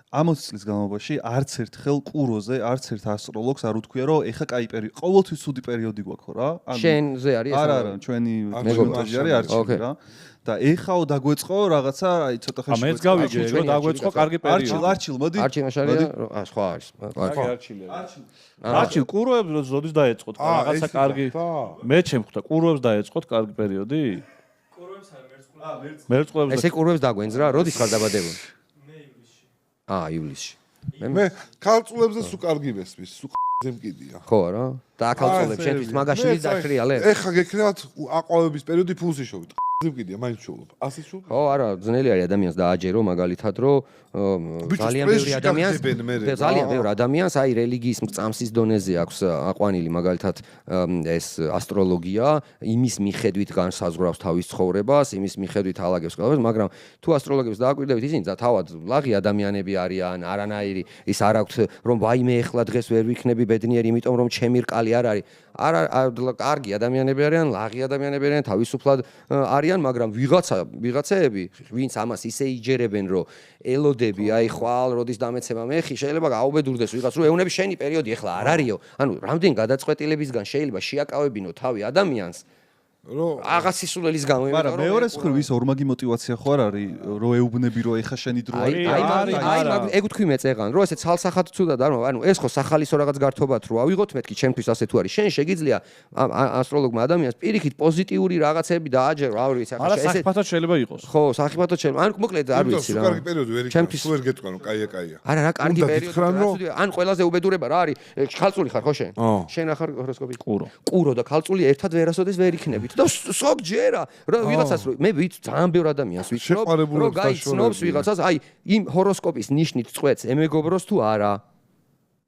ამ 20 წლის განმავლობაში არც ერთხელ კუროზე არც ერთ ასტროლოგს არ უთქვია რომ ეხა კაი პერიოდი ყოველთვის ცუდი პერიოდი გვაქვს ხო რა შენზე არის ეს არა ჩვენი მეგობრები არის არჩილი რა და ეხაო დაგვეწყო რაღაცა აი ცოტა ხანში მეც გავიგე რომ დაგვეწყო კარგი პერიოდი არჩილ მოდი არჩილ სხვა არის არჩილ კუროებს როდის დაეწყოთ რაღაცა კარგი მე ჩემ ხვდა კუროებს დაეწყოთ კარგი პერიოდი კუროებს არ მერწყულებს ესე კუროებს დაგვენძრა როდის ხარ დაბადებული ივლისში. მე ქალწულებზე სულ კარგი მესმის, სულ ზემკიდია. ხო რა? და ქალწულებს შენთვის მაგაში დახრიალე? ეხა გექნებათ აყვავების პერიოდი ფულს იშოვით. ზემკიდია, მაინც შოულობ. ასე შოულობ. ხო, არა, ძნელი არის ადამიანს დააჯერო მაგალითად, რომ ძალიან ბევრი ადამიანს აი რელიგიის მწამსის დონეზე აქვს აყვანილი მაგალითად ეს ასტროლოგია, იმის მიხედვით განსაზღვრავს თავის ცხოვრებას, იმის მიხედვით ალაგებს ყველაფერს, მაგრამ თუ ასტროლოგებს დააკვირდებით, ისინი თავად ლაღი ადამიანები არიან, არანაირი ის არ აქვთ რომ ვაიმე ეხლა დღეს ვერ ვიქნები ბედნიერი, იმიტომ რომ ჩემი რკალი არ არის. არა კარგი ადამიანები არიან, ლაღი ადამიანები არიან, თავისუფლად არიან, მაგრამ ვიღაცეები, ვინც ამას ისე იჯერებენ, რომ ელოდები, აი ხვალ როდის დამეცემა მეხი, შეიძლება გაუბედურდეს ვიღაც, რომ ეუნები შენი პერიოდი ახლა არ არისო. ანუ რამდენი გადაწყვეტილებისგან შეიძლება შეაკავებინო თავი ადამიანს რომ აღარ სისულელის გამო იმიტომ რომ მეორეს მხრივ ის ორმაგი мотиваცია ხო არ არის რომ ეუბნები რომ ეხა შენი დრო არის აი ეგ თქვი მე წეღან რომ ესე ცალსახად ცუდად არ ანუ ეს ხო სახალისო რაღაც გართობათ რო ავიღოთ მეთქი ჩემთვის ასე თუ არის შენ შეგიძლია ასტროლოგმა ადამიანს პირიქით პოზიტიური რაღაცები დააჯერო რა ვიცი ახლა ესე საფათად შეიძლება იყოს ხო საფათად შეიძლება ან მოკლედ არ ვიცი რა კარგი პერიოდი ვერ იქნება ვერ გეტყვი რომ კაია არა რა კარგი პერიოდი ან ყველაზე უბედურება რა არის ხალწული ხარ ხო შენ ახარ ჰოროსკოპი კურო და ხალწული ერთად ვერასოდეს ვერ იქნებით და სოგ ჯერა ვიღაცას მე ვიცი ძალიან ბევრ ადამიანს ვიცნობ რომ გაიცნობს ვიღაცას აი იმ ჰოროსკოპის ნიშნით წვეთს ემეგობროს თუ არა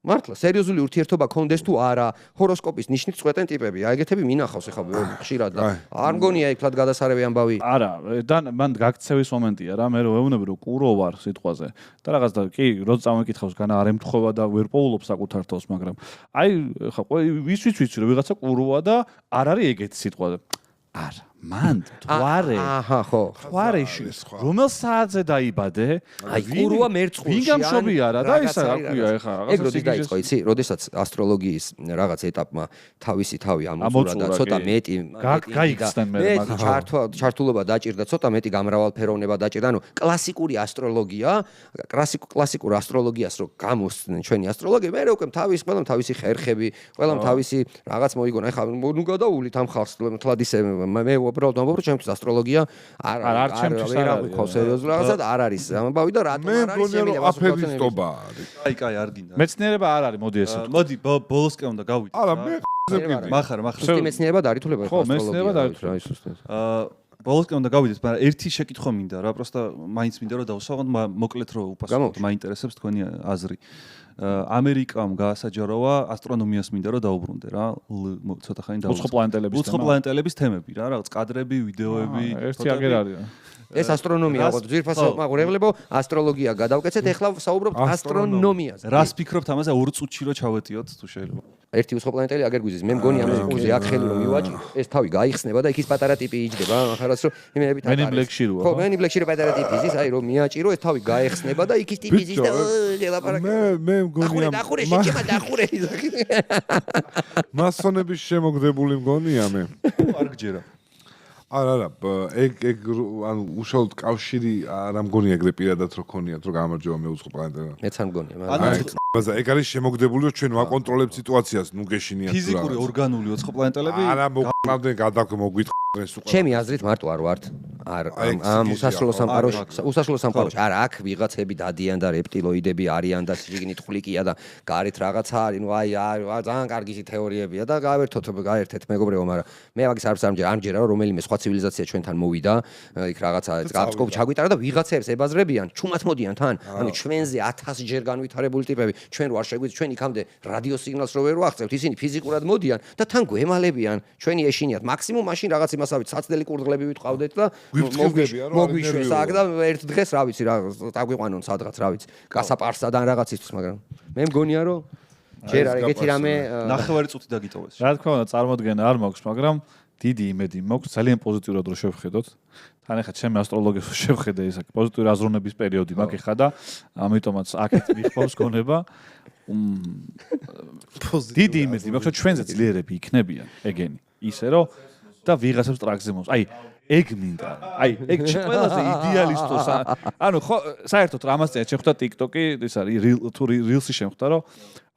მართლა სერიოზული ურთიერთობა კონდეს თუ არა ჰოროსკოპის ნიშნით წვეთენ ტიპები აი ეგეთები მინახავს ეხლა ხშირად და არ მგონია იქ თლად გადასარევი ამბავი არა და მან გაქცევის მომენტია რა მე რო ვეუბნები რომ კურო ვარ სიტყვაზე და რაღაც და კი როცა წამოკითხავს განა არ ემთხოვა და ვერ პოულობს საკუთარ თავს მაგრამ აი ხა ვის ვიცი რომ ვიღაცა კუროა და არ არის ეგეთი სიტყვაზე არა მან თვარე აჰა ხო თვარეში რომელ საათზე დაიბადე აი კუროა მერწყულში ვინ გამშობი არა და ისა რა ქვია ეხა ეგ როდის დაიწყო იცი როდესაც ასტროლოგიის რაღაც ეტაპმა თავისი თავი ამოწურა და ცოტა მეტი გაიქცნენ მე ჩართულობა დაჭირდა ცოტა მეტი გამრავალფეროვნება დაჭირდა ანუ კლასიკური ასტროლოგია კლასიკურ ასტროლოგიას რო გამოსცნენ ჩვენი ასტროლოგები მე უკვე ყველამ თავისი ხერხები ყველამ თავისი რაღაც მოიგონა ეხა ნუ გადაულით ამ ხალხს თლად ისე მე უბრალოდ ამბობ, ჩემთვის ასტროლოგია არ ჩემთვის არ არის სერიოზული რაღაცა არ არის ამბავი და რატომ არ არის შემიძლია აფერისტობა არის. კაი არ გინდა. მეცნიერება არ არის, მოდი ესე. მოდი ბოლოსკენ უნდა გავიდე. არა მე მახარ. სუსტი მეცნიერება დაართულება ხო, მეცნიერება დაართულება ის სუსტი. ბოლოსკენ უნდა გავიდეთ, მაგრამ ერთი შეკითხვა მინდა რა, პროსტა მაინც მინდა რომ დავსვაღოთ, მოკლედ რომ უპასუხოთ, მაინტერესებს თქვენი აზრი. ამერიკამ გაასაჯაროვა ასტრონომიას მინდა რომ დაუბრუნდე რა ცოტა ხანი უცხოპლანეტელების უცხოპლანეტელების თემები რა რაღაც კადრები ვიდეოები ერთი აგერ არის ეს ასტრონომია ხო ძირფასო მაყურებლებო ასტროლოგია გადავკეთეთ ეხლა საუბრობთ ასტრონომიაზე რას ფიქრობთ ამაზე 2 წუთში რომ ჩავეტიოთ თუ შეიძლება ერთი უცხოპლანეტელი აგერ გვიზის მე მგონი ამ კურსზე აქ ხელი რომ მივაჭი ეს თავი გაიხსნება და იქ ის პატარა ტიპი იჯდება ახალაც რომ იმენებით მენი ბლექში როა ხო მენი ბლექში პატარა ტიპი ის აი რომ მიაჭირო ეს თავი გაიხსნება და იქ ის ტიპი ის და ელაპარაკა მე მგონია დახურე შეჭება დახურე მასონების შემოგდებული მგონია მე არ გჯერა არა ეგ ანუ უშუალოდ კავშირი არ მგონია ეგრე პირადად რო ქონიათ რომ გამარჯობა მე უცხოპლანეტელმა მეც არ მგონია მაგრამ ეგ არის შემოგდებული რომ ჩვენ ვაკონტროლებთ სიტუაციას ნუ გეშინიათ ფიზიკური ორგანული უცხოპლანეტელები არა მოგამდენ გადაგმოგვითხენ სულ ჩემი აზრით მარტო არ ვართ ამ უსასრულო სამყაროში არა აქ ვიღაცები დადიან და რეპტილოიდები არიან და შიგნით ხვლიკია და გარეთ რაღაცა არის ნუ აი ძალიან კარგი თეორიებია და გაერთეთ მეგობრებო მაგრამ მე მაგის არც ამჯერა რომ რომელიმე სხვა ცივილიზაცია ჩვენთან მოვიდა იქ რაღაცა გაწყობ ჩაგვიტარა და ვიღაცებს ებაზრებიან ჩუმად მოდიან თან ანუ ჩვენზე 1000 ჯერ განვითარებული ტიპები ჩვენ რო არ შეგვიძლია ჩვენ იქამდე რადიო სიგნალს რო ვერ ვახცევთ ისინი ფიზიკურად მოდიან და თან გვემალებიან ჩვენი ეშინიათ მაქსიმუმ მაშინ რაღაც იმასავით საცდელი კურდღლები ვიტყავდეთ და მოგვიშვეს აქ და ერთ დღეს რა ვიცი რა დაგვიყვანონ სადღაც რა ვიცი გასაპარსადან რაღაცისთვის მაგრამ მე მგონია რომ ჯერ არ ეგეთი რამე ნახევარი წუთი დაგიტოვეს რა თქმა უნდა წარმოდგენა არ მაქვს მაგრამ დიდი იმედი მაქვს ძალიან პოზიტიურად რო შევხედოთ თან ახლა ჩემი ასტროლოგიის შევხედე ის პოზიტიური აზროვნების პერიოდი მაქვს ხა და ამიტომაც აქეთ მიხმობს გონება დიდი იმედი მაქვს რომ ჩვენზე ძლიერები იქნებიან ეგენი ისე რომ და ვიღაცებს ტრაქზე მომს აი ეგ მინდა აი ეგ ყველაზე იდეალისტურს ანუ ხო საერთოდ რამას წინ შეხვდა TikTok-ი ის არის Reels-ი შემხვდა რომ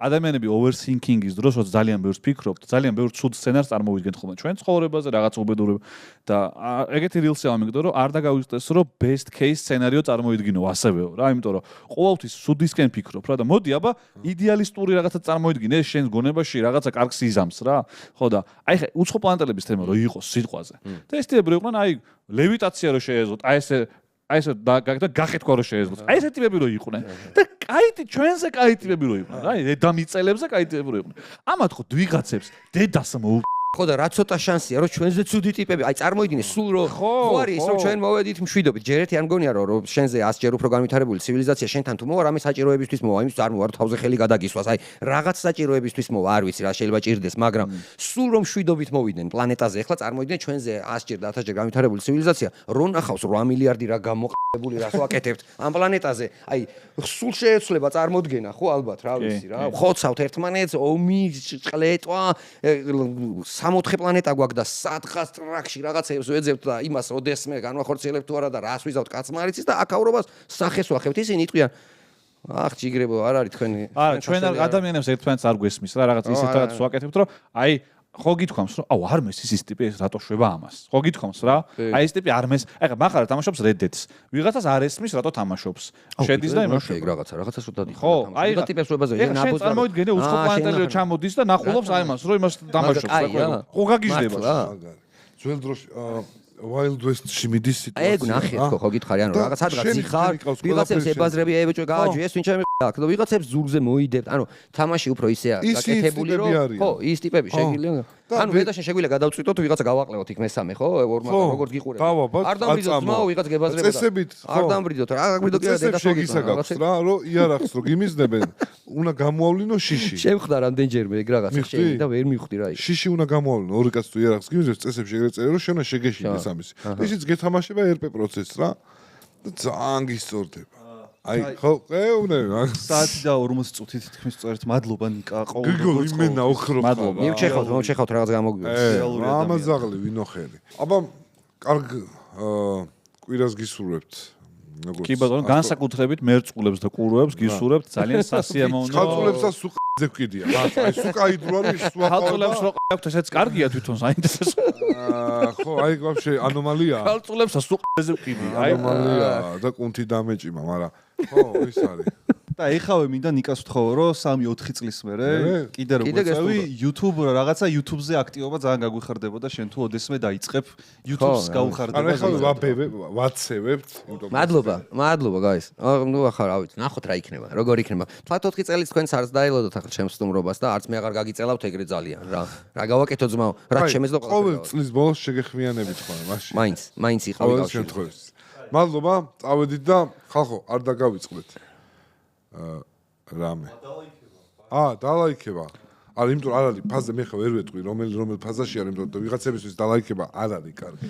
ადამიანები overthinking-ის დროს რო ძალიან ბევრს ფიქრობთ, ძალიან ბევრ ცუდ სცენარს წარმოვიდგენთ ხოლმე ჩვენ ცხოვრებაზე, რაღაც უბედურება და ეგეთი Reels-ი ამიგდო რომ არ დაგავიწყდეს რომ best case სცენარიო წარმოვიდგინო ასევეო რა, იმიტომ რომ ყოველთვის სუდისკენ ფიქრობ რა და მოდი აბა იდეალისტური რაღაცა წარმოვიდგინე შენს გონებაში რაღაცა კარგს იზამს რა. ხო და აი ხე უცხოპლანეტელების თემა რო იყოს სიტყვაზე. და ეს ტიპები იყვნენ აი ლევიტაცია რო შეეძლოთ, აი ეს და გახეთქვა რო შეეძლოთ. აი ეს ტიპები რო იყვნენ. და კაი ჩვენზე კაი ტიპები რო იყვნენ. აი დედამიწელებზე კაი ტიპები რო იყვნენ. ამათ ხო ვიღაცებს დედას ხო და რა ცოტა შანსია რომ ჩვენზე ცუდი ტიპები აი წარმოიდგინე სულ რო ხო არის ის რომ ჩვენ მოვედით მშვიდობით ჯერ ერთი არ მგონია რომ შენზე 100 ჯერ უფრო განვითარებული ცივილიზაცია შენთან თუ მოვა რამე საჭიროებისთვის მოვა იმის არ მოვა რომ თავზე ხელი გადაგისვას აი რაღაც საჭიროებისთვის მოვა არ ვიცი რა შეიძლება ჭირდეს მაგრამ სულ რომ მშვიდობით მოვიდნენ პლანეტაზე ახლა წარმოიდგინე ჩვენზე 100 ჯერ და 1000 ჯერ განვითარებული ცივილიზაცია რო ნახავს 8 მილიარდი რა გამოყებული რას ვაკეთებთ ამ პლანეტაზე აი სულ შეეცვლება წარმოდგენა ხო ალბათ რა ვიცი რა ხოცავთ ერთმანეთს ომი წყლეტვა 64 პლანეტა გვაქვს და სადღაც ტრაქში რაღაცებს ვეძებთ და იმას ოდესმე განვახორციელებთ თუ არა და რას ვიზავთ კაცმა არ იცის და აქაურობას სახეს ვახევთ ისინი იტყვიან ახ ჯიგრებო არ არის თქვენი არა ჩვენ ადამიანებს ერთმანეთს არ გვესმის რა რაღაც ისეთ რაღაცას ვაკეთებთ რომ აი ხო გითქვამს რომ აუ არ მესის ის ტიპი ეს რატო შვება ამას ხო გითქვამს რა აი ეს ტიპი არ მეს ახლა მახარა თამაშობს Reddit-ს ვიღაცას არ ესმის რატო თამაშობს შედის და იმაში რაღაცას რო დადი ხო აი რა ტიპებს შვებაზე ნაბოზი ახლა შენ წარმოიდგინე უცხოპლანეტელი ჩამოდის და ნახულობს აი იმას რომ იმას თამაშობს რა ხო გაგიჟდება ძველ დროში Wild West-ში მიდის სიტუაცია. ეგ ნახე ხო გითხარი, ანუ რაღაც სადღაც იხარ, ვიღაცებს ებაზრები, აი ბიჭო გააჯი, ეს ვინ ჩემი აქ და ვიღაცებს ზურგზე მოიდებთ. ანუ თამაში უფრო ისეა გაკეთებული, რომ ხო, ის ტიპები შეგვიძლია. ანუ მეტაშენ შეგვიძლია გადავწყვიტოთ ვიღაცა გავაყლევოთ იქ მესამე, ხო? როგორც გიყურებთ. არ დამბრიდოთ ძმაო, ვიღაც გებაზრებოდა. წესებით არ დამბრიდოთ რა, აგვიდო კი დედა შეგისაგავს რა, რომ იარაღს რო გიმიზნებენ, უნდა გამოავლინო შიში. შევხდა რამდენჯერმე ეგ რაღაცა შეი და ვერ მივხვდი რა იქ. შიში უნდა გამოავლინო, ორი კაცი თუ იარაღს გიმიზნებს, წესებში ეგრეთ წერია, რომ შენ უნდა შეგეშინდეს ამის. ისიც გეთამაშება RP პროცესს რა. და ძალიან გისწორდება. აი ხო, ეუნე საათი და 40 წუთი თითქმის წვერთ. მადლობა ნიკა, ყოველდღე იმენა ოხრობ. მადლობა. მივჩეხავთ რაღაც გამოგვიოს. ამაზაღლი ვინოხელი. აბა კარგ კვირას გისურვებთ. კი ბატონო, განსაკუთრებით მერწყულებს და ყურუებს გისურვებთ ძალიან სასიამოვნო. ხალწულებსაც სუყზე ვკიდია. აი სუკაიდრო არის სულა. ხალწულებს რო ყავთ ესეც კარგია თვითონ საინტერესო. ხო, აი ვაფშე ანომალია. ხალწულებს სუყზე ვკიდია. ანომალია და კუნთი დამეჭიმა, მაგრამ ხო, ის არის. და ეხავე მინდა ნიკას ვთხოვო, რომ 3-4 წლის მერე კიდე რო გვეწევი YouTube რაღაცა YouTube-ზე აქტივობა ძალიან გაგვიხარდებოდა, შენ თუ ოდესმე დაიწყებ YouTube-ს გაუხარდება. ანუ ეხლა ვაცევებთ, იმიტომ მადლობა guys. ნუ ახლა რა ვიცი, ნახოთ რა იქნება, როგორ იქნება. თქვათ 4 წელი თქვენს არც დაელოდოთ ახლა ჩემს სტუმრობას და არც მე აღარ გაგიწელავთ ეგრე ძალიან რა. რა გავაკეთო ძმაო, რაც შემეძლო ყოველ წლის ბოლოს შეგეხმიანებით ხოლმე მაშინ. მაინც იყავი კავშირი. მადლობა, წავედით და ხალხო, არ დაგავიწყდეთ. რამე. დალაიქება. არა, იმიტომ არ არის ფაზა, მე ხა ვერ ვეტყვი, რომელ ფაზაში არის, იმიტომ ვიღაცებისთვის დალაიქება არ არის კარგი.